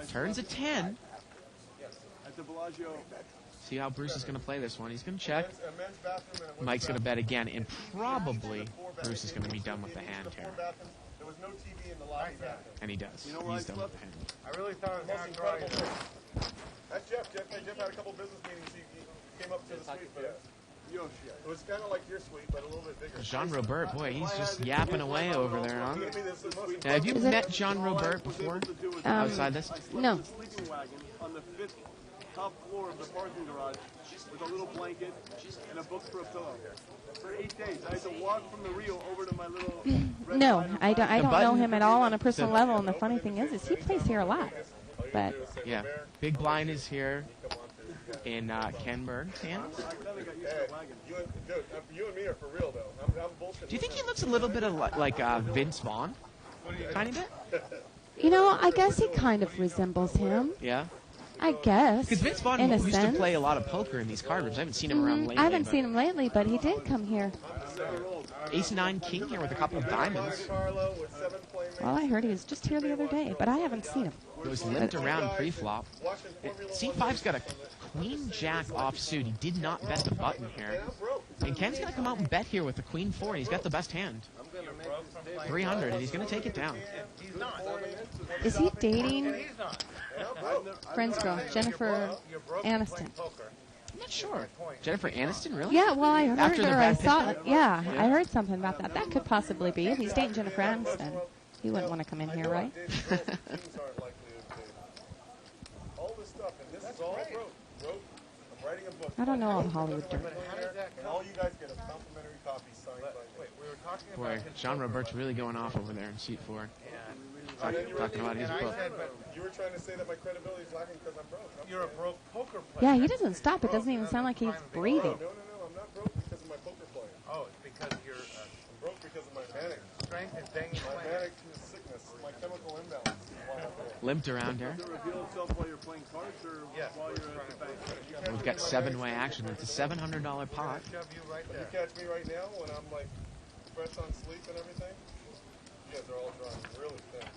Speaker 2: Turns a 10.
Speaker 7: At the Bellagio.
Speaker 2: See how Bruce is going to play this one. He's going to check. Mike's going to bet again, and probably Bruce is going to be done with the hand here.
Speaker 5: There was no TV in the lobby bathroom.
Speaker 2: And he does. He's done with the hand.
Speaker 6: I really thought it was
Speaker 5: That's Jeff. Jeff had a couple business meetings. Came up to the suite for that. Yoshi. It was kind of like your suite, but a little bit bigger.
Speaker 2: Jean Robert, boy, he's just yapping away over there, huh?
Speaker 5: Maybe this is
Speaker 2: Now, have you met Jean Robert before? Outside this?
Speaker 3: No.
Speaker 7: The sleeping wagon on the 5th top floor of the parking garage with a little blanket and a book for a pillow. For 8 days, I had to walk from the Rio over to my little.
Speaker 3: No, I don't know him at all on a personal level. And the funny thing is he plays here a lot. But
Speaker 2: yeah, Big Blind is here in Kenberg.
Speaker 5: Hey, you and me are for real, though. I'm bullshitting.
Speaker 2: Do you think he looks a little bit of like Vince Vaughn? Tiny bit?
Speaker 3: you know, I guess he kind of resembles him.
Speaker 2: Yeah.
Speaker 3: I guess.
Speaker 2: Because Vince Vaughn
Speaker 3: in a
Speaker 2: used
Speaker 3: sense.
Speaker 2: to play a lot of poker in these card rooms. I haven't seen him around lately.
Speaker 3: I haven't seen him lately, but he did come here.
Speaker 2: Ace-9 king here with a couple of diamonds.
Speaker 3: Well, I heard he was just here the other day, but I haven't seen him.
Speaker 2: He was limped around pre-flop. C5's got a queen-jack offsuit. He did not bet the button here. And Ken's going to come out and bet here with the queen-4, and he's got the best hand. 300, and he's going to take it down.
Speaker 3: Is he dating friend's girl, Jennifer Aniston?
Speaker 2: I'm not sure. Jennifer Aniston, really?
Speaker 3: Yeah, well, I heard
Speaker 2: After the
Speaker 3: her. I
Speaker 2: bad
Speaker 3: saw
Speaker 2: picture?
Speaker 3: it. Yeah, I heard something about that. That could possibly be. If he's dating Jennifer Aniston, he wouldn't want to come in here, right?
Speaker 5: All this stuff, and this is all wrote. I'm writing a book.
Speaker 3: I don't know all the Hollywood dirt.
Speaker 5: And all you guys get a complimentary copy signed by me.
Speaker 6: We were talking
Speaker 2: Boy, Jean Robert's really going off over there in seat 4. Talking about his book.
Speaker 5: You were trying to say that my credibility is lacking because I'm broke.
Speaker 6: You're a broke poker player.
Speaker 3: Yeah, he doesn't stop. It doesn't even sound like he's breathing.
Speaker 5: No, I'm not broke because of my poker playing.
Speaker 6: Oh, it's because you're
Speaker 5: I'm broke because of my manic.
Speaker 6: strength is banging
Speaker 5: My
Speaker 6: playing.
Speaker 5: manic sickness, my chemical imbalance is why I'm broke.
Speaker 2: Limped around here.
Speaker 7: Does it reveal itself while you're playing cards or while you're at the bank?
Speaker 2: We've got 7-way action. It's a $700 pot.
Speaker 6: Shove you right
Speaker 5: If
Speaker 6: there.
Speaker 5: you catch me right now when I'm like fresh on sleep and everything, you guys are all drawing really thin.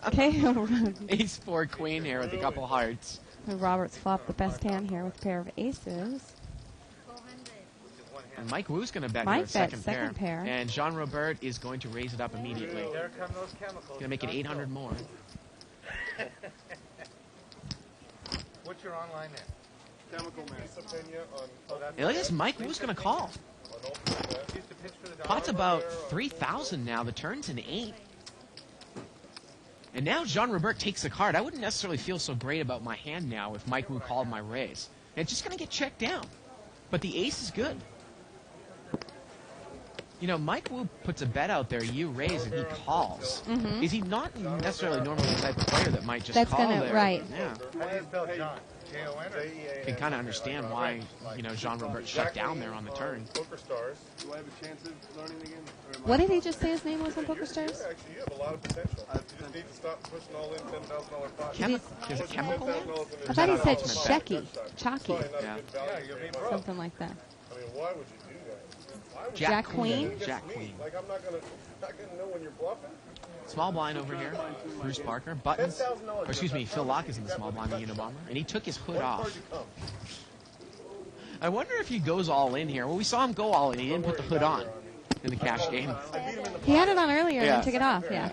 Speaker 3: Okay.
Speaker 2: Ace-4 queen here with a couple hearts.
Speaker 3: Robert's flopped the best hand here with a pair of aces.
Speaker 2: And Mike Wu's going to bet
Speaker 3: Mike
Speaker 2: here with
Speaker 3: bets
Speaker 2: second
Speaker 3: second pair.
Speaker 2: And Jean Robert is going to raise it up immediately.
Speaker 6: There come those chemicals.
Speaker 2: Going to make it 800 more.
Speaker 6: What's your online name?
Speaker 7: Chemical man.
Speaker 2: Hey, look at this. Mike Wu's going to call.
Speaker 6: Used to pitch for the
Speaker 2: Pot's about 3,000 now. The turn's an 8. And now Jean Robert takes a card. I wouldn't necessarily feel so great about my hand now if Mike Wu called my raise. And it's just going to get checked down. But the ace is good. You know, Mike Wu puts a bet out there, you raise, and he calls.
Speaker 3: Mhm.
Speaker 2: Is he not necessarily normally the type of player that might just
Speaker 3: That's
Speaker 2: call
Speaker 3: gonna-
Speaker 2: there?
Speaker 3: right.
Speaker 2: Yeah.
Speaker 6: How do you spell John? J-O-N or?
Speaker 2: Can kind of understand why, you know, Jean Robert shut down there on the turn.
Speaker 5: Poker stars.
Speaker 7: Do I have a chance of learning again? Or am I-
Speaker 3: What did he just say his name was on Poker Stars?
Speaker 5: Actually, you have a lot of potential. You just need to stop pushing all in $10,000 pots.
Speaker 2: There's a chemical in?
Speaker 3: I thought he said
Speaker 2: Ultimate
Speaker 3: Shecky,
Speaker 2: bet.
Speaker 3: Chalky,
Speaker 2: Yeah.
Speaker 5: You'll be broke.
Speaker 3: something like that.
Speaker 5: I mean, why would you do that? Why would
Speaker 2: Jack
Speaker 3: Jack Queen?
Speaker 5: Against
Speaker 2: Jack
Speaker 5: me?
Speaker 2: Queen.
Speaker 5: Like, I'm not gonna know when you're bluffing.
Speaker 2: Small blind over here. Bruce Parker. Buttons. Or excuse me, Phil Locke is in the small blind, the Unabomber. And he took his hood off. I wonder if he goes all in here. Well, we saw him go all in. He didn't put the hood on in the cash game.
Speaker 3: He had it on earlier and
Speaker 2: Yeah.
Speaker 3: then took it off, yeah.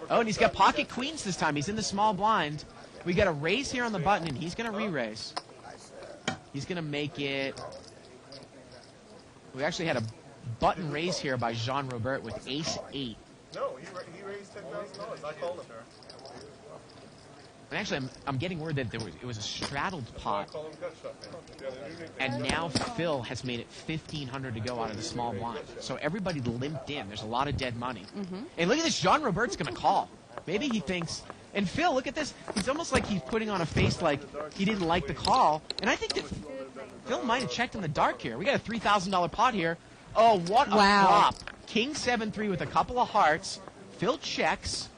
Speaker 2: Oh, and he's got pocket queens this time. He's in the small blind. We got a raise here on the button, and he's going to re-raise. He's going to make it... We actually had a button raise here by Jean Robert with ace-8.
Speaker 5: No, he raised $10,000. I called him.
Speaker 2: And actually, I'm getting word that it was a straddled pot.
Speaker 5: Call him gut shot, man.
Speaker 2: And now Phil has made it 1,500 to go out of the small blind. So everybody limped in. There's a lot of dead money. And look at this. Jean Robert's going to call. Maybe he thinks... And Phil, look at this. It's almost like he's putting on a face like he didn't like the call. And I think that Phil might have checked in the dark here. We got a $3,000 pot here. Oh, what a flop. King 7-3 with a couple of hearts. Phil checks.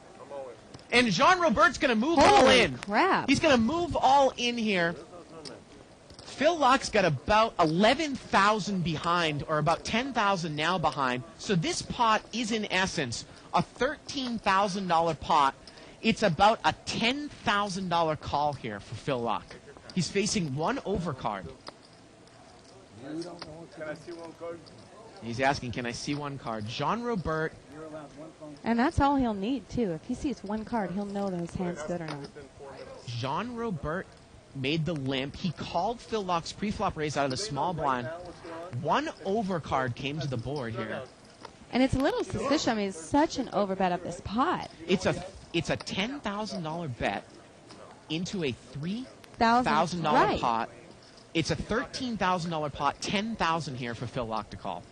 Speaker 2: And Jean Robert's going to move all in.
Speaker 3: Crap.
Speaker 2: He's going to move all in here. Phil Locke's got about 11,000 behind, or about 10,000 now behind. So this pot is, in essence, a $13,000 pot. It's about a $10,000 call here for Phil Locke. He's facing one overcard.
Speaker 7: Can I see one card?
Speaker 2: He's asking, can I see one card? Jean Robert.
Speaker 3: And that's all he'll need, too. If he sees one card, he'll know that his hand's good or not.
Speaker 2: Jean Robert made the limp. He called Phil Lock's pre-flop raise out of the small blind. One overcard came to the board here.
Speaker 3: And it's a little suspicious. I mean, it's such an overbet of this pot.
Speaker 2: It's a $10,000 bet into a $3,000
Speaker 3: right.
Speaker 2: pot. It's a $13,000 pot. $10,000 here for Phil Lock to call.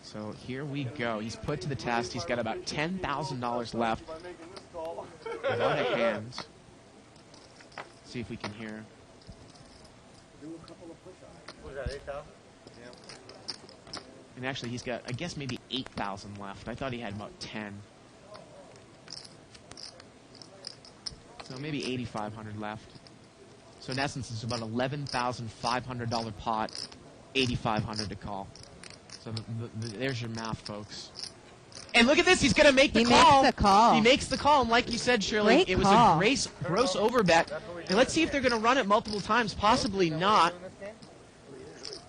Speaker 2: So here we go. He's put to the test. He's got about $10,000 left. What a hand. See if we can hear.
Speaker 4: What was that, 8,000?
Speaker 2: And actually, he's got, I guess, maybe 8,000 left. I thought he had about 10. So maybe 8,500 left. So in essence, it's about $11,500 pot, 8,500 to call. So there's your math, folks. And look at this. He's going to make the call.
Speaker 3: He makes the call.
Speaker 2: He makes the call. And like you said, Shirley,
Speaker 3: Great
Speaker 2: it was
Speaker 3: call.
Speaker 2: a gross overbet. And let's see if they're going to run it multiple times. Possibly not.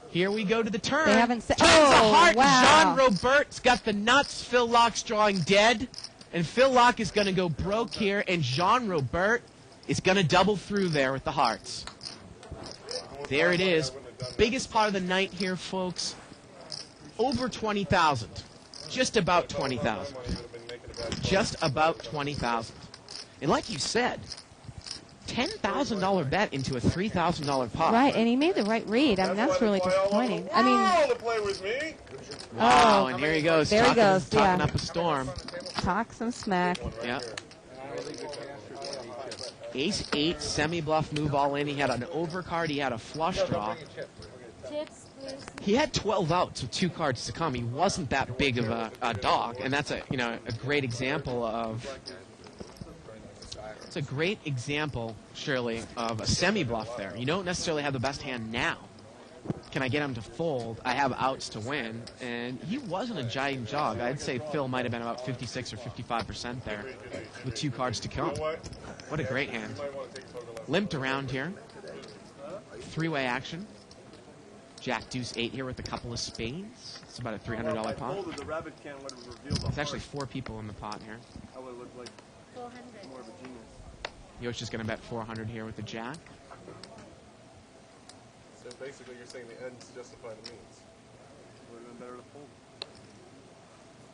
Speaker 2: Here we go to the turn.
Speaker 3: They haven't said.
Speaker 2: Turns
Speaker 3: Oh,
Speaker 2: the heart.
Speaker 3: wow.
Speaker 2: Jean Robert's got the nuts. Phil Lock's drawing dead. And Phil Lock is going to go broke here. And Jean Robert is going to double through there with the hearts. There it is. Biggest pot of the night here, folks. Over 20,000. Just about 20,000. Just about 20,000. And like you said, $10,000 bet into a $3,000 pot.
Speaker 3: Right, and he made the right read. I mean, that's really disappointing. I mean,
Speaker 5: to play with me.
Speaker 2: Wow, and here he goes.
Speaker 3: There he goes,
Speaker 2: talking
Speaker 3: yeah.
Speaker 2: up a storm.
Speaker 3: talk some smack.
Speaker 2: Yep. Ace-8, semi-bluff move all in. He had an overcard. He had a flush draw. He had 12 outs with 2 cards to come. He wasn't that big of a dog, and that's a great example of. It's a great example, Shirley, of a semi-bluff there. You don't necessarily have the best hand now. Can I get him to fold? I have outs to win, and he wasn't a giant jog. I'd say Phil might have been about 56 or 55% there with 2 cards to come. What a great hand. Limped around here. 3-way action. Jack Deuce 8 here with a couple of spades. It's about a $300 pot. It's actually 4 people in the pot here.
Speaker 7: How would it look like? 400. More of a genius.
Speaker 2: Yosh is going to bet 400 here with the jack.
Speaker 5: So basically, you're saying the ends justify the means.
Speaker 7: Would have been better to fold.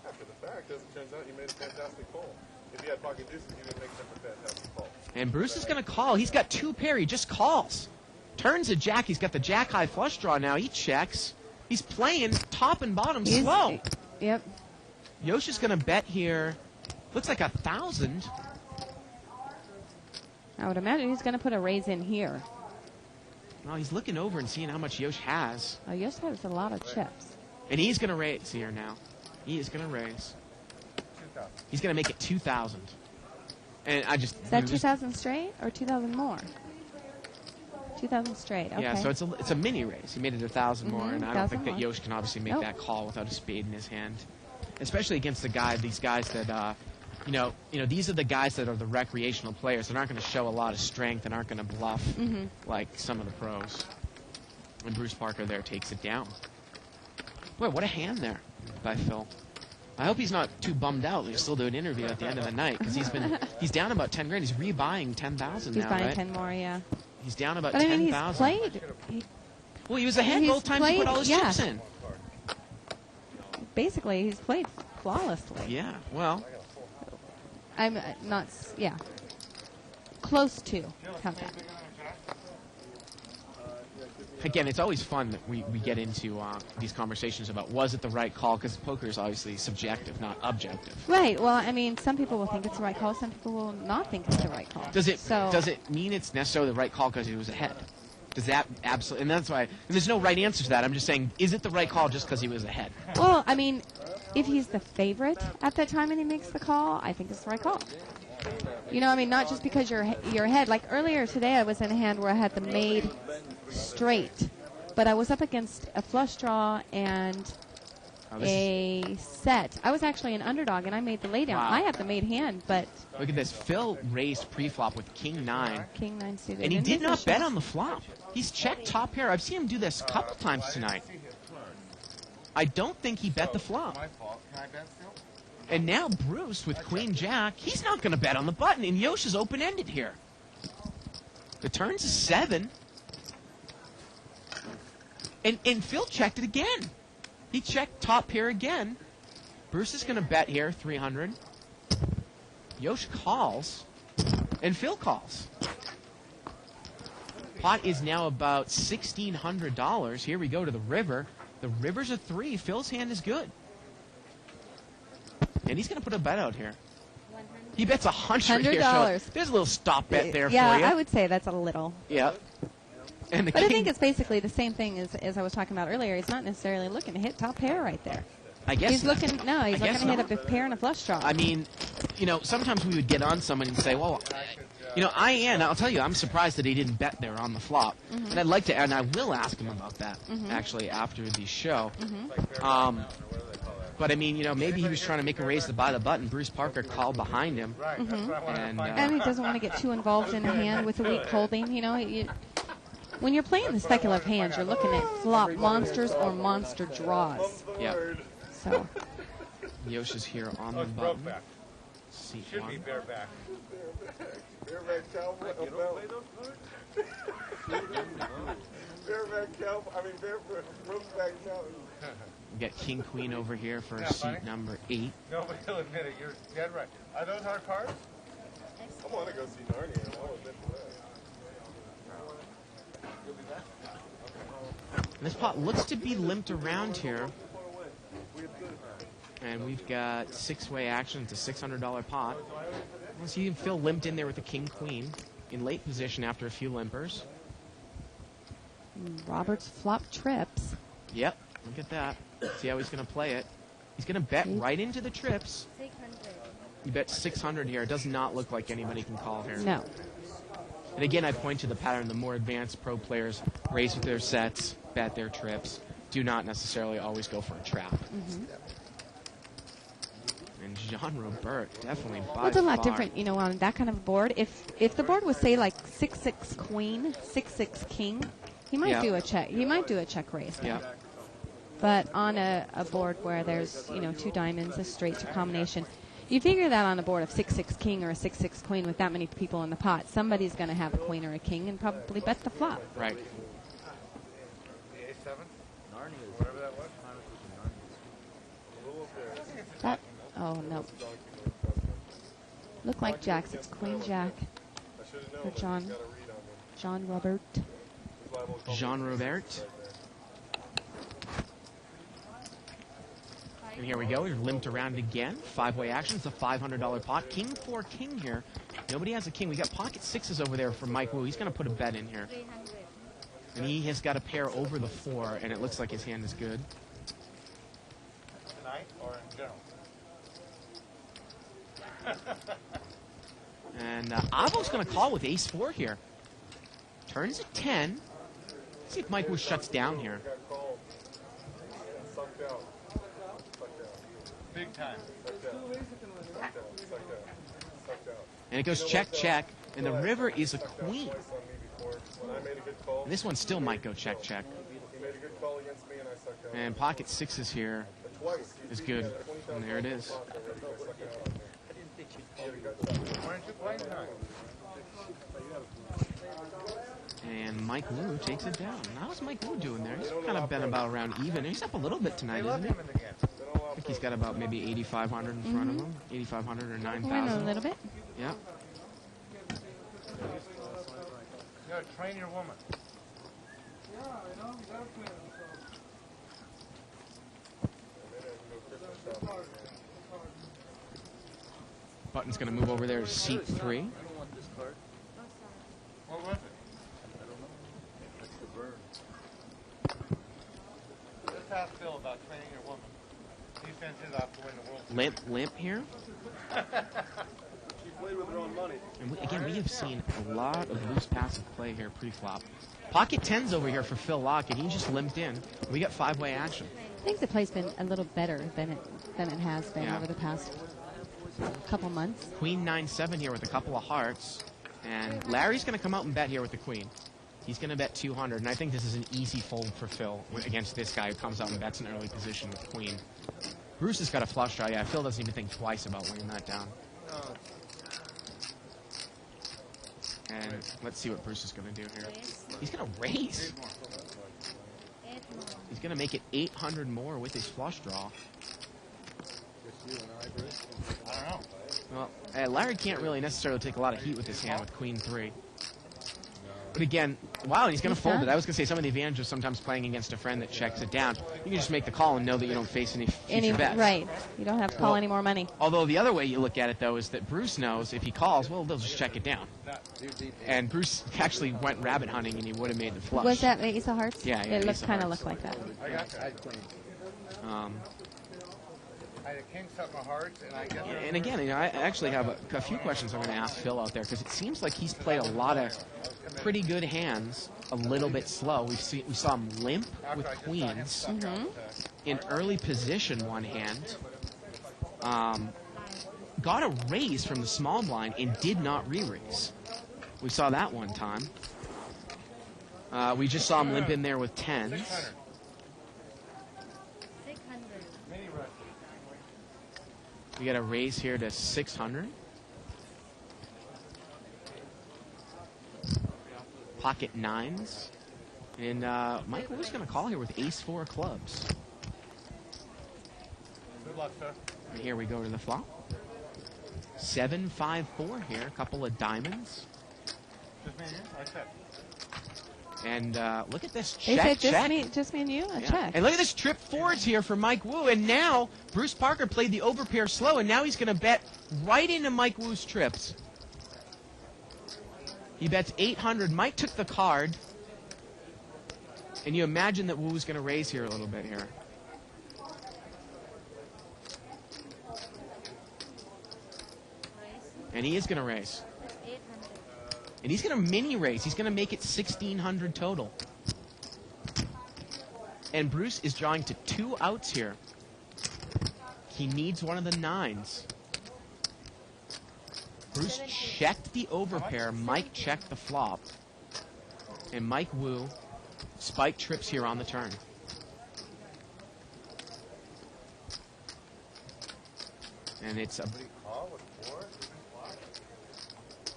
Speaker 5: After the fact, as it turns out, you made a fantastic call. If you had pocket deuces, you didn't make such a fantastic call.
Speaker 2: And Bruce is going to call. He's got 2 pair. He just calls. Turns a jack. He's got the jack-high flush draw now. He checks. He's playing top and bottom slow.
Speaker 3: Yep.
Speaker 2: Yosh is going to bet here. Looks like 1,000.
Speaker 3: I would imagine he's going to put a raise in here.
Speaker 2: Well, he's looking over and seeing how much Yosh has.
Speaker 3: Oh, Yosh has a lot of chips.
Speaker 2: And he's going to raise here now. He is going to raise.
Speaker 5: 2,000.
Speaker 2: He's going to make it 2,000. And I just...
Speaker 3: Is that 2,000 straight or 2,000 more? 2,000 straight, okay.
Speaker 2: Yeah, so it's a mini raise. He made it 1,000 more, and I don't think that
Speaker 3: 1,000 more.
Speaker 2: Yosh can obviously make
Speaker 3: Nope.
Speaker 2: that call without a spade in his hand. Especially against these guys that, these are the guys that are the recreational players that aren't going to show a lot of strength and aren't going to bluff like some of the pros. And Bruce Parker there takes it down. Boy, what a hand there by Phil. I hope he's not too bummed out. He's still doing an interview at the end of the night because he's down about 10 grand. He's rebuying 10,000 now,
Speaker 3: He's buying
Speaker 2: right?
Speaker 3: 10 more, yeah.
Speaker 2: He's down about
Speaker 3: But I mean,
Speaker 2: 10,000.
Speaker 3: he's played.
Speaker 2: Well, he was ahead
Speaker 3: he's
Speaker 2: both times he put all his
Speaker 3: played-
Speaker 2: chips
Speaker 3: yeah.
Speaker 2: in.
Speaker 3: Basically, he's played flawlessly.
Speaker 2: Yeah, well,
Speaker 3: I'm not, yeah. Close to. How's that?
Speaker 2: again, it's always fun that we get into these conversations about was it the right call, because poker is obviously subjective, not objective.
Speaker 3: Right. Well, I mean, some people will think it's the right call. Some people will not think it's the right call.
Speaker 2: Does it
Speaker 3: So,
Speaker 2: mean it's necessarily the right call because he was ahead? Does that absolutely? And that's why. And there's no right answer to that. I'm just saying, is it the right call just because he was ahead?
Speaker 3: Well, I mean, if he's the favorite at that time and he makes the call, I think it's the right call. You know, I mean, not just because you're ahead. Like earlier today, I was in a hand where I had the made straight, but I was up against a flush draw and a set. I was actually an underdog, and I made the laydown.
Speaker 2: Wow.
Speaker 3: I have the made hand, but
Speaker 2: Look at this. Phil raised pre-flop with King 9.
Speaker 3: King 9 suited.
Speaker 2: And he
Speaker 3: in
Speaker 2: did not bet
Speaker 3: position.
Speaker 2: on the flop. He's checked top pair. I've seen him do this a couple times tonight. I don't think he bet the flop.
Speaker 6: My fault. Can I bet still?
Speaker 2: And now Bruce with Queen Jack, he's not going to bet on the button, and Yosh is open-ended here. The turn's a 7. And Phil checked it again. He checked top pair again. Bruce is going to bet here, 300. Yosh calls, and Phil calls. Pot is now about $1,600. Here we go to the river. The river's a 3. Phil's hand is good. And he's going to put a bet out here. He bets $100 here. So there's a little stop bet there for you.
Speaker 3: Yeah, I would say that's a little.
Speaker 2: Yeah. And
Speaker 3: but I think it's basically the same thing as I was talking about earlier. He's not necessarily looking to hit top pair right there.
Speaker 2: I guess
Speaker 3: he's looking. No, he's looking to hit a pair and a flush draw.
Speaker 2: I mean, sometimes we would get on someone and say, "Well, I'll tell you, I'm surprised that he didn't bet there on the flop."
Speaker 3: Mm-hmm.
Speaker 2: And I'd like to, and I will ask him about that actually after the show.
Speaker 3: Mm-hmm.
Speaker 2: But I mean, maybe he was trying to make a raise to buy the button. Bruce Parker called behind him,
Speaker 3: and he doesn't want to get too involved in the hand with the weak holding. When you're playing the speculative hands, you're looking at flop monsters or monster draws.
Speaker 2: Yeah.
Speaker 3: So.
Speaker 2: Yosh is here on the button. Seat
Speaker 6: Should
Speaker 2: 1.
Speaker 6: be bareback.
Speaker 5: Bareback cowboy. Bareback cowboy. I mean, bareback cowboy.
Speaker 2: We got King Queen over here for
Speaker 6: Yeah,
Speaker 2: seat
Speaker 6: buddy.
Speaker 2: number 8.
Speaker 6: Nobody will admit it. You're dead right. Are those hard cards?
Speaker 5: I want to go see Narnia. I'll admit to that.
Speaker 2: And this pot looks to be limped around here. And we've got 6-way action. It's a $600 pot. We'll see Phil limped in there with the King Queen in late position after a few limpers.
Speaker 3: Robert's flop trips.
Speaker 2: Yep, look at that. See how he's going to play it. He's going to bet right into the trips.
Speaker 10: 600.
Speaker 2: He bet 600 here. It does not look like anybody can call here.
Speaker 3: No.
Speaker 2: And again, I point to the pattern. The more advanced pro players raise with their sets, bet their trips, do not necessarily always go for a trap.
Speaker 3: Mm-hmm.
Speaker 2: And Jean Robert, definitely by
Speaker 3: Well, it's a lot
Speaker 2: far.
Speaker 3: different, on that kind of a board. If the board was, say, like 6-6 queen, 6-6 king, he might do a check. He might do a check raise.
Speaker 2: Yeah.
Speaker 3: But on a board where there's, 2 diamonds, a straight to combination, you figure that on a board of 6-6 king or a 6-6 queen with that many people in the pot, somebody's going to have a queen or a king and probably bet the flop.
Speaker 2: Right.
Speaker 6: The A7? Whatever that was.
Speaker 3: That, oh, no. Look like jacks. It's queen jack for John Robert.
Speaker 2: Jean Robert. And here we go. We're limped around again. 5-way action. It's a $500 pot. King 4 king here. Nobody has a king. We got pocket 6s over there for Mike Wu. He's going to put a bet in here.
Speaker 10: 300.
Speaker 2: And he has got a pair over the 4, and it looks like his hand is good.
Speaker 6: Tonight or in general?
Speaker 2: And Avo's going to call with ace 4 here. Turns at 10. Let's see if Mike Wu shuts down here.
Speaker 6: Big time.
Speaker 2: And it goes check, check. And the river is a queen. And this one still might go check, check. And pocket 6s here is good. And there it is.
Speaker 6: Weren't you playing tonight?
Speaker 2: And Mike Wu takes it down. How's Mike Wu doing there? He's kind of been about around even. He's up a little bit tonight, isn't he? I think he's got about maybe 8,500 in front of him. 8,500 or 9,000.
Speaker 3: A little bit.
Speaker 2: Yeah.
Speaker 6: You gotta train your woman.
Speaker 2: Button's going to move over there to seat 3.
Speaker 6: What was it? Just ask Phil about training your woman. He sends his off to win the world.
Speaker 2: Limp here.
Speaker 7: She played with her own money.
Speaker 2: And we have seen a lot of loose passive play here pre-flop. Pocket 10s over here for Phil Lockett. He just limped in. We got 5-way action.
Speaker 3: I think the play's been a little better than it has been over the past couple months.
Speaker 2: Queen 9-7 here with a couple of hearts. And Larry's going to come out and bet here with the queen. He's going to bet 200, and I think this is an easy fold for Phil against this guy who comes out and bets an early position with queen. Bruce has got a flush draw. Yeah, Phil doesn't even think twice about laying that down. And let's see what Bruce is going to do here. He's going to raise. He's going to make it 800 more with his flush draw.
Speaker 6: I don't know.
Speaker 2: Well, Larry can't really necessarily take a lot of heat with his hand with Queen 3. But again, wow, he's going to fold it. I was going to say some of the advantage of sometimes playing against a friend that checks it down. You can just make the call and know that you don't face any future bets.
Speaker 3: Right. You don't have to call any more money.
Speaker 2: Although the other way you look at it, though, is that Bruce knows if he calls, well, they'll just check it down. And Bruce actually went rabbit hunting, and he would have made the flush.
Speaker 3: Was that Ace of Hearts?
Speaker 2: Yeah,
Speaker 3: It kind of looked like that.
Speaker 6: I got you. I had a king, seven of hearts, and I guess.
Speaker 2: And again, I actually have a few questions I'm going to ask Phil out there, because it seems like he's played a lot of pretty good hands a little bit slow. We saw him limp with queens in early position one hand. Got a raise from the small blind and did not re-raise. We saw that one time. We just saw him limp in there with tens. We got a raise here to 600. Pocket nines. And Mike Wu's going to call here with ace 4 clubs.
Speaker 6: Good luck, sir.
Speaker 2: And here we go to the flop. 7-5-4 here. A couple of diamonds.
Speaker 6: Just me and you? I check.
Speaker 2: And look at this
Speaker 3: They
Speaker 2: check,
Speaker 3: said
Speaker 2: check.
Speaker 3: just me and you? A
Speaker 2: Yeah.
Speaker 3: check.
Speaker 2: And look at this trip forwards here for Mike Wu. And now Bruce Parker played the overpair slow, and now he's going to bet right into Mike Wu's trips. He bets 800. Mike took the card. And you imagine that Wu's going to raise here a little bit here. And he is going to raise. And he's going to mini raise. He's going to make it 1,600 total. And Bruce is drawing to 2 outs here. He needs one of the nines. Bruce checked the overpair. Mike checked the flop. And Mike Wu spiked trips here on the turn. And it's a...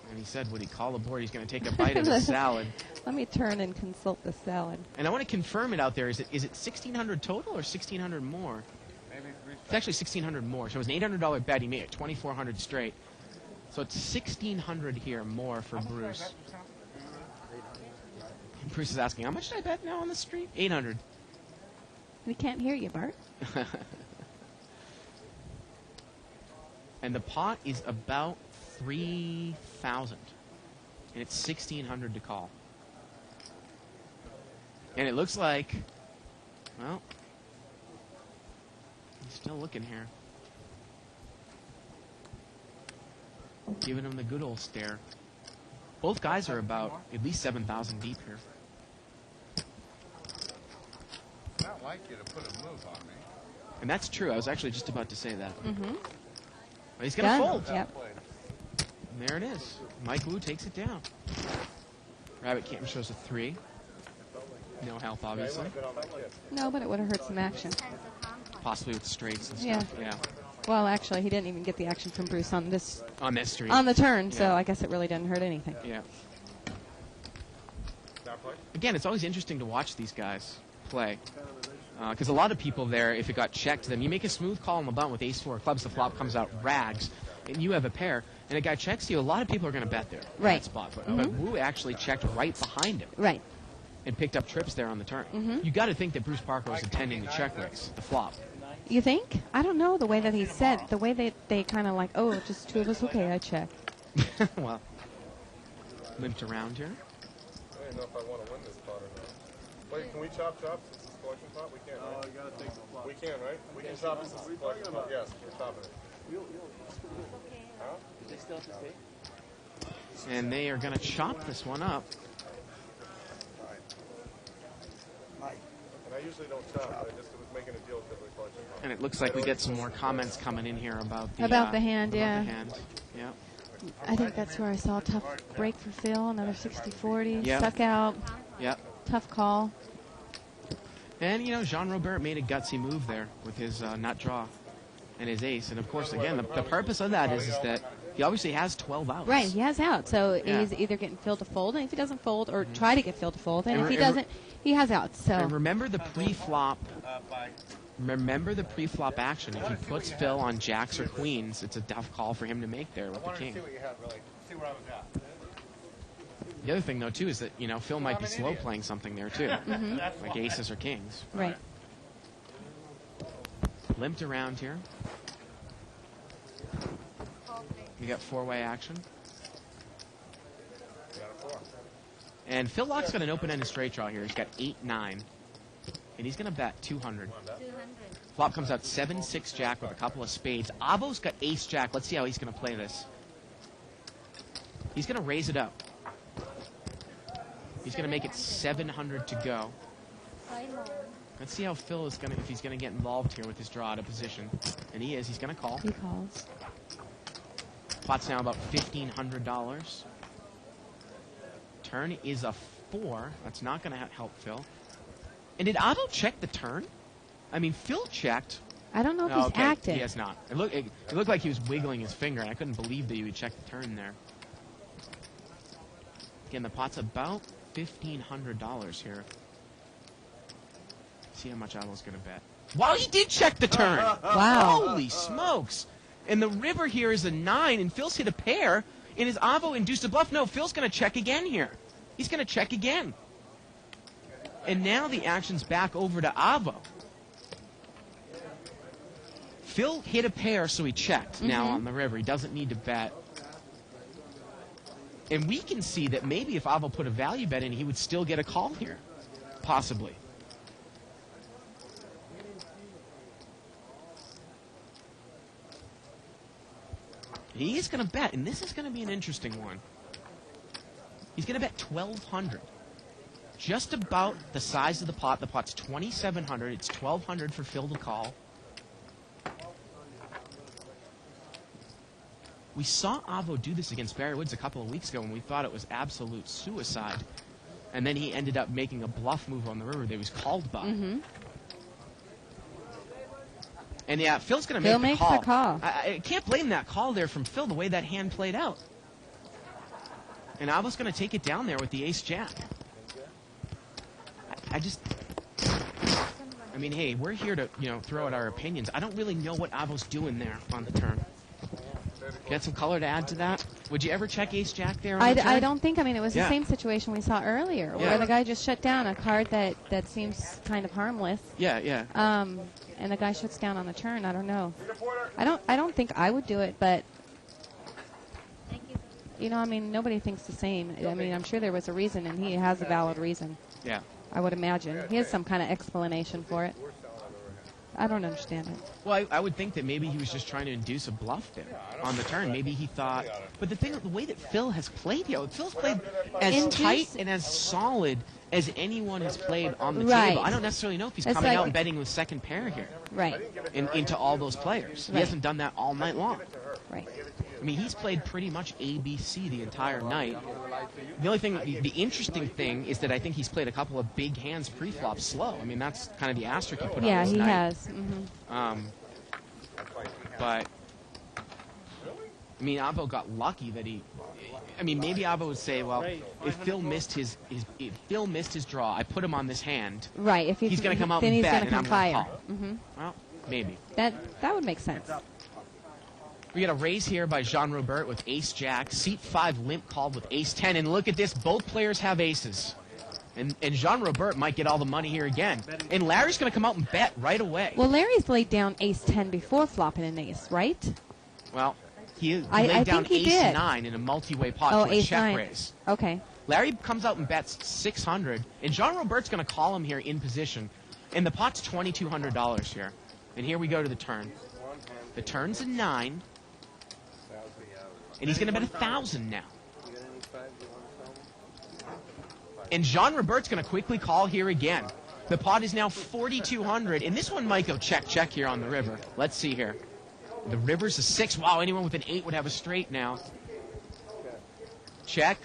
Speaker 2: And he said, would he call a board? He's going to take a bite of his salad.
Speaker 3: Let me turn and consult the salad.
Speaker 2: And I want to confirm it out there. Is it 1,600 total or 1,600 more?
Speaker 6: Maybe
Speaker 2: It's actually 1,600 more. So it was an $800 bet. He made it 2,400 straight. So it's 1,600 here more for Bruce. Bruce is asking, how much did I bet now on the street? 800.
Speaker 3: We can't hear you, Bart.
Speaker 2: And the pot is about 3,000. And it's 1,600 to call. And it looks like, well, he's still looking here. Giving him the good old stare. Both guys are about at least 7,000 deep here.
Speaker 6: It's not like you to put a move on me.
Speaker 2: And that's true. I was actually just about to say that.
Speaker 3: Mm-hmm.
Speaker 2: But he's going to fold.
Speaker 3: Yep.
Speaker 2: And there it is. Mike Wu takes it down. Rabbit Camp shows a 3. No help, obviously.
Speaker 3: No, but it would have hurt some action.
Speaker 2: Possibly with straights and
Speaker 3: Yeah.
Speaker 2: stuff. Yeah.
Speaker 3: Well, actually, he didn't even get the action from Bruce on this
Speaker 2: street.
Speaker 3: on the turn, so
Speaker 2: Yeah.
Speaker 3: I guess it really didn't hurt anything.
Speaker 2: Yeah. Again, it's always interesting to watch these guys play. Because a lot of people there, if it got checked to them, you make a smooth call on the button with ace 4 clubs, the flop comes out rags, and you have a pair, and a guy checks you, a lot of people are going to bet there. in
Speaker 3: Right.
Speaker 2: That spot. But Wu actually checked right behind him.
Speaker 3: Right.
Speaker 2: And picked up trips there on the turn. You got to think that Bruce Parker was intending to check raise the flop.
Speaker 3: You think? I don't know the way that he said, the way they kind of like, oh, just 2 of us, okay, I check.
Speaker 2: Well, limped around here.
Speaker 5: I don't know if I want to win this pot or not. Wait, can we chop chops? Is this collection pot? We can't, right?
Speaker 7: You gotta take the flop.
Speaker 5: We can, right? We can chop this as a collection pot. Yes, we're chopping it. Huh?
Speaker 8: Did they still have to stay?
Speaker 2: And they are going to chop this one up.
Speaker 5: And I usually don't chop, but I just was making a deal because of the collection pot.
Speaker 2: And it looks like we get some more comments coming in here about the
Speaker 3: hand,
Speaker 2: about
Speaker 3: yeah.
Speaker 2: the hand. Yeah.
Speaker 3: I think that's where I saw a tough break for Phil, another 60-40,
Speaker 2: Yep.
Speaker 3: stuck out,
Speaker 2: Yep.
Speaker 3: tough call.
Speaker 2: And, Jean Robert made a gutsy move there with his nut draw. and his ace. And, of course, again, the purpose of that is that he obviously has 12 outs.
Speaker 3: Right, he has out. So
Speaker 2: Yeah.
Speaker 3: he's either getting Phil to fold, and if he doesn't fold, or try to get Phil to fold, and
Speaker 2: And
Speaker 3: if he
Speaker 2: re- and
Speaker 3: doesn't, he has outs. So
Speaker 2: And remember the pre-flop. Remember the pre-flop action. If he puts Phil on jacks or queens, it's a tough call for him to make there with the king.
Speaker 6: See what you had, really. See where I was at.
Speaker 2: The other thing, though, too, is that Phil might be slow playing something there too,
Speaker 3: Mhm.
Speaker 2: like aces or kings.
Speaker 3: right.
Speaker 2: Limped around here. We got four-way action. And Phil Lock's got an open-ended straight draw here. He's got 8-9. And he's going to bet 200. Flop comes out 7-6 jack with a couple of spades. Avo's got ace jack. Let's see how he's going to play this. He's going to raise it up. He's going to make it 700 to go. Let's see how Phil is going to, if he's going to get involved here with his draw out of position. And he is. He's going to call.
Speaker 3: He calls.
Speaker 2: Pot's now about $1,500. Turn is a 4. That's not going to help Phil. And did Avo check the turn? I mean, Phil checked.
Speaker 3: I don't know if
Speaker 2: Oh,
Speaker 3: he's
Speaker 2: okay.
Speaker 3: active.
Speaker 2: He has not. It looked like he was wiggling his finger, and I couldn't believe that he would check the turn there. Again, the pot's about $1,500 here. See how much Avo's going to bet. Wow, he did check the turn.
Speaker 3: Wow.
Speaker 2: Holy smokes. And the river here is a 9, and Phil's hit a pair. And is Avo induced a bluff? No, Phil's going to check again here. He's going to check again. And now the action's back over to Avo. Phil hit a pair, so he checked now on the river. He doesn't need to bet. And we can see that maybe if Avo put a value bet in, he would still get a call here. Possibly. He is going to bet, and this is going to be an interesting one. He's going to bet 1,200. Just about the size of the pot. The pot's 2,700. It's 1,200 for Phil to call. We saw Avo do this against Barry Woods a couple of weeks ago when we thought it was absolute suicide. And then he ended up making a bluff move on the river that he was called by.
Speaker 3: Mm-hmm.
Speaker 2: And yeah, Phil's going to
Speaker 3: Phil
Speaker 2: make
Speaker 3: makes
Speaker 2: the
Speaker 3: the call.
Speaker 2: I can't blame that call there from Phil, the way that hand played out. And Avo's going to take it down there with the ace-jack. I mean, hey, we're here to, throw out our opinions. I don't really know what Avo's doing there on the turn. Got some color to add to that? Would you ever check ace-jack there on the turn?
Speaker 3: I don't think. I mean, it was
Speaker 2: Yeah.
Speaker 3: the same situation we saw earlier,
Speaker 2: Yeah.
Speaker 3: where the guy just shut down a card that seems kind of harmless.
Speaker 2: Yeah, yeah.
Speaker 3: And the guy shuts down on the turn. I don't know. I don't think I would do it, but I mean, nobody thinks the same. I mean, I'm sure there was a reason, and he has a valid reason.
Speaker 2: Yeah.
Speaker 3: I would imagine he has some kind of explanation for it. I don't understand it.
Speaker 2: Well, I would think that maybe he was just trying to induce a bluff there on the turn. Maybe he thought. But the way that Phil has played, Phil's played as tight and as solid as anyone has played on the
Speaker 3: Right.
Speaker 2: table. I don't necessarily know if he's
Speaker 3: It's
Speaker 2: coming
Speaker 3: like-
Speaker 2: out and betting with second pair here.
Speaker 3: Right.
Speaker 2: Into all those players. He
Speaker 3: Right.
Speaker 2: hasn't done that all night long.
Speaker 3: Right.
Speaker 2: I mean, he's played pretty much ABC the entire night. The only thing, the interesting thing is that I think he's played a couple of big hands pre-flop slow. I mean, that's kind of the asterisk he put on
Speaker 3: Yeah,
Speaker 2: this
Speaker 3: he
Speaker 2: night.
Speaker 3: has. Mm-hmm.
Speaker 2: But I mean, Avo got lucky that he. I mean, maybe Avo would say, well, if Phil missed his draw, I put him on this hand.
Speaker 3: Right. If
Speaker 2: he's going to come out
Speaker 3: then
Speaker 2: and
Speaker 3: he's
Speaker 2: bet,
Speaker 3: gonna
Speaker 2: and
Speaker 3: come
Speaker 2: I'm
Speaker 3: fire.
Speaker 2: going to call.
Speaker 3: Mm-hmm.
Speaker 2: Well, maybe.
Speaker 3: That would make sense.
Speaker 2: We got a raise here by Jean Robert with ace-jack. Seat 5 limp called with ace-10. And look at this. Both players have aces. And Jean Robert might get all the money here again. And Larry's going to come out and bet right away.
Speaker 3: Well, Larry's laid down ace-10 before flopping an ace, right?
Speaker 2: Well, he
Speaker 3: I
Speaker 2: laid down
Speaker 3: think he did.
Speaker 2: ace-9 in a multi-way pot
Speaker 3: Oh,
Speaker 2: for a check
Speaker 3: ace-9.
Speaker 2: raise.
Speaker 3: Okay.
Speaker 2: Larry comes out and bets 600. And Jean Robert's going to call him here in position. And the pot's $2,200 here. And here we go to the turn. The turn's a 9. And he's going to bet 1,000 now. And Jean Robert's going to quickly call here again. The pot is now 4,200. And this one might go check here on the river. Let's see here. The river's a 6. Wow, anyone with an 8 would have a straight now. Check.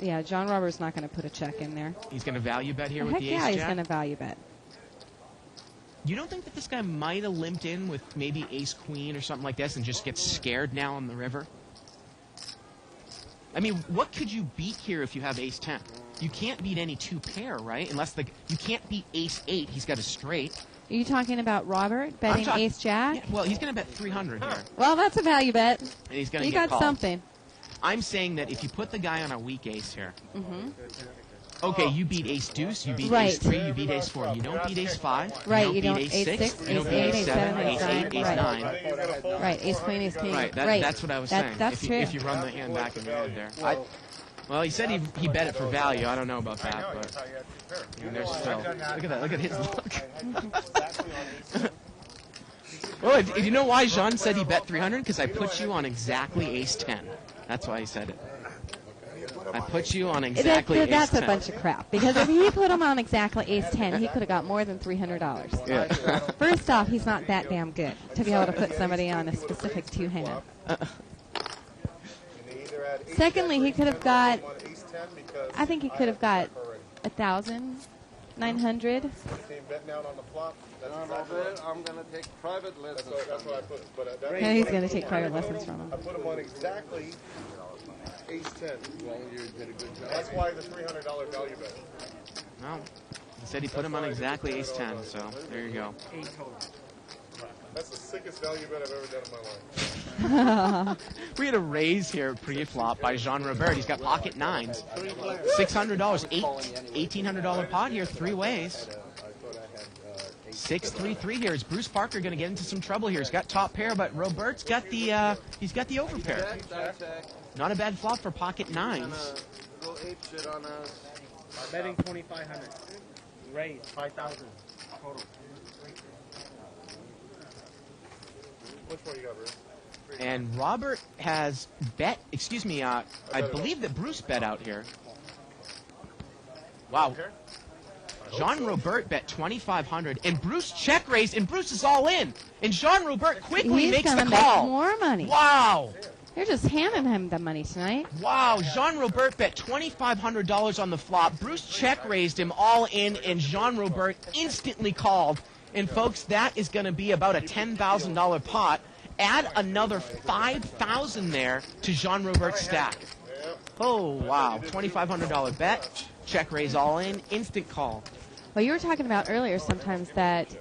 Speaker 3: Yeah, John Robert's not going to put a check in there.
Speaker 2: He's going to value bet here with
Speaker 3: Heck
Speaker 2: the
Speaker 3: yeah,
Speaker 2: ace-jack.
Speaker 3: he's going to value bet.
Speaker 2: You don't think that this guy might have limped in with maybe ace queen or something like this and just gets scared now on the river? I mean, what could you beat here if you have ace 10? You can't beat any two pair, right? Unless you can't beat ace 8. He's got a straight.
Speaker 3: Are you talking about Robert betting ace jack?
Speaker 2: Yeah, well, he's going to bet 300 here.
Speaker 3: Well, that's a value bet.
Speaker 2: And he's going to
Speaker 3: You
Speaker 2: get
Speaker 3: got
Speaker 2: called.
Speaker 3: something.
Speaker 2: I'm saying that if you put the guy on a weak ace here,
Speaker 3: Mm-hmm.
Speaker 2: okay, you beat ace deuce, you beat
Speaker 3: Right.
Speaker 2: ace 3, you beat ace 4. You don't beat ace 5.
Speaker 3: Right,
Speaker 2: You don't beat ace 6. You don't beat ace 7, ace 8, ace 9.
Speaker 3: Right, ace queen, ace king.
Speaker 2: Right, that's what I was saying.
Speaker 3: That's true.
Speaker 2: If you run the hand back in your head there. Well, he said he bet it for value. I don't know about that, but I mean, there's Phil. Look at that. Look at his look. Well, if you know why Jean said he bet 300, because I put you on exactly ace 10. That's why he said it. I put you on exactly ace 10.
Speaker 3: That's a bunch of crap. Because if he put him on exactly ace 10, he could have got more than $300.
Speaker 2: Yeah.
Speaker 3: First off, he's not that damn good to be able to put somebody on a specific two-hand. Secondly, he could have got, I think he could have got 1,900.
Speaker 13: I'm going to take private lessons.
Speaker 4: That's what I put. But
Speaker 3: Yeah, he's going to take private lessons from him.
Speaker 4: I put him on exactly ace 10.
Speaker 13: Well, you did a good job.
Speaker 4: That's why the $300 value bet.
Speaker 2: No. He said he put him on exactly ace 10, so there you go.
Speaker 5: That's the sickest value bet I've ever done in my life.
Speaker 2: We had a raise here pre-flop by Jean Robert. He's got pocket nines. $600, $1,800 pot here, three ways. 6-3-3 here. Is Bruce Parker going to get into some trouble here? He's got top pair, but Robert's got the he's got the overpair. Not a bad flop for pocket nines.
Speaker 13: Go ape shit on us.
Speaker 11: Betting 2,500. Raise 5,000 total.
Speaker 5: Which one you got, Bruce?
Speaker 2: And Robert has bet, excuse me, I believe that Bruce bet out here. Wow. Jean Robert bet 2,500, and Bruce check raised, and Bruce is all in. And Jean Robert quickly makes the
Speaker 3: He's
Speaker 2: call.
Speaker 3: make more money.
Speaker 2: Wow.
Speaker 3: They're just handing him the money tonight.
Speaker 2: Wow, Jean Robert bet $2,500 on the flop. Bruce check raised him all in, and Jean Robert instantly called. And folks, that is going to be about a $10,000 pot. Add another $5,000 there to Jean Robert's stack. Oh, wow. $2,500 bet. Check raise all in. Instant call.
Speaker 3: Well, you were talking about earlier sometimes that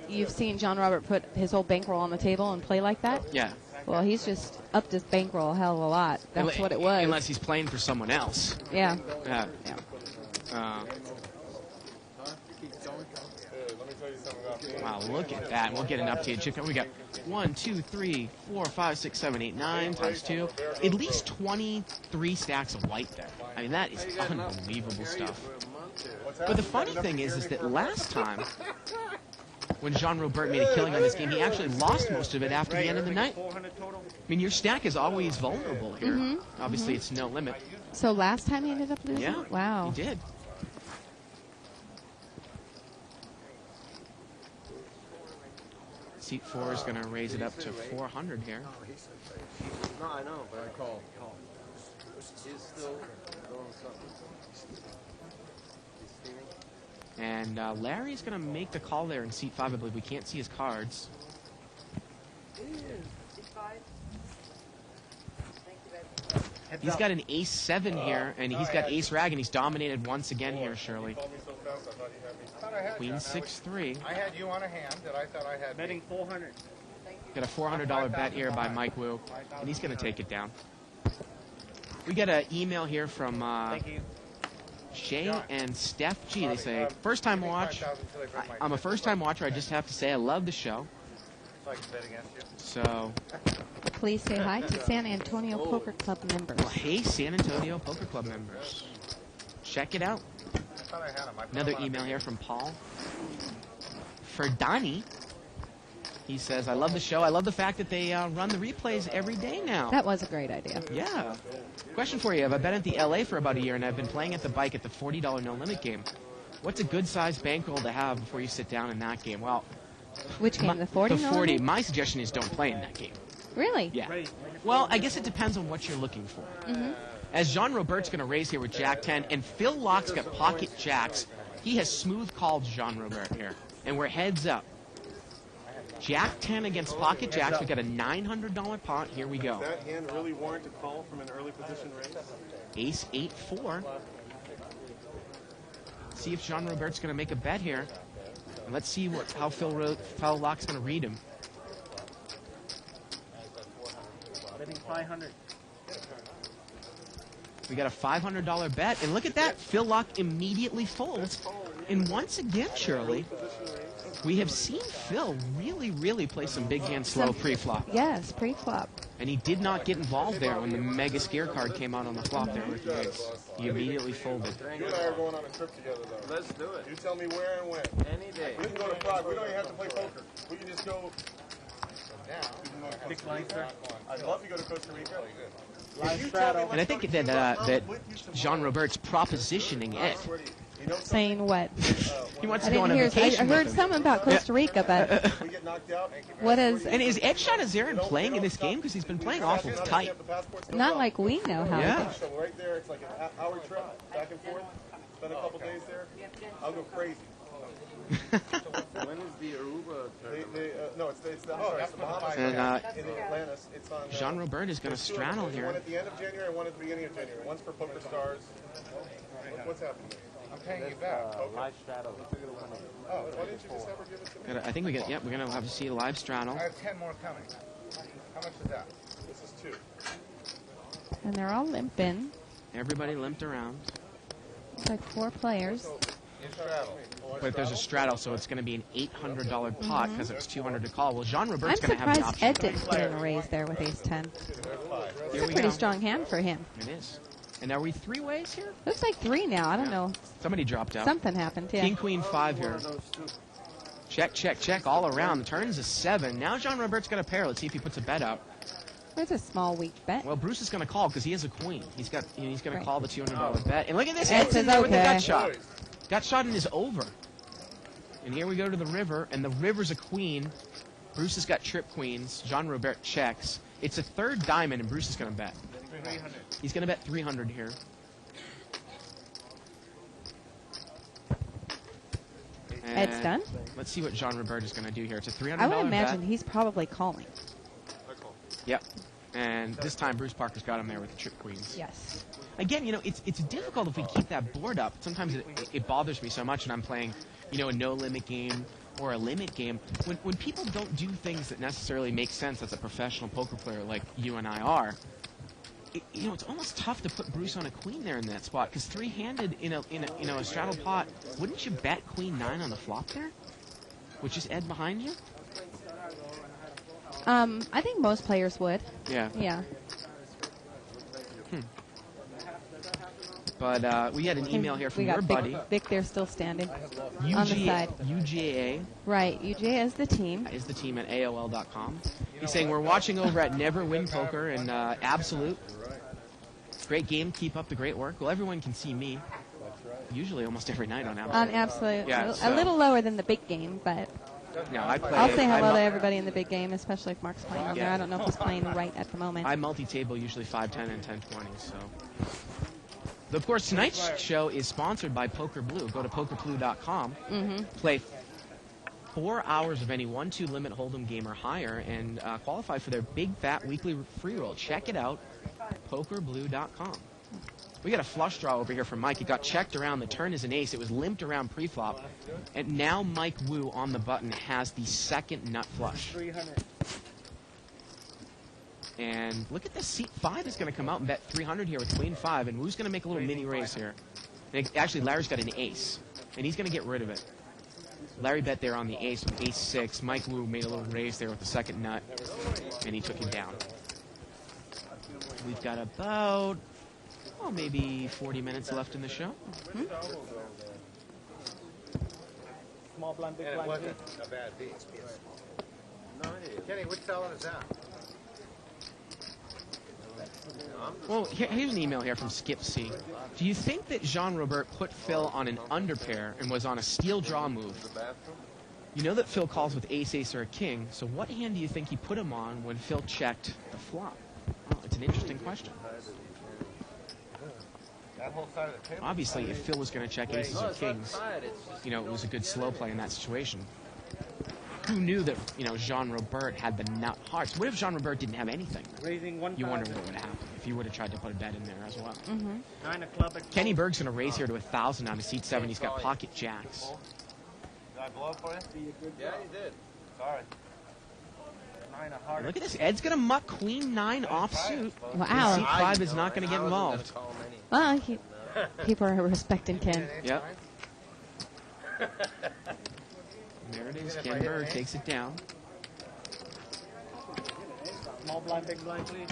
Speaker 3: you've seen John Robert put his whole bankroll on the table and play like that.
Speaker 2: Yeah.
Speaker 3: Well, he's just upped his bankroll a hell of a lot. That's what it was.
Speaker 2: Unless he's playing for someone else.
Speaker 3: Yeah.
Speaker 2: Yeah. Wow, look at that. We'll get an updated chip. We got 1, 2, 3, 4, 5, 6, 7, 8, 9 times 2. At least 23 stacks of white there. I mean, that is unbelievable stuff. But the funny thing is that last time, when Jean Robert made a killing on this game, he actually lost most of it after the end of the night. I mean, your stack is always vulnerable here.
Speaker 3: Mm-hmm.
Speaker 2: Obviously, it's no limit.
Speaker 3: So last time he ended up losing?
Speaker 2: Yeah.
Speaker 3: Wow.
Speaker 2: He did. Seat 4 is going to raise it up to 400 here.
Speaker 13: No, I know, but I call. He's still doing something.
Speaker 2: And Larry's going to make the call there in seat 5. I believe we can't see his cards. He's got an ace 7 here, and he's got ace rag, and he's dominated once again here, Shirley. Queen 6-3.
Speaker 6: I had you on a hand that I thought I had.
Speaker 11: Betting 400.
Speaker 2: Got a $400 bet here by Mike Wu, and he's going to take it down. We got an email here from Shay and Steph G. They say, first time watch. I'm a first time watcher. I just have to say I love the show. So,
Speaker 3: Please say hi to San Antonio Poker Club members.
Speaker 2: well, hey, San Antonio Poker Club members. Check it out. Another email here from Paul. For Donnie, he says, I love the show. I love the fact that they run the replays every day now.
Speaker 3: That was a great idea.
Speaker 2: Yeah. Question for you. I've been at the LA for about a year, and I've been playing at the bike at the $40 no-limit game. What's a good-sized bankroll to have before you sit down in that game? Well,
Speaker 3: Which game, the 40?
Speaker 2: The 40. My suggestion is don't play in that game.
Speaker 3: Really?
Speaker 2: Yeah. Well, I guess it depends on what you're looking for.
Speaker 3: Mm-hmm.
Speaker 2: As Jean Robert's going to raise here with Jack 10, and Phil Locke's got pocket jacks, he has smooth called Jean Robert here. And we're heads up. Jack 10 against pocket jacks. We got a $900 pot. Here we go.
Speaker 5: Does that hand really warrant a call from an early position raise?
Speaker 2: Ace 8-4. See if Jean Robert's going to make a bet here. And let's see how Phil Lock's going to read him.
Speaker 8: Betting 500.
Speaker 2: We got a $500 bet. And look at that. Phil Lock immediately folds. And once again, Shirley, we have seen Phil really play some big hand slow pre-flop.
Speaker 3: Yes, pre-flop.
Speaker 2: And he did not get involved there when the mega scare card came out on the flop there with the ace. He immediately folded.
Speaker 5: You and I are going on a trip together, though.
Speaker 13: Let's do it.
Speaker 5: You tell me where and when.
Speaker 13: Any day.
Speaker 5: We can go to Prague. We don't even have to play poker. We can just go now. I'd love to go to Costa Rica.
Speaker 2: And I think that Jean Robert's propositioning it.
Speaker 3: Saying what?
Speaker 2: He wants to go on a
Speaker 3: I
Speaker 2: vacation.
Speaker 3: heard
Speaker 2: with him.
Speaker 3: something about Costa Rica, but what is?
Speaker 2: And is Ed Shanazarin playing in this game? Because he's been playing awful tight.
Speaker 3: Not like we know how.
Speaker 2: Yeah.
Speaker 5: So right there, it's like an hour trip back and forth. Spend a couple days there. I'll go crazy.
Speaker 13: When is the Aruba tournament?
Speaker 5: No, it's the Bahamas.
Speaker 2: And
Speaker 5: in Atlantis. It's on.
Speaker 2: Jean Robert is going to straddle
Speaker 5: One
Speaker 2: here.
Speaker 5: at the end of January and one at the beginning of January. One's for Poker Stars. What's happening?
Speaker 6: I'm paying you back.
Speaker 8: Live straddle.
Speaker 5: Oh, why didn't you just ever give it to me?
Speaker 2: I think we're going to have to see a live straddle.
Speaker 6: I have 10 more coming. How much is that?
Speaker 5: This is 2.
Speaker 3: And they're all limping.
Speaker 2: Everybody limped around.
Speaker 3: It's like 4 players.
Speaker 2: But there's a straddle, so it's going to be an $800 pot because it's $200 to call. Well, Jean
Speaker 3: I'm
Speaker 2: Robert's going to have the
Speaker 3: surprised
Speaker 2: option.
Speaker 3: Ed didn't put in a raise there with ace 10. It's a pretty strong hand for him.
Speaker 2: It is. And are we 3 ways here?
Speaker 3: Looks like 3 now. I don't know.
Speaker 2: Somebody dropped out.
Speaker 3: Something happened, yeah.
Speaker 2: King, Queen, 5 here. Check all around. The turn's a 7. Now Jean Robert's got a pair. Let's see if he puts a bet out.
Speaker 3: There's a small weak bet.
Speaker 2: Well, Bruce is going to call because he has a queen. He's going to
Speaker 3: Right.
Speaker 2: call the $200 bet. And look at this.
Speaker 3: Ed
Speaker 2: Ed's in
Speaker 3: says
Speaker 2: there with the
Speaker 3: okay.
Speaker 2: gut shot. Gut shot is over. And here we go to the river, and the river's a queen. Bruce has got trip queens. Jean Robert checks. It's a 3rd diamond, and Bruce is going to bet. He's going to bet 300 here.
Speaker 3: Ed's done?
Speaker 2: Let's see what Jean Robert is going to do here. It's a $300
Speaker 3: I would imagine
Speaker 2: bet.
Speaker 3: he's probably calling.
Speaker 2: Yep. And this time Bruce Parker's got him there with the trip queens.
Speaker 3: Yes.
Speaker 2: Again, it's difficult if we keep that board up. Sometimes it bothers me so much when I'm playing, a no-limit game or a limit game. When people don't do things that necessarily make sense as a professional poker player like you and I are, it's almost tough to put Bruce on a queen there in that spot because 3-handed in a straddle pot, wouldn't you bet queen 9 on the flop there? Which is Ed behind you?
Speaker 3: I think most players would.
Speaker 2: Yeah.
Speaker 3: Yeah.
Speaker 2: But we had an email here from your buddy.
Speaker 3: Vic there still standing on the side.
Speaker 2: UGA.
Speaker 3: Right. UGA is the team.
Speaker 2: Is the team at AOL.com. He's saying we're watching over at Never Win Poker and Absolute. Great game. Keep up the great work. Well, everyone can see me. Usually almost every night on Absolute.
Speaker 3: On Absolute.
Speaker 2: Yeah,
Speaker 3: A little lower than the big game, but
Speaker 2: no, I play.
Speaker 3: I'll say hello to everybody in the big game, especially if Mark's playing on there.
Speaker 2: Yeah.
Speaker 3: I don't know if he's playing right at the moment.
Speaker 2: I multi-table usually 5, 10, and 10, 20. So, of course, tonight's show is sponsored by Poker Blue. Go to pokerblue.com. Play 4 hours of any 1-2 limit hold'em game or higher, and qualify for their big fat weekly free roll. Check it out, pokerblue.com. We got a flush draw over here from Mike. He got checked around. The turn is an ace. It was limped around pre-flop. And now Mike Wu on the button has the 2nd nut flush.
Speaker 11: 300.
Speaker 2: And look at this. Seat 5 is going to come out and bet 300 here with queen 5. And Wu's going to make a little mini raise here. And actually, Larry's got an ace. And he's going to get rid of it. Larry bet there on the ace with ace 6. Mike Wu made a little raise there with the 2nd nut. And he took him down. We've got about... maybe 40 minutes left in the show.
Speaker 11: Small blind, big
Speaker 6: And it
Speaker 11: blind.
Speaker 6: wasn't a bad beat. Kenny, which felon is that?
Speaker 2: Well, here's an email here from Skip C. Do you think that Jean Robert put Phil on an underpair and was on a steal draw move? You know that Phil calls with ace, ace, or a king, so what hand do you think he put him on when Phil checked the flop? Well, it's an interesting question.
Speaker 6: That whole side of the table.
Speaker 2: Obviously, if Phil was going to check aces or kings, it was a good slow play in that situation. who knew that, Jean Robert had the nut hearts? What if Jean Robert didn't have anything?
Speaker 11: Raising 1,000.
Speaker 2: You wonder what would happen if you would have tried to put a bet in there as well.
Speaker 3: Mm-hmm.
Speaker 11: 9 o'clock.
Speaker 2: Kenny Berg's going to raise here to 1,000 on to seat 7. He's got pocket jacks.
Speaker 6: Did I blow up for you?
Speaker 13: Yeah, you did.
Speaker 6: Sorry. 9 of hearts.
Speaker 2: Look at this. Ed's going to muck Queen 9 offsuit.
Speaker 3: Wow.
Speaker 2: And seat 5 is not going to get involved.
Speaker 3: Well, people are respecting Ken.
Speaker 2: Yep. There it is. Ken Berg takes it down.
Speaker 11: Small blind, big blind, please.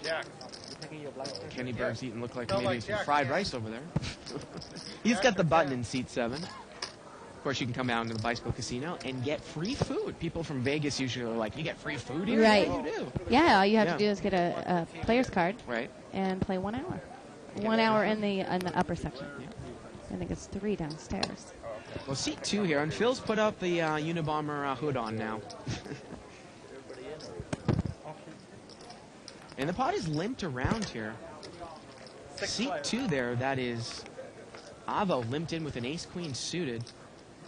Speaker 6: Jack.
Speaker 2: Kenny Berg's eating look like
Speaker 6: Smell
Speaker 2: maybe
Speaker 6: like
Speaker 2: some
Speaker 6: Jack,
Speaker 2: fried
Speaker 6: man.
Speaker 2: rice over there. He's got the button in seat 7. Of course, you can come down to the Bicycle Casino and get free food. People from Vegas usually are like, you get free food here?
Speaker 3: Right.
Speaker 2: Yeah, you do.
Speaker 3: Yeah, all you have
Speaker 2: Yeah.
Speaker 3: to do is get a player's card.
Speaker 2: Right.
Speaker 3: And play 1 hour. 1 hour in the upper section. I think it's 3 downstairs.
Speaker 2: Well, seat 2 here, and Phil's put up the Unabomber hood on now. And the pot is limped around here. Seat 2 there, that is Avo limped in with an ace-queen suited.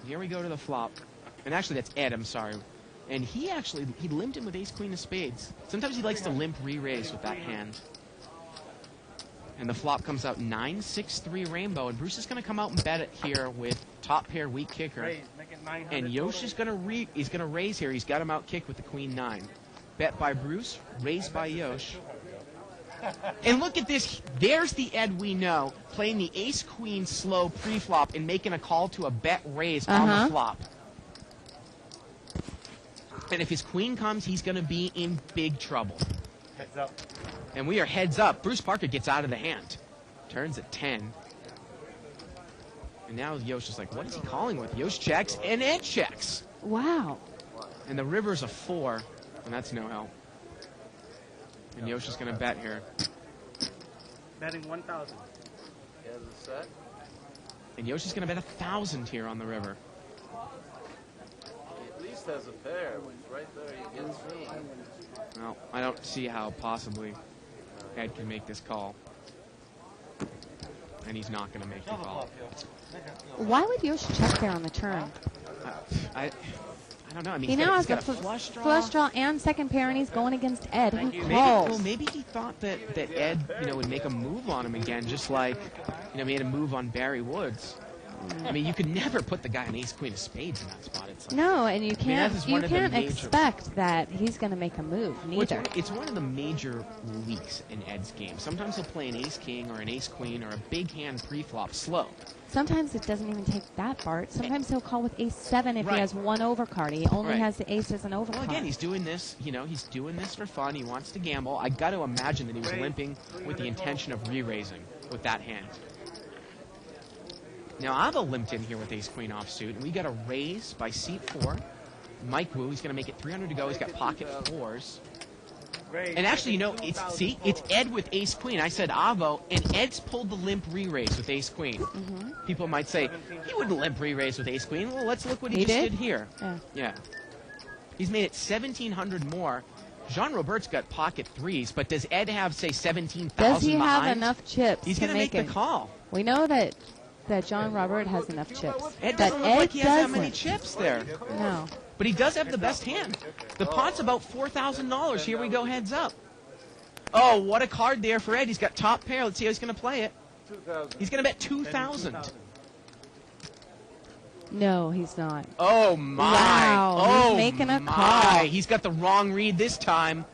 Speaker 2: Here we go to the flop. And actually, that's Ed, I'm sorry. And he limped in with ace-queen of spades. Sometimes he likes to limp re-raise with that hand. And the flop comes out 9-6-3 rainbow. And Bruce is going to come out and bet it here with top pair weak kicker.
Speaker 11: Raise, make it 900
Speaker 2: And Yosh is going to raise here. He's got him out kicked with the queen 9. Bet by Bruce, raised by Yosh. And look at this. There's the Ed we know, playing the ace-queen slow pre-flop and making a call to a bet raise on the flop. And if his queen comes, he's going to be in big trouble.
Speaker 6: Heads up.
Speaker 2: And we are heads up. Bruce Parker gets out of the hand. Turns at 10. And now Yosh is like, what is he calling with? Yosh checks, and Ed checks.
Speaker 3: Wow.
Speaker 2: And the river's a 4, and that's no help. And Yosh is going to bet here.
Speaker 11: Betting 1,000.
Speaker 13: He has a set.
Speaker 2: And Yosh is going to bet 1,000 here on the river.
Speaker 13: He at least has a pair, which right there he gets me.
Speaker 2: Well, I don't see how possibly Ed can make this call. And he's not going to make the call.
Speaker 3: Why would Yosh check there on the turn?
Speaker 2: I don't know. I mean,
Speaker 3: He
Speaker 2: he's
Speaker 3: now
Speaker 2: got
Speaker 3: has the
Speaker 2: a flush draw.
Speaker 3: flush draw and second pair, and he's going against Ed. Who
Speaker 2: Maybe,
Speaker 3: calls?
Speaker 2: well, maybe he thought that Ed, would make a move on him again, just like, made a move on Barry Woods. I mean, you could never put the guy in ace-queen of spades in that spot. It's like,
Speaker 3: No, and you can't.
Speaker 2: that is
Speaker 3: You
Speaker 2: one of the
Speaker 3: can't
Speaker 2: major-
Speaker 3: expect that he's going to make a move.
Speaker 2: Well,
Speaker 3: Neither.
Speaker 2: it's one of the major leaks in Ed's game. Sometimes he'll play an ace-king or an ace-queen or a big hand pre-flop slow.
Speaker 3: Sometimes it doesn't even take that far. Sometimes he'll call with ace 7 if
Speaker 2: Right.
Speaker 3: he has one overcard. He only
Speaker 2: Right.
Speaker 3: has the ace as an overcard.
Speaker 2: Well, again, he's doing this, he's doing this for fun. He wants to gamble. I got to imagine that he was limping with the intention of re-raising with that hand. Now, Avo limped in here with ace-queen offsuit, and we got a raise by seat 4. Mike Wu, he's going to make it 300 to go. He's got pocket 4s. And actually, it's Ed with ace-queen. I said Avo, and Ed's pulled the limp re-raise with ace-queen. People might say, he wouldn't limp re-raise with ace-queen. Well, let's look what he just did here. Yeah. He's made it 1,700 more. Jean Robert's got pocket 3s, but does Ed have, say, 17,000
Speaker 3: Does he have
Speaker 2: behind?
Speaker 3: enough chips
Speaker 2: He's
Speaker 3: to
Speaker 2: going to make the
Speaker 3: it?
Speaker 2: call.
Speaker 3: We know that John Robert has enough chips.
Speaker 2: Ed
Speaker 3: But
Speaker 2: doesn't look
Speaker 3: Ed
Speaker 2: like he has that many
Speaker 3: doesn't.
Speaker 2: chips there.
Speaker 3: No.
Speaker 2: But he does have the best hand. The pot's about $4,000. Here we go, heads up. Oh, what a card there for Ed. He's got top pair. Let's see how he's going to play it.
Speaker 13: 2,000.
Speaker 2: He's going to bet 2,000.
Speaker 3: No, he's not.
Speaker 2: Oh, my.
Speaker 3: Wow,
Speaker 2: oh,
Speaker 3: he's making a
Speaker 2: my.
Speaker 3: call.
Speaker 2: He's got the wrong read this time.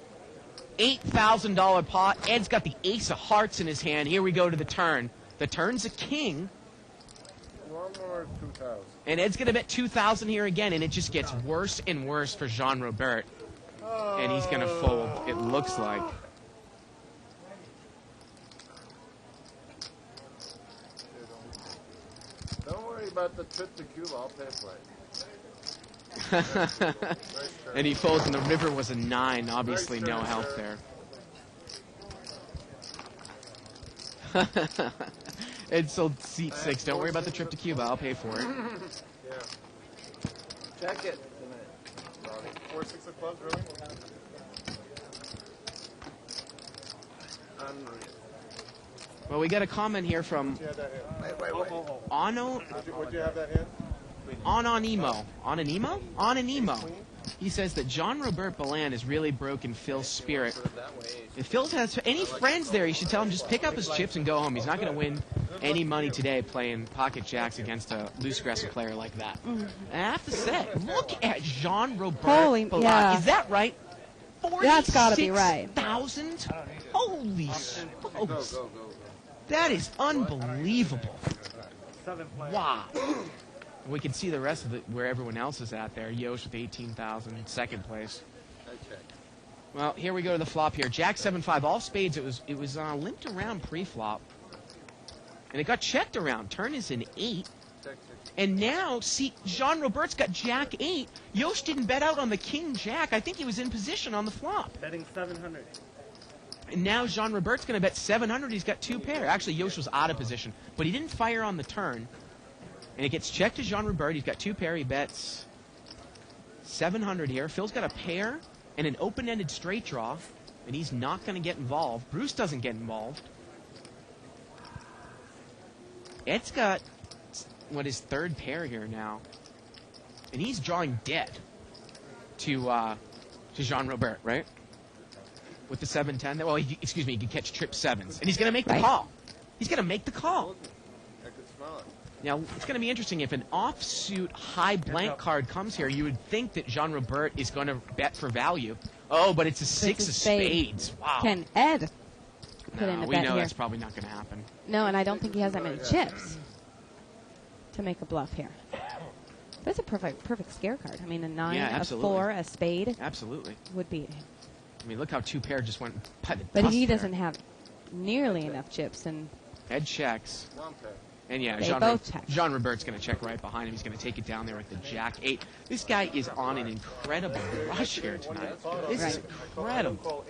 Speaker 2: $8,000 pot. Ed's got the ace of hearts in his hand. Here we go to the turn. The turn's a king.
Speaker 13: One more 2,000.
Speaker 2: And Ed's going to bet 2,000 here again, and it just gets worse and worse for Jean Robert. And he's going to fold, it looks like.
Speaker 13: Don't worry about the trip to Cuba. I'll pay for it.
Speaker 2: And he folds, and the river was a 9. Obviously, no help there. Ed sold seat 6. Don't worry about the trip to Cuba. I'll pay for it.
Speaker 13: Yeah. Check it.
Speaker 5: 4 6 of clubs, really?
Speaker 13: Unreal.
Speaker 2: Well, we got a comment here from
Speaker 5: What'd you have that hand?
Speaker 2: Ano.
Speaker 5: Would you have that hand?
Speaker 2: Onanimo. He says that Jean-Robert Balland has really broken Phil's spirit. If Phil has any friends there, you should tell him just pick up his chips and go home. He's not going to win any money today playing pocket jacks against a loose aggressive player like that. And I have to say, look at Jean-Robert Balland.
Speaker 3: yeah.
Speaker 2: Is that right?
Speaker 3: That's got to be right.
Speaker 2: 46,000? Holy smokes. That is unbelievable. Wow. We can see the rest of it where everyone else is at there. Yosh with 18,000, second place. Well, here we go to the flop here. Jack 7-5, all spades. It was limped around pre-flop. And it got checked around. Turn is an 8. And now, see, Jean-Robert's got Jack 8. Yosh didn't bet out on the King Jack. I think he was in position on the flop.
Speaker 7: Betting 700.
Speaker 2: And now Jean-Robert's going to bet 700. He's got 2 pair. Actually, Yosh was out of position. But he didn't fire on the turn. And it gets checked to Jean-Robert. He's got 2 pair. He bets 700 here. Phil's got a pair and an open-ended straight draw. And he's not going to get involved. Bruce doesn't get involved. Ed's got, his 3rd pair here now. And he's drawing dead to Jean-Robert, right? With the 7-10. Well, he can catch trip 7s. And he's going to make the call. He's going to make the call. Now, it's going to be interesting. If an offsuit high blank card comes here, you would think that Jean-Robert is going to bet for value. Oh, but it's a 6 of spades. Wow.
Speaker 3: Can Ed put in a
Speaker 2: we
Speaker 3: bet
Speaker 2: know
Speaker 3: here?
Speaker 2: That's probably not going to happen.
Speaker 3: No, and I don't think he has that many chips to make a bluff here. That's a perfect scare card. I mean, a 9, a 4, a spade.
Speaker 2: Absolutely.
Speaker 3: Would be.
Speaker 2: I mean, look how 2 pair just went.
Speaker 3: But he doesn't have nearly enough chips. And
Speaker 2: Ed checks. And yeah, Jean-Robert's going to check right behind him. He's going to take it down there with the Jack 8. This guy is on an incredible rush here tonight. This is incredible.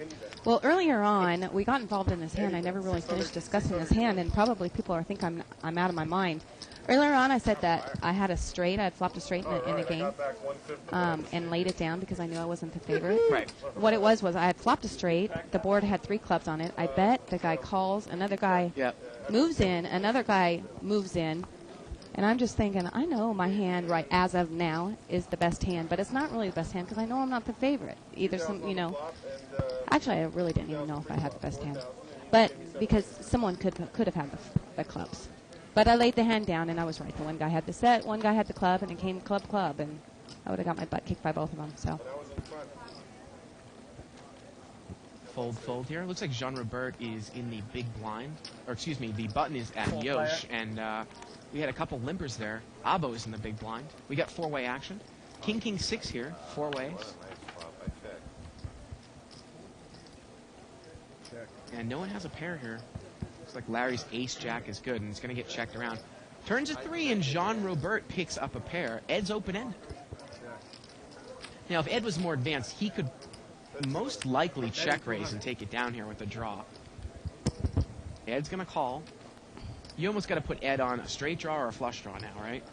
Speaker 3: Well, earlier on, we got involved in this hand. I never really finished discussing this hand, and probably people think I'm out of my mind. Earlier on, I said that I had a straight. I had flopped a straight in a game and laid it down because I knew I wasn't the favorite.
Speaker 2: Right.
Speaker 3: What it was I had flopped a straight. The board had 3 clubs on it. I bet. The guy calls. Another guy moves in. Another guy moves in. And I'm just thinking, I know my hand right as of now is the best hand, but it's not really the best hand because I know I'm not the favorite. Either Actually, I really didn't even know if I had the best hand, but because someone could have had the clubs. But I laid the hand down, and I was right. The one guy had the set, one guy had the club, and it came club, and I would have got my butt kicked by both of them. So.
Speaker 2: Fold here. Looks like Jean-Robert is in the big blind. Or, excuse me, the button is at Yosh, and we had a couple limpers there. Abo is in the big blind. We got 4-way action. King 6 here, 4 ways. And no one has a pair here. Looks like Larry's ace-jack is good, and it's going to get checked around. Turns a 3, and Jean-Robert picks up a pair. Ed's open-ended. Now, if Ed was more advanced, he could most likely check raise and take it down here with a draw. Ed's going to call. You almost got to put Ed on a straight draw or a flush draw now, right?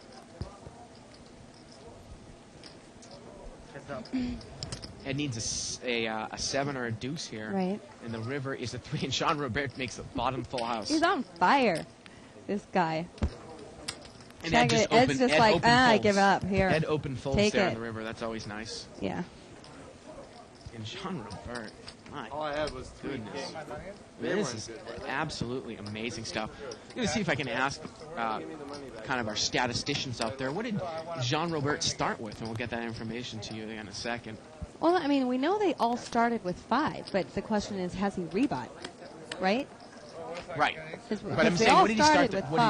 Speaker 2: Ed needs a 7 or a deuce here.
Speaker 3: Right.
Speaker 2: And the river is a 3, and Jean-Robert makes a bottom full house.
Speaker 3: He's on fire, this guy.
Speaker 2: And Ed just
Speaker 3: Ed's just like, I give up. Here.
Speaker 2: Ed open folds
Speaker 3: Take
Speaker 2: there
Speaker 3: it.
Speaker 2: on the river. That's always nice.
Speaker 3: Yeah.
Speaker 2: And Jean-Robert, my
Speaker 5: All I had was 3
Speaker 2: goodness.
Speaker 5: kings.
Speaker 2: This is absolutely amazing stuff. I'm going to see if I can ask kind of our statisticians out there, what did Jean-Robert start with? And we'll get that information to you in a second.
Speaker 3: Well, I mean, we know they all started with 5, but the question is, has he rebought? Right?
Speaker 2: Right. But I'm saying, what did he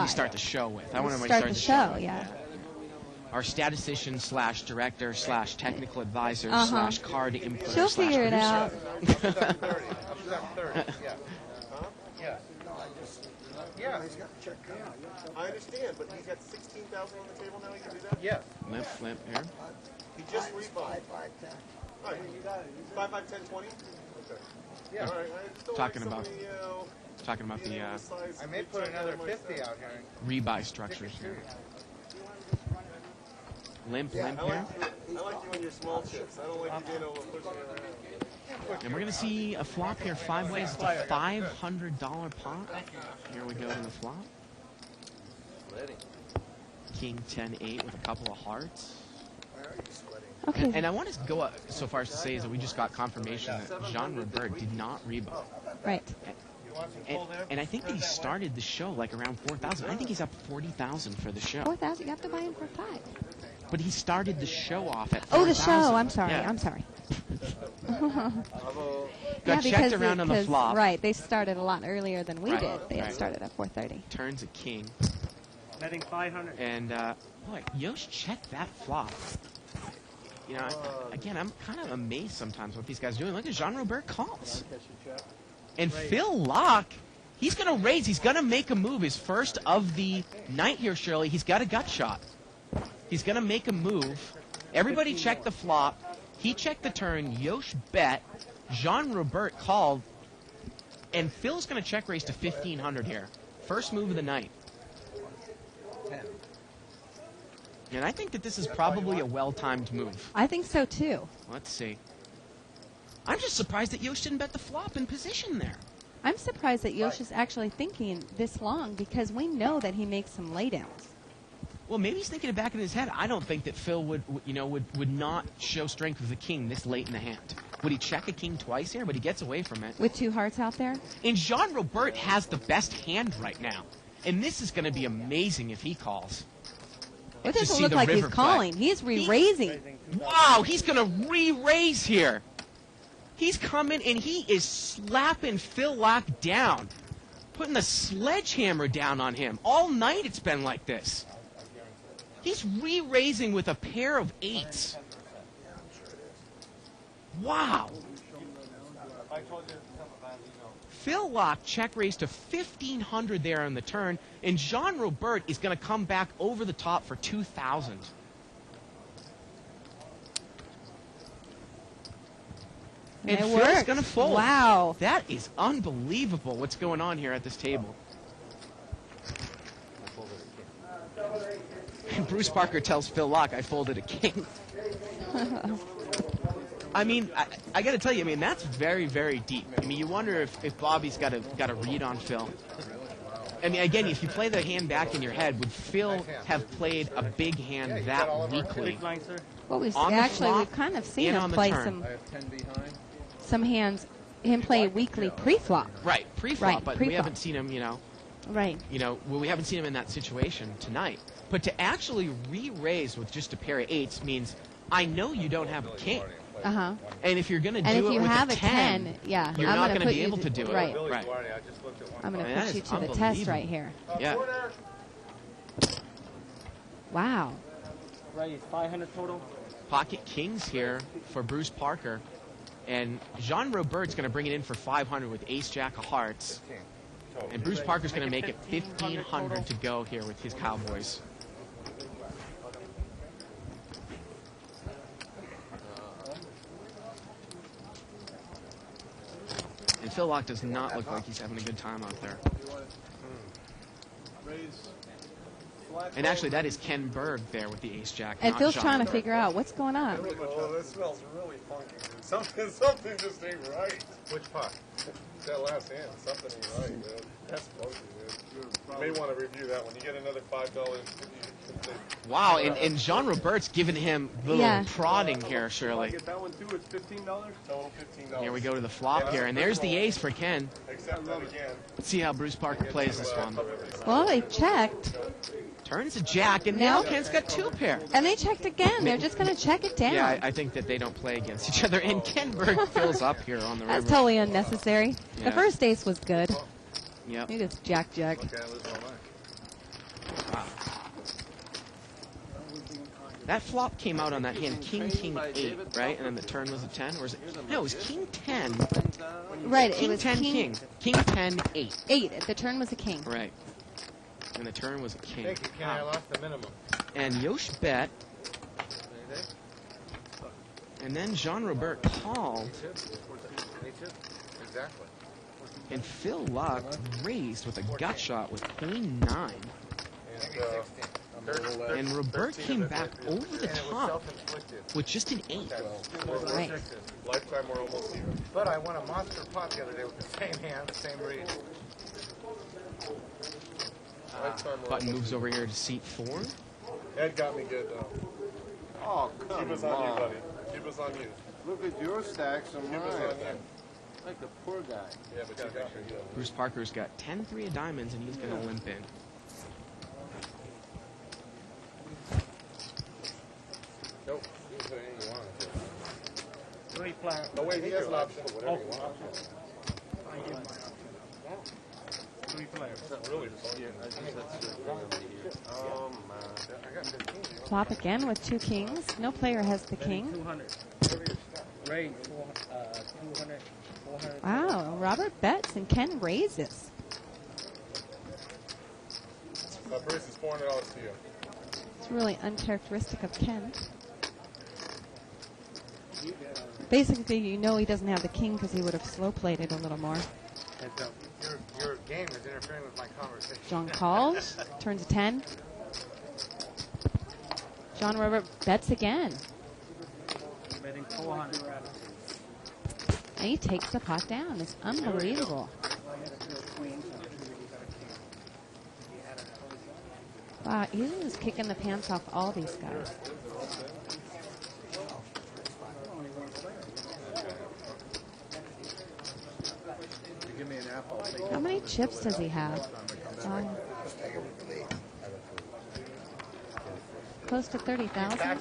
Speaker 2: start the show with? I want to
Speaker 3: start the show with. Yeah.
Speaker 2: Our statistician / director / technical advisor / card inputter.
Speaker 3: She'll figure it out.
Speaker 5: Yeah. I understand, but he's got 16,000 on the table now. He can do that. Yeah.
Speaker 2: Flip here.
Speaker 5: He just rebought. 5, 5, 10, 20. Okay. Yeah. All right.
Speaker 2: Talking about the
Speaker 6: I may put another 50 out here.
Speaker 2: rebuy structures here. Limp here.
Speaker 5: I like you and your small chips. I don't like you being able to push it around.
Speaker 2: And we're going to see a flop here 5 ways. It's a $500 pot. Here we go in the flop. King 10-8 with a couple of hearts.
Speaker 3: Okay.
Speaker 2: And I want to go so far as to say is that we just got confirmation that Jean Robert did not reboot.
Speaker 3: Right.
Speaker 2: And I think that he started the show like around 4,000. I think he's up 40,000 for the show.
Speaker 3: 4,000. You have to buy in for 5.
Speaker 2: But he started the show off at 4,000.
Speaker 3: Oh, the show. I'm sorry.
Speaker 2: Yeah.
Speaker 3: I'm sorry.
Speaker 2: Got checked around on the flop.
Speaker 3: Right. They started a lot earlier than we
Speaker 2: Right,
Speaker 3: did. They had
Speaker 2: right.
Speaker 3: started at 4:30.
Speaker 2: Turns a king.
Speaker 7: Betting 500.
Speaker 2: And, boy, Yosh checked that flop. You know, again, I'm kind of amazed sometimes what these guys are doing. Look at Jean Robert calls. And Phil Locke, he's going to raise. He's going to make a move. His first of the night here, Shirley. He's got a gut shot. He's going to make a move. Everybody checked the flop. He checked the turn. Yosh bet. Jean Robert called. And Phil's going to check raise to 1,500 here. First move of the night. And I think that this is probably a well-timed move.
Speaker 3: I think so too.
Speaker 2: Let's see. I'm just surprised that Yosh didn't bet the flop in position there.
Speaker 3: I'm surprised that Yosh is actually thinking this long because we know that he makes some laydowns.
Speaker 2: Well, maybe he's thinking it back in his head. I don't think that Phil would not show strength with a king this late in the hand. Would he check a king twice here? But he gets away from it.
Speaker 3: With 2 hearts out there?
Speaker 2: And Jean Robert has the best hand right now. And this is going to be amazing if he calls.
Speaker 3: It
Speaker 2: Just
Speaker 3: doesn't
Speaker 2: see
Speaker 3: look
Speaker 2: the
Speaker 3: like he's
Speaker 2: river
Speaker 3: calling.
Speaker 2: play.
Speaker 3: He's re-raising.
Speaker 2: Wow, he's going to re-raise here. He's coming and he is slapping Phil Locke down. Putting a sledgehammer down on him. All night it's been like this. He's re-raising with a pair of 8s. Wow. Phil Locke check raised to 1,500 there on the turn, and Jean Robert is going to come back over the top for 2,000. And
Speaker 3: It
Speaker 2: Phil's
Speaker 3: works.
Speaker 2: going to fold.
Speaker 3: Wow.
Speaker 2: That is unbelievable what's going on here at this table. And Bruce Parker tells Phil Locke, I folded a king. I mean, I got to tell you, I mean, that's very, very deep. I mean, you wonder if Bobby's got a read on Phil. I mean, again, if you play the hand back in your head, would Phil have played a big hand that weakly?
Speaker 3: Well, we've
Speaker 2: On the
Speaker 3: actually
Speaker 2: flop
Speaker 3: we've kind of seen
Speaker 2: and
Speaker 3: him
Speaker 2: on the
Speaker 3: play
Speaker 2: turn.
Speaker 3: some hands. Him play weekly pre-flop.
Speaker 2: Right, pre-flop,
Speaker 3: Right,
Speaker 2: but we
Speaker 3: pre-flop.
Speaker 2: haven't seen him,
Speaker 3: Right.
Speaker 2: We haven't seen him in that situation tonight. But to actually re-raise with just a pair of 8s means I know you don't have a king.
Speaker 3: Uh-huh.
Speaker 2: And if you're going to
Speaker 3: And
Speaker 2: do
Speaker 3: if
Speaker 2: it
Speaker 3: you
Speaker 2: with
Speaker 3: have
Speaker 2: a
Speaker 3: a
Speaker 2: 10,
Speaker 3: 10, yeah,
Speaker 2: you're
Speaker 3: I'm
Speaker 2: not
Speaker 3: gonna
Speaker 2: going to
Speaker 3: put
Speaker 2: be
Speaker 3: you
Speaker 2: able to do it.
Speaker 3: right.
Speaker 2: Right.
Speaker 3: I'm going to
Speaker 2: That
Speaker 3: put you
Speaker 2: is
Speaker 3: to the test right here.
Speaker 2: Yeah.
Speaker 3: Wow.
Speaker 7: Right, 500 total.
Speaker 2: Pocket kings here for Bruce Parker. And Jean Robert's going to bring it in for 500 with ace-jack of hearts. And Bruce Parker's going to make it 1,500 to go here with his Cowboys. And Phil Locke does not look like he's having a good time out there. And actually, that is Ken Berg there with the ace-jack.
Speaker 3: And
Speaker 2: not
Speaker 3: Phil's
Speaker 2: Jean
Speaker 3: trying to
Speaker 2: Robert.
Speaker 3: figure out what's going on.
Speaker 5: Oh, this smells really funky, dude. Something just ain't right. Which pot? That last hand. Something ain't right, dude. That's funky, dude. You may want to review that one. You get another $5.
Speaker 2: Wow, and Jean Robert's giving him a little prodding here, Shirley.
Speaker 7: Get that one too. It's $15.
Speaker 5: Total $15.
Speaker 2: Here we go to the flop here, and there's the ace for Ken.
Speaker 5: Accept that again.
Speaker 2: Let's see how Bruce Parker plays this one.
Speaker 3: Well, they checked.
Speaker 2: Turns a jack, and now Ken's got 2 pair.
Speaker 3: And they checked again. They're just going to check it down.
Speaker 2: Yeah, I think that they don't play against each other, and Ken Berg fills up here on the river.
Speaker 3: That's totally unnecessary.
Speaker 2: Yeah.
Speaker 3: The first ace was good.
Speaker 2: Yep.
Speaker 3: He just jack.
Speaker 2: Wow. That flop came out on that hand, King, King, 8, right? And then the turn was a 10? Or was it? No, it was King 10.
Speaker 3: Right,
Speaker 2: King
Speaker 3: it was
Speaker 2: 10,
Speaker 3: king.
Speaker 2: King. King 10, 8.
Speaker 3: 8. The turn was a king.
Speaker 2: Right. And the turn was a king.
Speaker 6: Thank you, Ken. I lost the minimum.
Speaker 2: And Yosh bet. And then Jean Robert called.
Speaker 6: Exactly.
Speaker 2: And Phil Locke raised with a gut shot with Queen 9. And Robert came back over the top with just an 8.
Speaker 3: Right.
Speaker 5: Lifetime, we're almost even.
Speaker 6: But I won a monster pot the other day with the same hand, the same read.
Speaker 2: Button moves over here to seat 4.
Speaker 5: Ed got me good, though.
Speaker 7: Oh, come
Speaker 5: Keep us on you, buddy. Keep us on you.
Speaker 13: Look at your stacks and
Speaker 5: Keep us on
Speaker 13: mine.
Speaker 5: you.
Speaker 13: Like the poor guy.
Speaker 5: Yeah, but you got me good.
Speaker 2: Bruce Parker's got 10-3 of diamonds, and he's going to limp in.
Speaker 5: Nope. You can put anything you want.
Speaker 11: Three player.
Speaker 5: No, wait, he has an option. Whatever
Speaker 11: Oh,
Speaker 5: you want.
Speaker 11: I give my option. Three players.
Speaker 5: It's really fun.
Speaker 13: Oh, man.
Speaker 3: Flop again with 2 kings. No player has the king.
Speaker 11: 200. Ray, 200. 400.
Speaker 3: Wow, Robert bets and Ken raises.
Speaker 5: That price is $400 to you.
Speaker 3: It's really uncharacteristic of Ken. Basically, you know he doesn't have the king because he would have slow played it a little more.
Speaker 6: And so your game is interfering with my conversation.
Speaker 3: John calls, turns a 10. John Robert bets again.
Speaker 11: Betting 400.
Speaker 3: And he takes the pot down. It's unbelievable. Wow, he's just kicking the pants off all these guys.
Speaker 6: Give me an apple.
Speaker 3: How many chips does he have? Close to 30,000?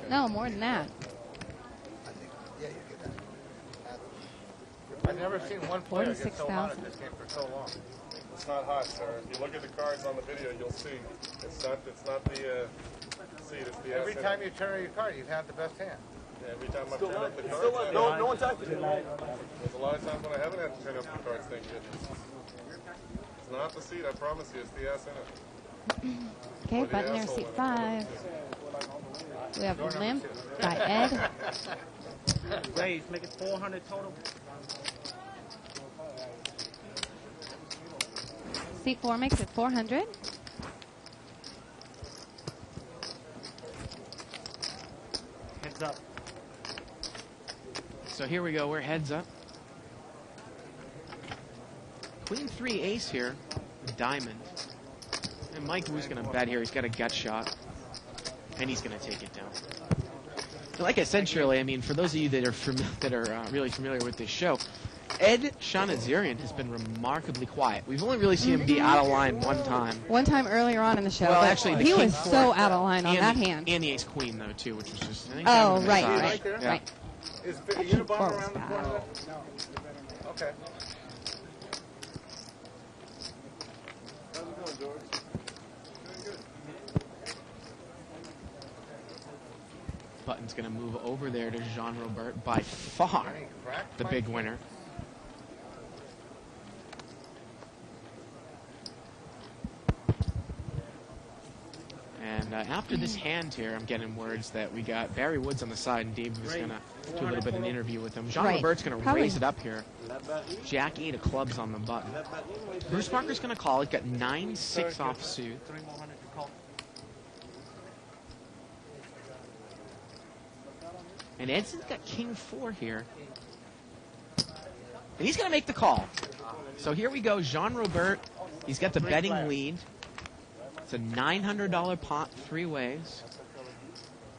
Speaker 3: No, more than that.
Speaker 6: I've never seen one player get so hot at
Speaker 3: 46,000.
Speaker 6: this game for so long.
Speaker 5: It's not hot, sir. If you look at the cards on the video, you'll see. It's not the seed, it's the
Speaker 6: Every
Speaker 5: S.
Speaker 6: time you turn your card, you've had the best hand.
Speaker 5: Every time I turn up the cards.
Speaker 7: Still live. No one touched it.
Speaker 5: There's a lot of times when I haven't had to turn up the cards, thank goodness. It's not the seed, I promise you. It's the S in it.
Speaker 3: Okay,
Speaker 5: Or the
Speaker 3: button there,
Speaker 5: asshole
Speaker 3: seat
Speaker 5: in it.
Speaker 3: 5. We have limp by Ed.
Speaker 11: Raise, make it 400 total.
Speaker 3: Seat 4 makes it 400.
Speaker 11: Heads up.
Speaker 2: So here we go. We're heads up. Queen 3 ace here. Diamond. And Mike Wu's going to bet here. He's got a gut shot. And he's going to take it down. Like I said, Shirley, I mean, for those of you that are really familiar with this show, Ed Shanazarian has been remarkably quiet. We've only really seen him be out of line one time.
Speaker 3: One time earlier on in the show.
Speaker 2: Well,
Speaker 3: but
Speaker 2: actually, the
Speaker 3: he
Speaker 2: king
Speaker 3: was
Speaker 2: four
Speaker 3: so out of line on
Speaker 2: and
Speaker 3: that
Speaker 2: the-
Speaker 3: hand.
Speaker 2: And the ace queen, though, too, which was just, I think,
Speaker 3: Oh,
Speaker 2: kind of a
Speaker 3: right,
Speaker 2: massage.
Speaker 3: right,
Speaker 2: Yeah.
Speaker 3: right.
Speaker 6: Is
Speaker 3: That
Speaker 6: Unabomber
Speaker 3: king four was
Speaker 6: around the
Speaker 3: bad.
Speaker 6: corner? Okay.
Speaker 13: How's it going, George?
Speaker 2: Button's going to move over there to Jean Robert, by far the big winner. And after this hand here, I'm getting words that we got Barry Woods on the side, and Dave was going to do a little bit of an interview with him. Jean
Speaker 3: Right.
Speaker 2: Robert's going to
Speaker 3: Probably.
Speaker 2: raise it up here. Jack 8 of clubs on the button. Bruce Parker's going to call. He's got 9-6 offsuit.
Speaker 11: 3 more hundred to call.
Speaker 2: And Edson's got king 4 here. And he's going to make the call. So here we go. Jean Robert, he's got the betting lead. It's a $900 pot 3 ways.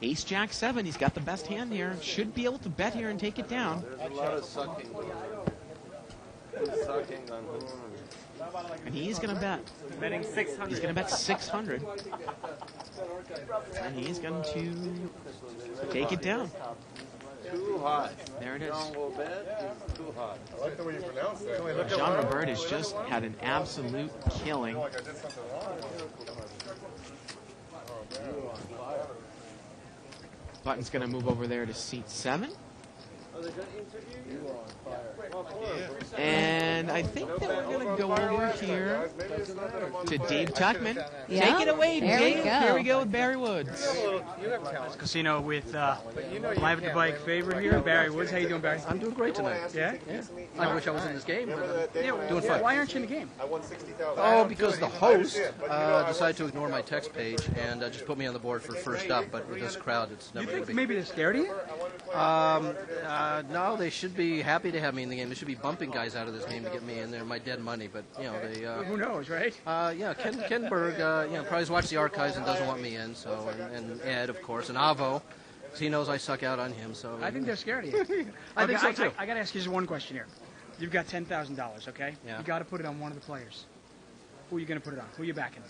Speaker 2: Ace Jack 7, he's got the best hand here. Should be able to bet here and take it down.
Speaker 13: There's a lot of sucking going on. Who's sucking on whom?
Speaker 2: And he's going to bet.
Speaker 11: Betting 600.
Speaker 2: He's going to bet 600. And he's going to take it down.
Speaker 13: Too hot.
Speaker 2: There it is.
Speaker 13: John will bet is too hot.
Speaker 5: I like the way you pronounce that.
Speaker 2: Jean Robert has just had an absolute killing.
Speaker 5: Like I did something wrong.
Speaker 2: Button's going to move over there to seat 7.
Speaker 13: Oh, they're going to interview you? Of course.
Speaker 2: And I think that we're going to go over here to Dave Tuckman.
Speaker 3: Yeah,
Speaker 2: Take it away,
Speaker 3: there we
Speaker 2: Dave.
Speaker 3: go.
Speaker 2: Here we go with Barry Woods.
Speaker 6: You have talent.
Speaker 11: Casino with
Speaker 6: But you know you
Speaker 11: Live at the
Speaker 6: can't
Speaker 11: Bike
Speaker 6: win
Speaker 11: favorite
Speaker 6: like
Speaker 11: here,
Speaker 6: that.
Speaker 11: Barry Woods. How you doing, Barry?
Speaker 14: I'm doing great tonight.
Speaker 11: Yeah?
Speaker 14: I wish I was in this game. Doing
Speaker 11: So
Speaker 14: fine.
Speaker 11: why aren't you in the game?
Speaker 5: I won $60,000.
Speaker 14: Oh, because the host decided to ignore my text page and just put me on the board for first up. But with this crowd, it's
Speaker 11: You
Speaker 14: never
Speaker 11: think
Speaker 14: going to be.
Speaker 11: maybe they're scared of you?
Speaker 14: No, they should be happy to have me in the game. They should be bumping guys out of this game to get me in there, my dead money. But you know, they.
Speaker 11: Who knows, right?
Speaker 14: Yeah, Ken Berg, you know, probably watched the archives and doesn't want me in. So, and Ed, of course, and Avo, 'cause he knows I suck out on him. So.
Speaker 11: I think they're scared of you.
Speaker 14: I think so too.
Speaker 11: I got to ask you just one question here. You've got $10,000, okay?
Speaker 14: Yeah.
Speaker 11: You got to put it on one of the players. Who are you going to put it on? Who are you backing?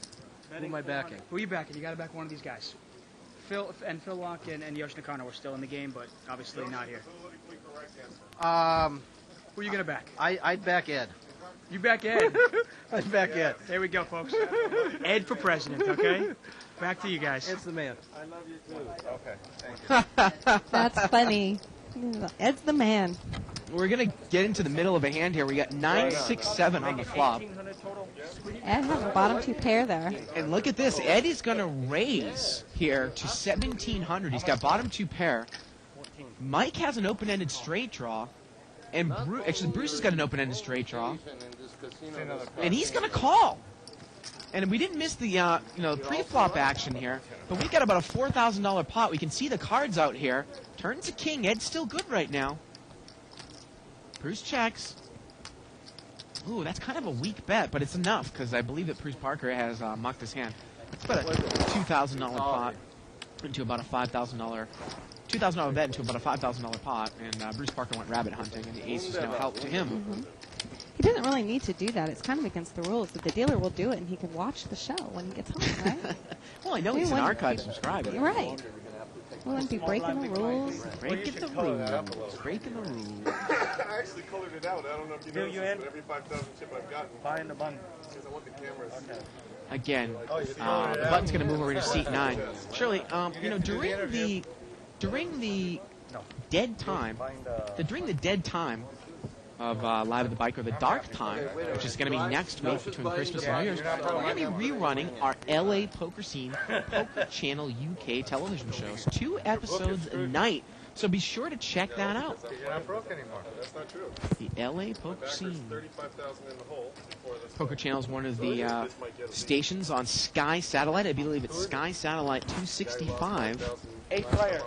Speaker 14: Who am I backing?
Speaker 11: Who are you backing? You got to back one of these guys. Phil Locke and Yoshi Nakano are still in the game, but obviously not here. Who are you going to back?
Speaker 14: I'd back Ed.
Speaker 11: You back Ed?
Speaker 14: I'd back Ed.
Speaker 11: There we go, folks. Ed for president, okay? Back to you guys.
Speaker 14: Ed's the man.
Speaker 5: I love you too. Okay, thank you.
Speaker 3: That's funny. Ed's the man.
Speaker 2: We're going to get into the middle of a hand here. We got 9, 6, 7 on the flop.
Speaker 3: Ed has a bottom 2 pair there.
Speaker 2: And look at this. Ed is going to raise here to 1,700. He's got bottom 2 pair. Mike has an open-ended straight draw. And Bruce has got an open-ended straight draw. And he's going to call. And we didn't miss the pre-flop action here. But we got about a $4,000 pot. We can see the cards out here. Turns to king. Ed's still good right now. Bruce checks. Ooh, that's kind of a weak bet, but it's enough because I believe that Bruce Parker has mucked his hand. It's about a $2,000 pot into about a $5,000. $2,000 bet into about a $5,000 pot, and Bruce Parker went rabbit hunting, and the ace is no help to him.
Speaker 3: Mm-hmm. He doesn't really need to do that. It's kind of against the rules, but the dealer will do it, and he can watch the show when he gets home, right?
Speaker 2: Well, I know he's an archive subscriber.
Speaker 3: You're right. We wouldn't be breaking the rules.
Speaker 2: Breaking the rules. Breaking the rules.
Speaker 5: I actually colored it out. I don't know if you noticed this, but every 5,000 chip I've gotten.
Speaker 8: Buying the bun.
Speaker 5: Because I want the cameras. Okay.
Speaker 2: Again, the button's going to move over to seat 9. Shirley, during the dead time, during the dead time of Live at the Bike, or the dark time, which is going to be next week between Christmas and New Year's, we're going to be rerunning our LA Poker Scene Poker Channel UK television shows. 2 episodes a night. So be sure to check that out.
Speaker 5: You're not broke anymore. That's not true.
Speaker 2: The LA Poker Scene.
Speaker 5: 35,000 in the hole before this.
Speaker 2: Poker Channel is one of the stations on Sky Satellite. I believe it's Sky Satellite 265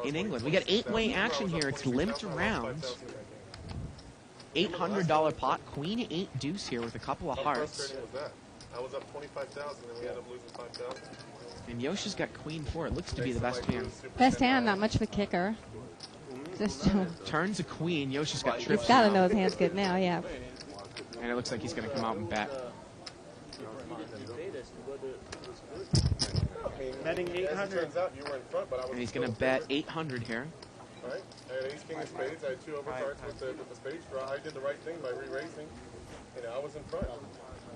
Speaker 2: in England. We got 8-way action here. It's limped around. $800 pot, queen 8 deuce here with a couple of hearts.
Speaker 5: I was up 25,000 and we ended up losing 5,000.
Speaker 2: And Yoshi's got queen 4. It looks to be the best hand.
Speaker 3: Best hand, not much of a kicker. Just
Speaker 2: turns a queen. Yoshi's got trips.
Speaker 3: He's got to know his hand's good now, yeah.
Speaker 2: And it looks like he's going to come out and bet.
Speaker 8: Betting 800.
Speaker 2: And he's going to bet 800 here.
Speaker 5: Right. I had ace king of spades. I had 2 overcards with the spades draw. I did the right thing by re-raising. I was in front.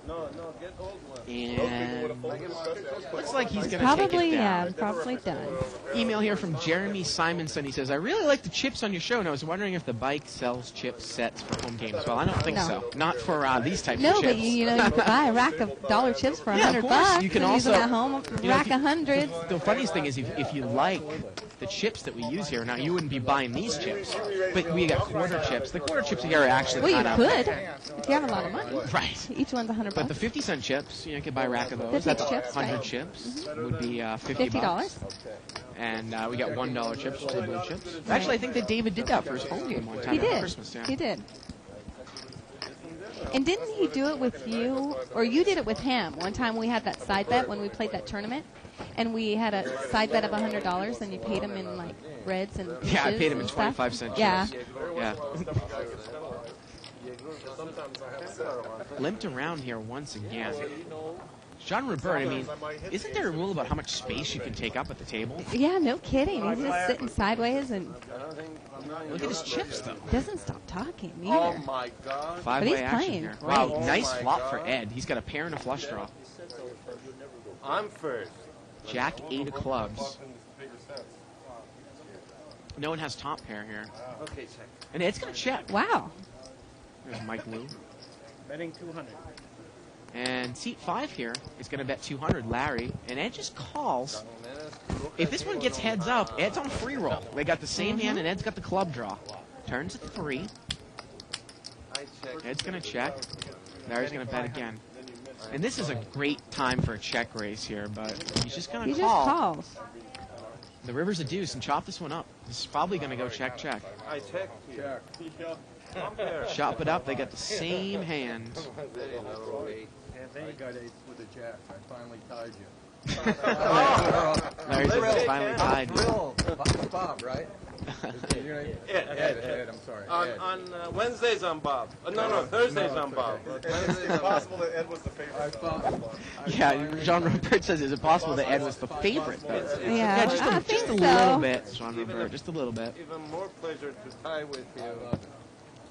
Speaker 8: No, get old one.
Speaker 2: And looks like he's going to take it
Speaker 3: probably,
Speaker 2: down.
Speaker 3: yeah, probably does.
Speaker 2: Email here from Jeremy Simonson. He says, I really like the chips on your show, and I was wondering if the bike sells chip sets for home games. Well, I don't think so. Not for these types of chips.
Speaker 3: No, but you can buy a rack of dollar chips for $100.
Speaker 2: You can
Speaker 3: and
Speaker 2: also
Speaker 3: use them at home, a rack of hundreds.
Speaker 2: The funniest thing is if you like the chips that we use here, now you wouldn't be buying these chips, but we got quarter chips. The quarter chips here are actually
Speaker 3: well,
Speaker 2: kind
Speaker 3: you could if you have a lot of money.
Speaker 2: Right.
Speaker 3: Each one's $100.
Speaker 2: But the 50-cent chips, you could buy a rack of those. That's 100
Speaker 3: right?
Speaker 2: chips. Would be $50. And we got $1 chips, two blue chips. Actually, I think that David did that for his home game one time
Speaker 3: at
Speaker 2: Christmas. Yeah.
Speaker 3: He did. And didn't he do it with you, or you did it with him? One time we had that side bet when we played that tournament, and we had a side bet of $100, and you paid him in like reds and peaches.
Speaker 2: Yeah, I paid him in
Speaker 3: stuff.
Speaker 2: 25-cent chips.
Speaker 3: Yeah.
Speaker 2: Yeah. Limped around here once again. John Robert, I mean, isn't there a rule about how much space you can take up at the table?
Speaker 3: Yeah, no kidding. He's just sitting sideways and
Speaker 2: look at his chips, though.
Speaker 3: Doesn't stop talking either.
Speaker 5: Oh my God!
Speaker 2: 5-way action here. Wow, nice flop for Ed. He's got a pair and a flush draw.
Speaker 5: I'm first.
Speaker 2: Jack 8 of clubs. No one has top pair here.
Speaker 8: Okay, check.
Speaker 2: And Ed's gonna check.
Speaker 3: Wow.
Speaker 2: There's Mike Lou.
Speaker 8: Betting 200.
Speaker 2: And seat 5 here is going to bet 200, Larry. And Ed just calls. If this one gets heads up, Ed's on free roll. They got the same hand, and Ed's got the club draw. Turns at 3. Ed's going to check. Larry's going to bet again. And this is a great time for a check raise here, but he's just going to call.
Speaker 3: He just calls.
Speaker 2: The river's a deuce, and chop this one up. This is probably going to go check, check.
Speaker 13: I check.
Speaker 7: Yeah.
Speaker 2: Chop it up. They got the same hand.
Speaker 13: I got ace with a jack. I finally tied you.
Speaker 2: Larry's finally tied you.
Speaker 13: Bob, right? Ed, I'm sorry.
Speaker 15: On Wednesdays, I'm Bob. No, Thursdays, I'm Bob.
Speaker 4: It's possible that Ed was the favorite.
Speaker 2: Yeah, Jean Robert says, is it possible that Ed was the favorite?
Speaker 3: Yeah,
Speaker 2: just
Speaker 3: I
Speaker 2: a
Speaker 3: think
Speaker 2: little
Speaker 3: so.
Speaker 2: bit, Jean Robert, just a little bit.
Speaker 15: Even more pleasure to tie with you.
Speaker 13: I love it.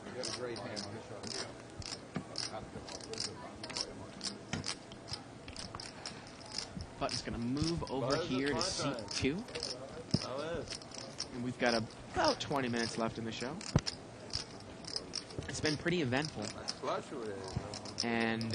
Speaker 13: You got a great hand on this one.
Speaker 2: Button's going to move over here to seat 2.
Speaker 15: How is?
Speaker 2: And we've got about 20 minutes left in the show. It's been pretty eventful.
Speaker 15: Flush with it.
Speaker 2: And,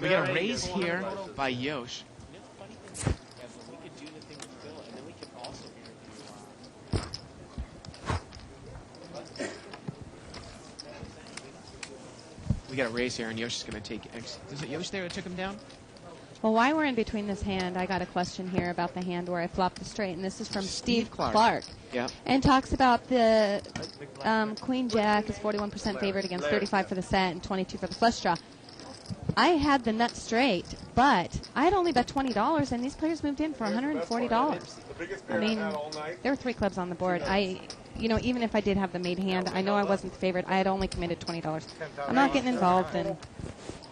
Speaker 2: we got a raise here by Yosh.
Speaker 8: We could do the thing with Phil, and then we could also
Speaker 2: We got a raise here, and Yosh is going to take it. Is it Yosh there that took him down?
Speaker 3: Well, while we're in between this hand, I got a question here about the hand where I flopped the straight, and this is from Steve Clark.
Speaker 2: Yeah.
Speaker 3: And talks about the Queen Jack is 41% favored against 35 for the set and 22 for the flush draw. I had the nut straight, but I had only bet $20, and these players moved in for $140. I mean, there were 3 clubs on the board. Even if I did have the made hand, I know I wasn't the favorite. I had only committed $20. I'm not getting involved, and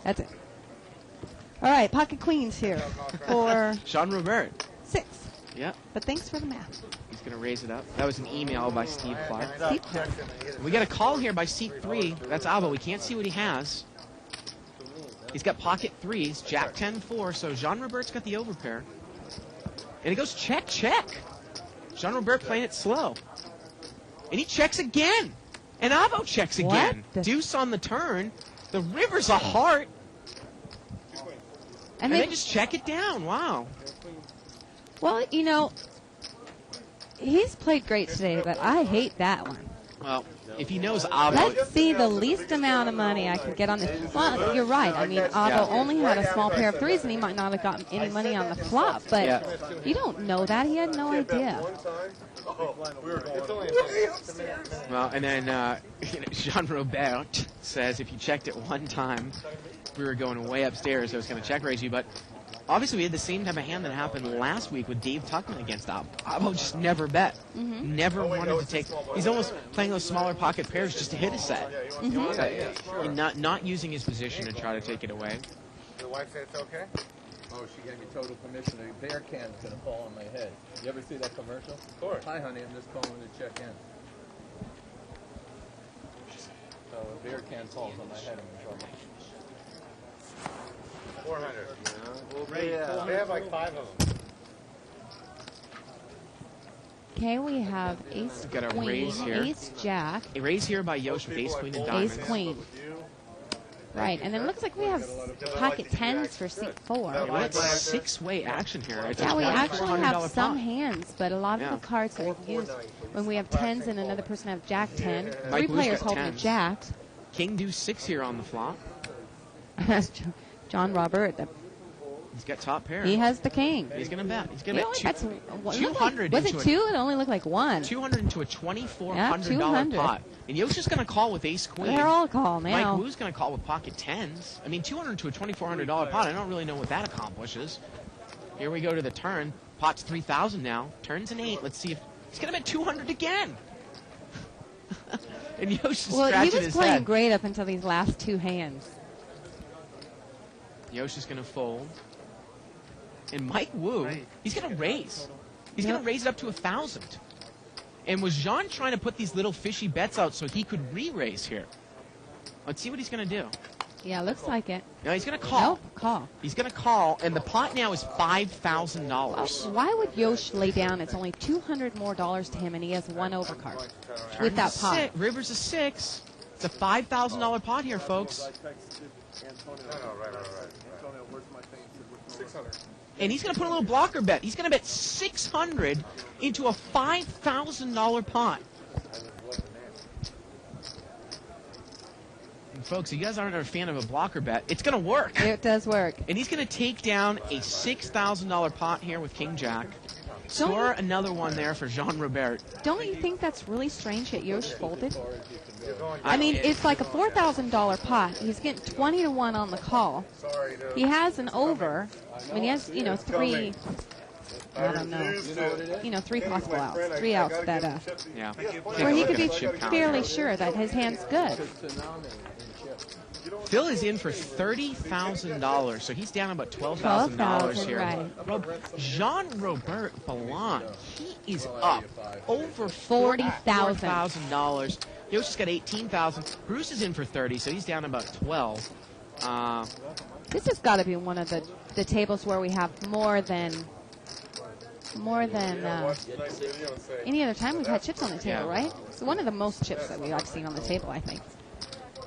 Speaker 3: that's it. All right, pocket queens here for
Speaker 2: Jean Robert.
Speaker 3: 6.
Speaker 2: Yep.
Speaker 3: But thanks for the math.
Speaker 2: He's going to raise it up. That was an email by Steve Clark.
Speaker 3: Steve Clark.
Speaker 2: We got a call here by seat 3. That's Avo. We can't see what he has. He's got pocket 3s, Jack 10-4, so Jean Robert's got the overpair. And he goes check, check. Jean Robert playing it slow. And he checks again. And Avo checks again. Deuce on the turn. The river's a heart. And they just check it down. Wow.
Speaker 3: Well, he's played great today, but I hate that one.
Speaker 2: Well, if he knows Avo...
Speaker 3: Let's see the least amount of money I can get on this. Well, you're right. I mean, Avo only had a small pair of 3s, and he might not have gotten any money on the flop, but you don't know that. He had no idea.
Speaker 2: Well, and then Jean Robert says if you checked it one time, we were going way upstairs, so I was going to check raise you, but obviously we had the same type of hand that happened last week with Dave Tuckman against Avo. Avo just never bet. Never wanted to take... He's almost playing those smaller pocket pairs just to hit a set. And not using his position to try to take it away.
Speaker 6: Your wife said it's okay?
Speaker 13: Oh, she gave me total permission. A bear can's going to fall on my head. You ever see that commercial? Of course. Hi, honey, I'm just calling to check in. So a beer can falls on my head, I'm in trouble.
Speaker 6: 400.
Speaker 15: Yeah.
Speaker 6: They have like 5 of them.
Speaker 3: Okay, we have ace
Speaker 2: We've got a
Speaker 3: queen,
Speaker 2: raise here.
Speaker 3: ace jack,
Speaker 2: A raise here by Yosh with ace queen and diamonds.
Speaker 3: ace queen. Right, and then it looks like we have pocket 10s for seat 4.
Speaker 2: Yeah, we got 6-way action here. It's
Speaker 3: Yeah, we
Speaker 2: a
Speaker 3: actually
Speaker 2: $2,400
Speaker 3: have some
Speaker 2: pot.
Speaker 3: hands, but a lot of the cards that we've used, when we have 10s and another person have jack 10,
Speaker 2: Mike
Speaker 3: 3
Speaker 2: Wu's
Speaker 3: players
Speaker 2: got
Speaker 3: holding a
Speaker 2: 10s.
Speaker 3: jack.
Speaker 2: King deuce 6 here on the flop.
Speaker 3: That's John Robert.
Speaker 2: He's got top pair.
Speaker 3: He has the king.
Speaker 2: He's going to bet. He's going
Speaker 3: He
Speaker 2: to
Speaker 3: only
Speaker 2: bet
Speaker 3: bets
Speaker 2: 200
Speaker 3: Was
Speaker 2: into
Speaker 3: it 2? It only looked like 1.
Speaker 2: 200 into a $2,400
Speaker 3: Yeah, 200.
Speaker 2: pot. And Yosh just going to call with ace queen.
Speaker 3: They're all call now.
Speaker 2: Mike Wu's going to call with pocket 10s. I mean, 200 to a $2,400 pot. I don't really know what that accomplishes. Here we go to the turn. Pot's 3,000 now. Turns an 8. Let's see if he's going to bet 200 again. And Yosh is
Speaker 3: Well, he
Speaker 2: scratching
Speaker 3: was
Speaker 2: his
Speaker 3: playing
Speaker 2: head.
Speaker 3: great up until these last 2 hands.
Speaker 2: Yosh is going to fold. And Mike Wu, he's going to raise. He's going to raise it up to 1,000. And was Jean trying to put these little fishy bets out so he could re-raise here? Let's see what he's going to do.
Speaker 3: Yeah, looks like it.
Speaker 2: No, he's going to call.
Speaker 3: Nope, call.
Speaker 2: He's going to call, and the pot now is $5,000.
Speaker 3: Why would Yosh lay down? It's only $200 more to him, and he has 1 overcard with that pot.
Speaker 2: River's a 6. It's a $5,000 pot here, folks.
Speaker 7: Antonio, where's my thing? 600.
Speaker 2: And he's going to put a little blocker bet. He's going to bet 600 into a $5,000 pot. folks, if you guys aren't a fan of a blocker bet, it's going to work.
Speaker 3: It does work.
Speaker 2: And he's going to take down a $6,000 pot here with King Jack. Score another one there for Jean Robert.
Speaker 3: Don't you think that's really strange that Yosh folded? I mean, it's like a $4,000 pot. He's getting 20 to 1 on the call. He has an over. I mean, he has, you know, three. I don't know. You know, 3 possible outs. 3 outs that,
Speaker 2: yeah.
Speaker 3: where he could be fairly sure that his hand's good.
Speaker 2: Phil is in for $30,000, so he's down about $12,000 here.
Speaker 3: Right.
Speaker 2: Jean Robert Ballant, he is up over
Speaker 3: $40,000.
Speaker 2: $4,000. Yoshi's got $18,000. Bruce is in for 30, so he's down about 12.
Speaker 3: This has got to be one of the tables where we have more than any other time we've had chips on the table, right? It's one of the most chips that I've seen on the table, I think.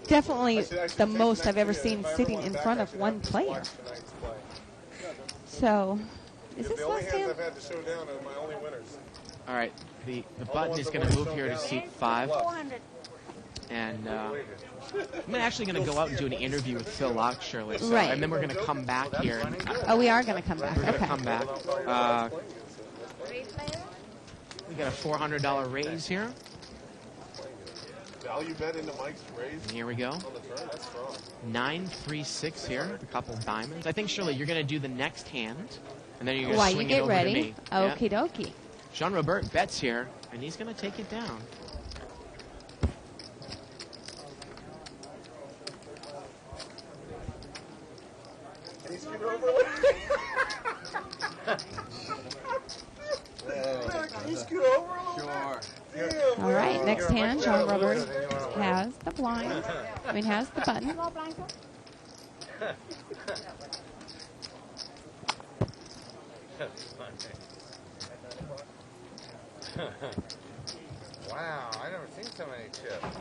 Speaker 3: Definitely the most I've ever seen sitting in front of one player. So, is this last hand?
Speaker 2: All right, the button is going to move here to seat 5. And I'm actually going to go out and do an interview with Phil Lock, Shirley. So,
Speaker 3: right.
Speaker 2: And then we're going to come back here.
Speaker 3: Oh, we are going to come back.
Speaker 2: We're going to come back. We got a $400 raise here.
Speaker 5: Value bet into Mike's raise.
Speaker 2: And here we go. 9-3-6 here. A couple diamonds. I think, Shirley, you're going to do the next hand. And then you're going to swing it over to me.
Speaker 3: Okie dokie.
Speaker 2: Jean Robert bets here, and he's going to take it down.
Speaker 3: All right, next hand, Jean Robert has the blind. I mean, has the button.
Speaker 6: Wow, I've never seen so many chips.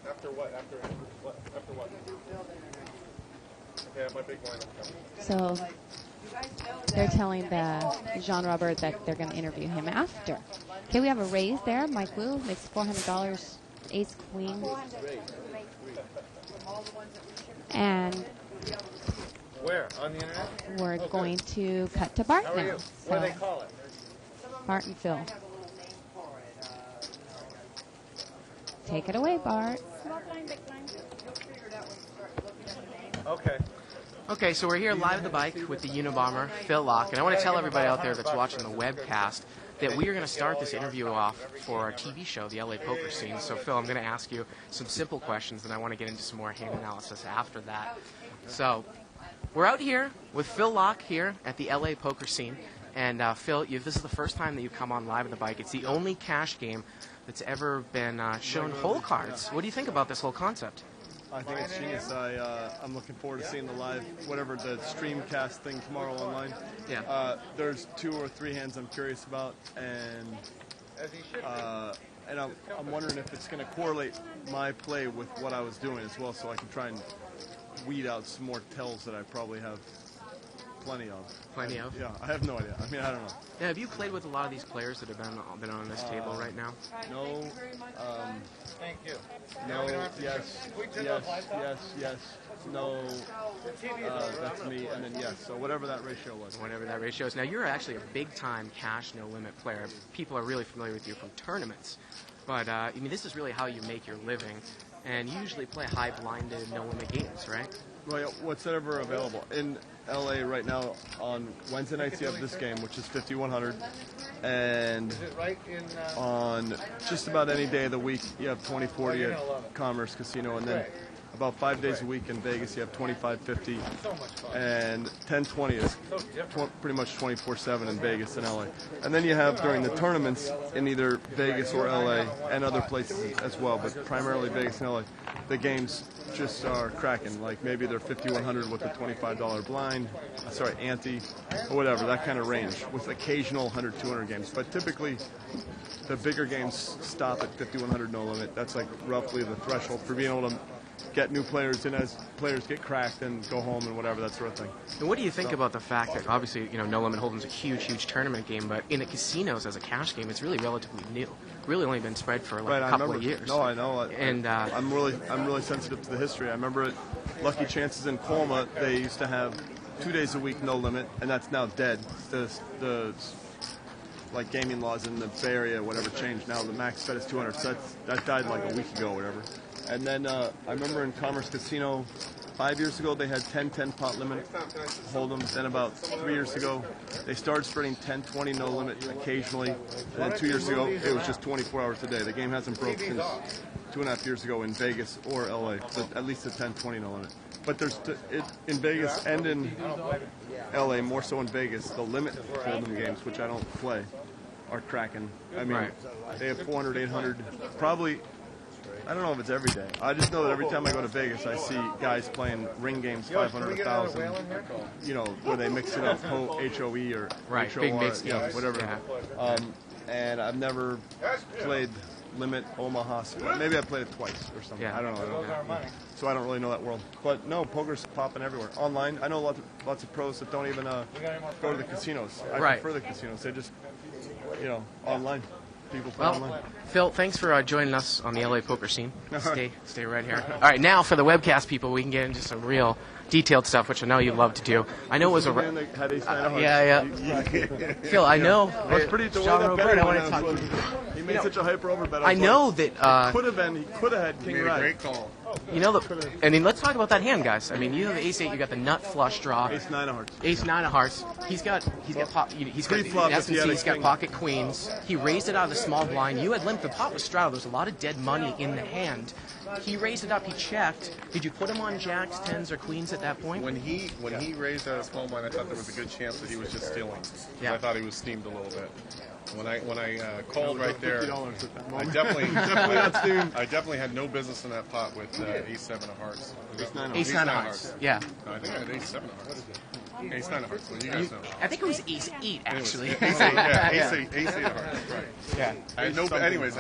Speaker 5: After what? After what? Yeah, my big line
Speaker 3: So they're telling the Jean Robert that they're going to interview him after. Okay, we have a raise there. Mike Wu makes $400. Ace Queen. And
Speaker 6: where? On the internet?
Speaker 3: we're going to cut to Bart
Speaker 6: How are
Speaker 3: now.
Speaker 6: you? What do they call it?
Speaker 3: Bart and Phil. Take it away, Bart.
Speaker 6: Okay.
Speaker 2: Okay, so we're here live at the bike with the Unabomber, Phil Lock, and I want to tell everybody out there that's watching the webcast that we are going to start this interview off for our TV show, the LA Poker Scene. So, Phil, I'm going to ask you some simple questions, and I want to get into some more hand analysis after that. So, we're out here with Phil Lock here at the LA Poker Scene, and Phil, this is the first time that you've come on live at the bike. It's the only cash game that's ever been shown hole cards. What do you think about this whole concept?
Speaker 16: I think it's genius. I'm looking forward to seeing the live, whatever the streamcast thing tomorrow online.
Speaker 2: Yeah.
Speaker 16: There's 2 or 3 hands I'm curious about, and I'm wondering if it's going to correlate my play with what I was doing as well, so I can try and weed out some more tells that I probably have plenty of.
Speaker 2: Plenty of?
Speaker 16: Yeah, I have no idea. I mean, I don't know.
Speaker 2: Yeah, have you played with a lot of these players that have been on this table right now?
Speaker 16: No.
Speaker 6: Thank you.
Speaker 16: No, yes, no, that's me, and then yes. So whatever that ratio was.
Speaker 2: Whatever that ratio is. Now, you're actually a big-time cash no-limit player. People are really familiar with you from tournaments. But, I mean, this is really how you make your living. And you usually play high-blinded, no-limit games, right?
Speaker 16: Well, what's ever available. In LA right now, on Wednesday nights, you have this game, which is 5,100. And on just about any day of the week, you have 2040 at Commerce Casino. And then about 5 days a week in Vegas, you have 2550. And 1020 is pretty much 24/7 in Vegas and LA. And then you have during the tournaments in either Vegas or LA and other places as well, but primarily Vegas and LA, the games just are cracking. Like maybe they're 5,100 with a $25 blind, ante, or whatever, that kind of range, with occasional 100, 200 games. But typically, the bigger games stop at 5,100 no limit. That's like roughly the threshold for being able to get new players in as players get cracked and go home and whatever, that sort of thing.
Speaker 2: And what do you think
Speaker 16: So-
Speaker 2: about the fact that obviously, No Limit Hold'em's a huge tournament game, but in the casinos as a cash game, it's really relatively new. Really only been spread for like
Speaker 16: Right,
Speaker 2: a
Speaker 16: I
Speaker 2: couple
Speaker 16: remember.
Speaker 2: of years.
Speaker 16: No, I know.
Speaker 2: And
Speaker 16: I'm really sensitive to the history. I remember at Lucky Chances in Colma, they used to have 2 days a week no limit, and that's now dead. The like gaming laws in the Bay Area, whatever, changed. Now the max bet is 200. So that died like a week ago or whatever. And then I remember in Commerce Casino 5 years ago they had 10 pot limit hold'ems. Then about 3 years ago they started spreading 10-20 no limit occasionally. And then 2 years ago it was just 24 hours a day. The game hasn't broke since 2.5 years ago in Vegas or LA. So at least a 10-20 no limit. But there's in Vegas and in LA, more so in Vegas, the limit hold'em games, which I don't play, are cracking. I mean, they have 400, 800, probably. I don't know if it's every day. I just know that every time I go to Vegas, I see guys playing ring games, 500, 1,000, where they mix it up, HOE or HOR,
Speaker 2: big mix games.
Speaker 16: whatever.
Speaker 2: Yeah.
Speaker 16: And I've never played Limit Omaha. Maybe I played it twice or something.
Speaker 2: Yeah.
Speaker 16: I don't know. So I don't really know that world. But no, poker's popping everywhere. Online, I know lots of pros that don't even go to the casinos. I prefer the casinos. They just, online. People play online.
Speaker 2: Phil, thanks for joining us on the LA poker scene. Stay right here. All right, now for the webcast people, we can get into some real detailed stuff, which I know you love to do. I know it was a Phil, I know.
Speaker 16: I was pretty the way that bet was. He made such a hyper over bet.
Speaker 2: I know that
Speaker 16: he could have had King Ride.
Speaker 5: Great call.
Speaker 2: Let's talk about that hand, guys. I mean, you have Ace 8, you got the nut flush draw.
Speaker 16: Ace 9 of hearts.
Speaker 2: Ace 9 of hearts. He's got pocket queens. He raised it out of the small blind. You had limp. The pot was straddled. There's a lot of dead money in the hand. He raised it up. He checked. Did you put him on jacks, tens, or queens at that point?
Speaker 5: When he raised out a small blind, I thought there was a good chance that he was just stealing. Yeah. I thought he was steamed a little bit. When I called right there, I definitely had no business in that pot with Ace 7 of hearts.
Speaker 2: Ace 9 of hearts. Yeah.
Speaker 5: No, I think I had Ace 7 of hearts. Ace 9 of hearts. Well, you guys know.
Speaker 2: I think it was Ace 8 actually.
Speaker 5: Ace 8, yeah, Ace 8 of hearts. Right. Yeah. I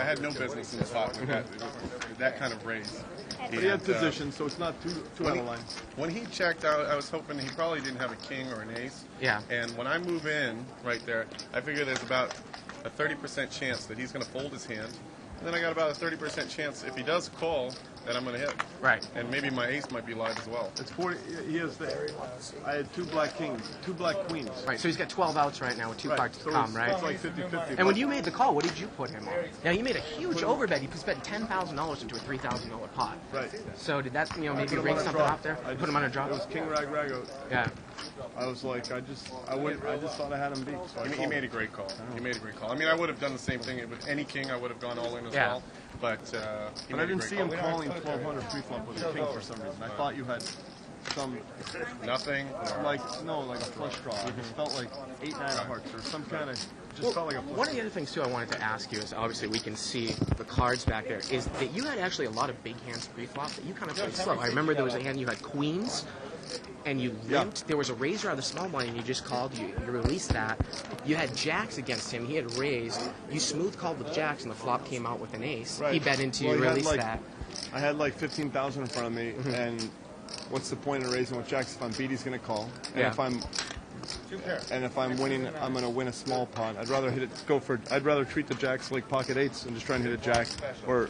Speaker 5: had no business in the pot with that kind of raise.
Speaker 16: But he had position, so it's not too out of line.
Speaker 5: When he checked out, I was hoping he probably didn't have a king or an ace.
Speaker 2: Yeah.
Speaker 5: And when I move in right there, I figure there's about a 30% chance that he's going to fold his hand. And then I got about a 30% chance if he does call that I'm going to hit.
Speaker 2: Right.
Speaker 5: And maybe my ace might be live as well.
Speaker 16: It's 40. He has I had 2 black kings, 2 black queens.
Speaker 2: Right. So he's got 12 outs right now with 2 cards to come. Right.
Speaker 16: It's like 50-50.
Speaker 2: And when you made the call, what did you put him on? Now you made a huge overbet. You spent $10,000 into a $3,000 pot.
Speaker 16: Right.
Speaker 2: So did that maybe ring something off there?
Speaker 16: I
Speaker 2: put him on a drop.
Speaker 16: It was King Rag Rago.
Speaker 2: Yeah.
Speaker 16: I was like, I just thought I had him beat. So
Speaker 5: he made a great call. He made a great call. I mean, I would have done the same thing with any king. I would have gone all in as well. But
Speaker 16: I didn't see him calling 1,200 pre-flop with a king for some reason. I thought you had some
Speaker 5: nothing
Speaker 16: like a flush draw. It just felt like 8-9 of hearts or some kind of. Felt like a
Speaker 2: one of the other things too I wanted to ask you is obviously we can see the cards back there is that you had actually a lot of big hands pre-flop that you kind of played slow. I remember there was a hand you had queens. And you limped. Yeah. There was a razor on the small blind, and you just called. You released that. You had jacks against him. He had raised. You smooth called with jacks, and the flop came out with an ace. Right. He bet into you, released that.
Speaker 16: I had like 15,000 in front of me, and what's the point of raising with jacks if I'm beat? He's going to call. And if I'm winning, I'm going to win a small pot. I'd rather I'd rather treat the jacks like pocket eights and just try and hit a jack or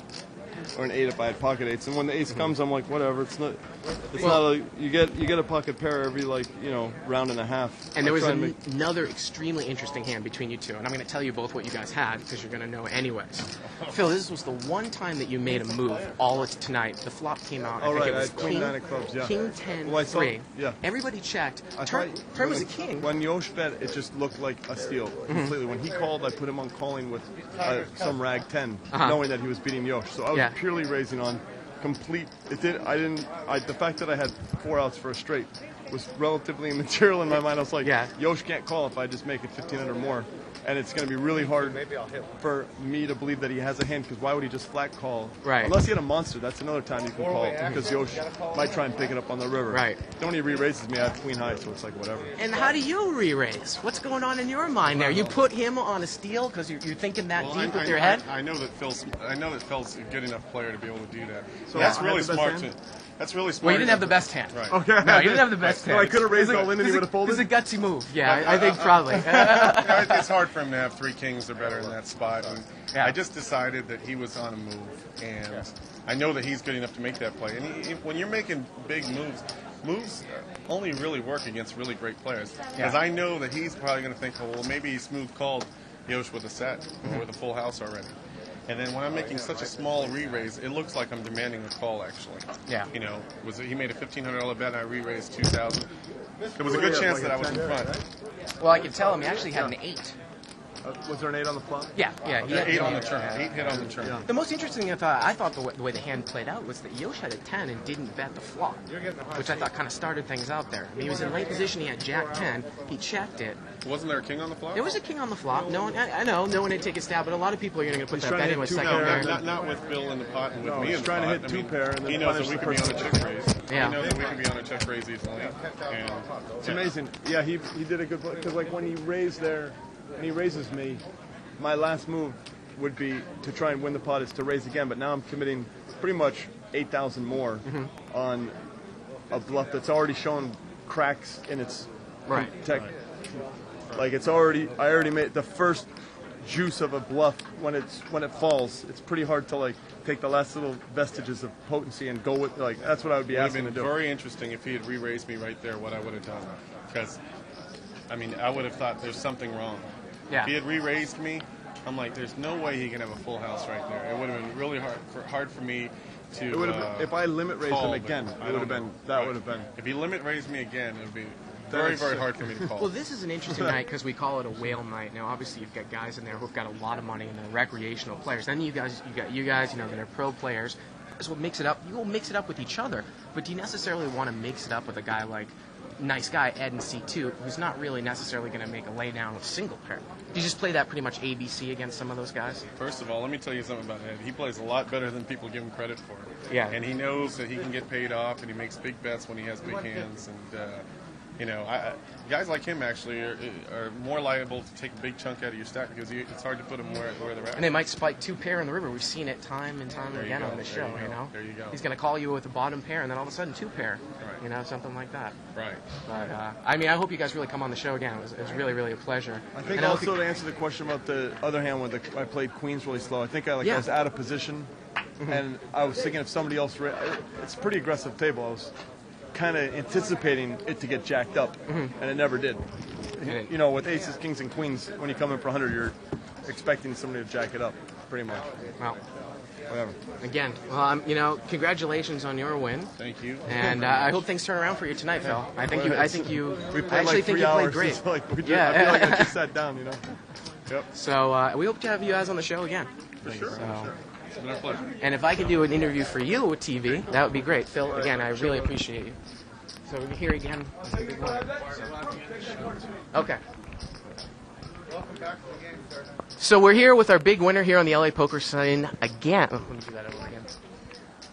Speaker 16: an 8 if I had pocket 8s. And when the ace comes, I'm like, whatever. It's not you get a pocket pair every round and a half.
Speaker 2: And there was another extremely interesting hand between you two, and I'm going to tell you both what you guys had because you're going to know anyways. Phil, this was the one time that you made a move all tonight. The flop came out. I think it was
Speaker 16: Queen 9 of clubs. Yeah.
Speaker 2: King 10 3.
Speaker 16: Yeah.
Speaker 2: Everybody checked. Turn was a king.
Speaker 16: When Yosh bet, it just looked like a steal completely. When he called, I put him on calling with some rag 10, knowing that he was beating Yosh. So I was purely raising on complete. The fact that I had 4 outs for a straight was relatively immaterial in my mind. I was like, Yosh can't call if I just make it 15 or more. And it's going to be really hard for me to believe that he has a hand, because why would he just flat call?
Speaker 2: Right.
Speaker 16: Unless he had a monster, that's another time you can call, because Yosh might try and pick it up on the river.
Speaker 2: Right.
Speaker 16: Then when he re-raises me, I have queen high, so it's like whatever.
Speaker 2: And how do you re-raise? What's going on in your mind there? You put him on a steal because you're thinking that deep with your head?
Speaker 5: I know that Phil's a good enough player to be able to do that. So that's really smart. That's really smart.
Speaker 2: Well, you didn't have the best hand.
Speaker 5: Right.
Speaker 16: Okay.
Speaker 2: No, you didn't have the best hand.
Speaker 16: No, I could have raised all in and he would have folded.
Speaker 2: It's a gutsy move. Yeah, I think probably.
Speaker 5: It's hard for him to have 3 kings or better in that spot. And I just decided that he was on a move, and I know that he's good enough to make that play. And when you're making big moves only really work against really great players. Because I know that he's probably going to think, well, maybe he smooth called Yosh with a set or with a full house already. And then when I'm making such a small re-raise, it looks like I'm demanding a call, actually.
Speaker 2: Yeah.
Speaker 5: You know, he made a $1,500 bet, and I re-raised $2,000. There was a good chance that I was in front.
Speaker 2: Well, I could tell him he actually had an 8.
Speaker 16: Was there an 8 on the flop?
Speaker 2: Yeah. He had
Speaker 5: 8 on the turn. 8 hit on the turn.
Speaker 2: The most interesting thing I thought the way the hand played out was that Yosh had a 10 and didn't bet the flop, which I thought kind of started things out there. I mean, he was in late position. He had Jack 10. He checked it.
Speaker 5: Wasn't there a king on the flop?
Speaker 2: There was a king on the flop. No one, I know, no one had taken a stab, but a lot of people are going to put that bet in with second pair.
Speaker 5: Not with Bill in the pot and with me in the pot.
Speaker 16: He's trying to hit 2 pair and then
Speaker 5: he knows that we
Speaker 16: punish
Speaker 5: could be on a check raise.
Speaker 2: Yeah.
Speaker 5: He knows that we could be on a check raise easily. And
Speaker 16: it's amazing. Yeah, he did a good play because like when he raised there, and he raises me, my last move would be to try and win the pot is to raise again, but now I'm committing pretty much 8,000 more on a bluff that's already shown cracks in its tech. Like I already made the first juice of a bluff when it falls. It's pretty hard to like take the last little vestiges of potency and go with like that's what I would be asking to do.
Speaker 5: It would have been very interesting if he had re-raised me right there. What I would have done, because I mean I would have thought there's something wrong.
Speaker 2: Yeah.
Speaker 5: If he had re-raised me, I'm like, there's no way he can have a full house right there. It would have been really hard for me to.
Speaker 16: It would have been, if I limit raised him again, it would have been would have been.
Speaker 5: If he limit raised me again, it would be very hard for me to call.
Speaker 2: Well, this is an interesting night because we call it a whale night. Now, obviously, you've got guys in there who've got a lot of money and they're recreational players. Then you guys, you know, that are pro players. So what mix it up? You will mix it up with each other. But do you necessarily want to mix it up with a guy like nice guy Ed in C2, who's not really necessarily going to make a laydown with single pair? Do you just play that pretty much ABC against some of those guys?
Speaker 5: First of all, let me tell you something about Ed. He plays a lot better than people give him credit for.
Speaker 2: Yeah.
Speaker 5: And he knows that he can get paid off, and he makes big bets when he has big hands. And, you know, guys like him actually are more liable to take a big chunk out of your stack because it's hard to put them where they're at.
Speaker 2: And they might spike 2 pair in the river. We've seen it time and time again on the show, you know.
Speaker 5: There you go.
Speaker 2: He's going to call you with a bottom pair, and then all of a sudden 2 pair.
Speaker 5: Right.
Speaker 2: You know, something like that.
Speaker 5: Right.
Speaker 2: But, I mean, I hope you guys really come on the show again. It was really, really a pleasure.
Speaker 16: I think also to answer the question about the other hand when I played queens really slow, I think I was out of position, and I was thinking if somebody else, it's a pretty aggressive table. I was kind of anticipating it to get jacked up, and it never did. You know, with aces, kings, and queens, when you come in for 100, you're expecting somebody to jack it up, pretty much.
Speaker 2: Well,
Speaker 16: whatever.
Speaker 2: Again, you know, congratulations on your win.
Speaker 5: Thank you.
Speaker 2: And I hope things turn around for you tonight, Phil. I think you.
Speaker 16: We played
Speaker 2: I actually
Speaker 16: like 3
Speaker 2: think you
Speaker 16: hours.
Speaker 2: played great.
Speaker 16: It's like I feel like I just sat down, you know. Yep.
Speaker 2: So we hope to have you guys on the show again.
Speaker 5: For sure. It's been our pleasure.
Speaker 2: And if I could do an interview for you with TV, that would be great. Phil, again, I really appreciate you. So we're here again. Okay.
Speaker 6: Welcome back to the game, sir.
Speaker 2: So we're here with our big winner here on the LA Poker Scene again. Let me do that over again.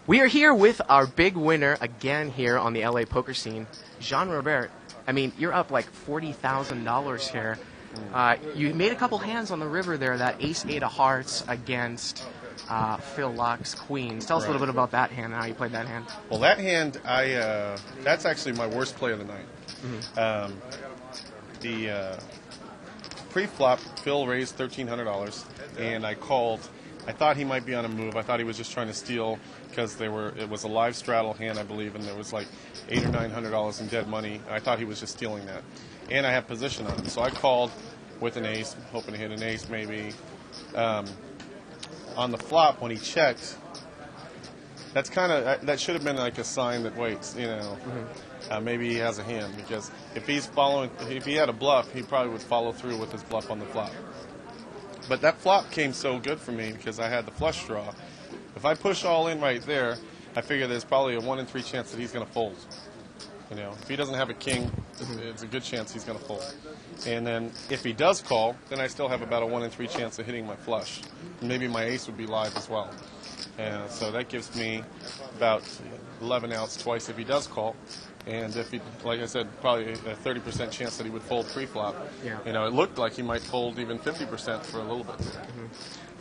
Speaker 2: We are here with our big winner again here on the LA Poker Scene, Jean Robert. I mean, you're up like $40,000 here. You made a couple hands on the river there, that ace-8 of hearts against Phil Locke's queens. Tell us a little bit about that hand and how you played that hand.
Speaker 5: Well, that hand, that's actually my worst play of the night. The pre-flop, Phil raised $1,300, and I called. I thought he might be on a move. I thought he was just trying to steal because it was a live straddle hand, I believe, and there was like $800 or $900 in dead money. I thought he was just stealing that. And I have position on him. So I called with an ace, hoping to hit an ace maybe. On the flop, when he checked, that should have been like a sign that waits, you know. Maybe he has a hand, because if he had a bluff, he probably would follow through with his bluff on the flop. But that flop came so good for me because I had the flush draw. If I push all in right there, I figure there's probably a 1 in 3 chance that he's going to fold. You know, if he doesn't have a king, it's a good chance he's going to fold. And then if he does call, then I still have about a 1 in 3 chance of hitting my flush. And maybe my ace would be live as well. And so that gives me about 11 outs twice if he does call. And if he, like I said, probably a 30% chance that he would fold pre-flop.
Speaker 2: Yeah.
Speaker 5: You know, it looked like he might fold even 50% for a little bit.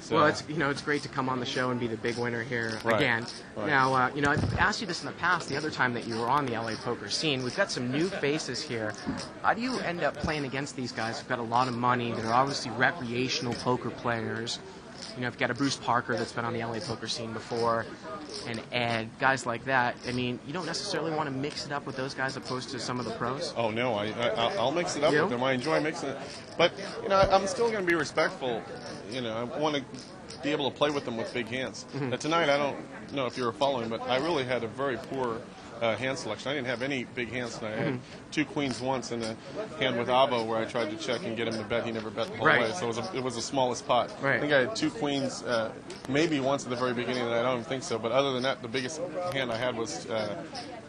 Speaker 5: So,
Speaker 2: Well, it's great to come on the show and be the big winner here
Speaker 5: Right.
Speaker 2: again.
Speaker 5: Right.
Speaker 2: Now, I've asked you this in the past, the other time that you were on the LA poker scene. We've got some new faces here. How do you end up playing against these guys who've got a lot of money? They're obviously recreational poker players. You know, if you've got a Bruce Parker that's been on the LA poker scene before, and Ed, guys like that. I mean, you don't necessarily want to mix it up with those guys opposed to some of the pros?
Speaker 5: Oh, no, I'll mix it up
Speaker 2: You?
Speaker 5: with them. I enjoy mixing it. But, you know, I'm still going to be respectful. You know, I want to be able to play with them with big hands. Now, tonight, I don't know if you were following, but I really had a very poor hand selection. I didn't have any big hands tonight. I had 2 queens once in a hand with Avo where I tried to check and get him to bet. He never bet the whole
Speaker 2: Right.
Speaker 5: way, so it was the smallest pot.
Speaker 2: Right.
Speaker 5: I think I had 2 queens, maybe once at the very beginning, and I don't even think so. But other than that, the biggest hand I had was I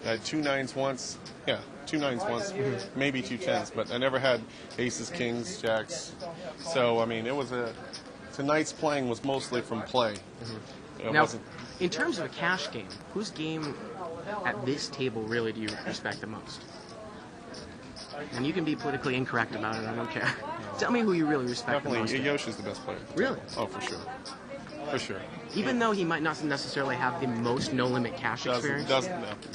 Speaker 5: had 2 9s once. Yeah, 2 9s once, maybe 2 10s, but I never had aces, kings, jacks. So, I mean, it was tonight's playing was mostly from play. It
Speaker 2: Now,
Speaker 5: wasn't.
Speaker 2: in terms of a cash game, whose game at this table really do you respect the most? And you can be politically incorrect about it, I don't care. Tell me who you really respect the most.
Speaker 5: Definitely, Yoshi's the best player.
Speaker 2: Really?
Speaker 5: Oh, for sure. For sure.
Speaker 2: Even though he might not necessarily have the most no-limit cash experience?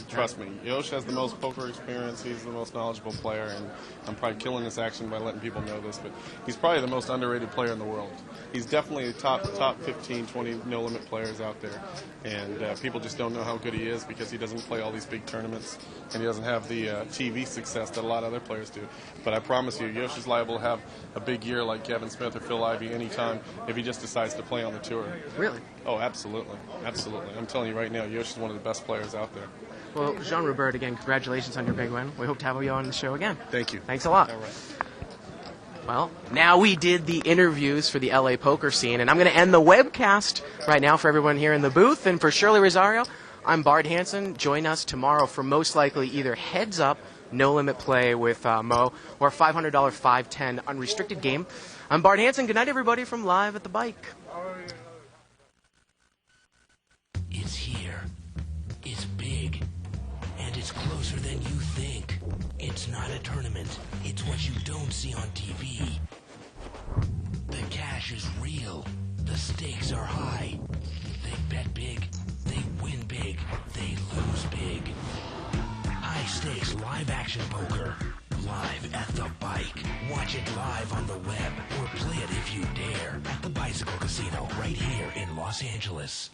Speaker 5: Trust me. Yosh has the most poker experience. He's the most knowledgeable player, and I'm probably killing this action by letting people know this, but he's probably the most underrated player in the world. He's definitely the top 15, 20 no-limit players out there, and people just don't know how good he is because he doesn't play all these big tournaments, and he doesn't have the TV success that a lot of other players do. But I promise you, Yosh is liable to have a big year like Kevin Smith or Phil Ivey anytime if he just decides to play on the tour.
Speaker 2: Really?
Speaker 5: Oh, absolutely. Absolutely. I'm telling you right now, Yosh is one of the best players out there.
Speaker 2: Well, Jean-Robert, again, congratulations on your big win. We hope to have you on the show again.
Speaker 5: Thank you.
Speaker 2: Thanks a lot.
Speaker 5: All right.
Speaker 2: Well, now we did the interviews for the LA poker scene, and I'm going to end the webcast right now for everyone here in the booth. And for Shirley Rosario, I'm Bart Hanson. Join us tomorrow for most likely either Heads Up, No Limit Play with Mo, or $500 5-10 unrestricted game. I'm Bart Hanson. Good night, everybody, from Live at the Bike.
Speaker 1: It's here. It's big. And it's closer than you think. It's not a tournament. It's what you don't see on TV. The cash is real. The stakes are high. They bet big. They win big. They lose big. High stakes live action poker. Live at the Bike. Watch it live on the web or play it if you dare at the Bicycle Casino right here in Los Angeles.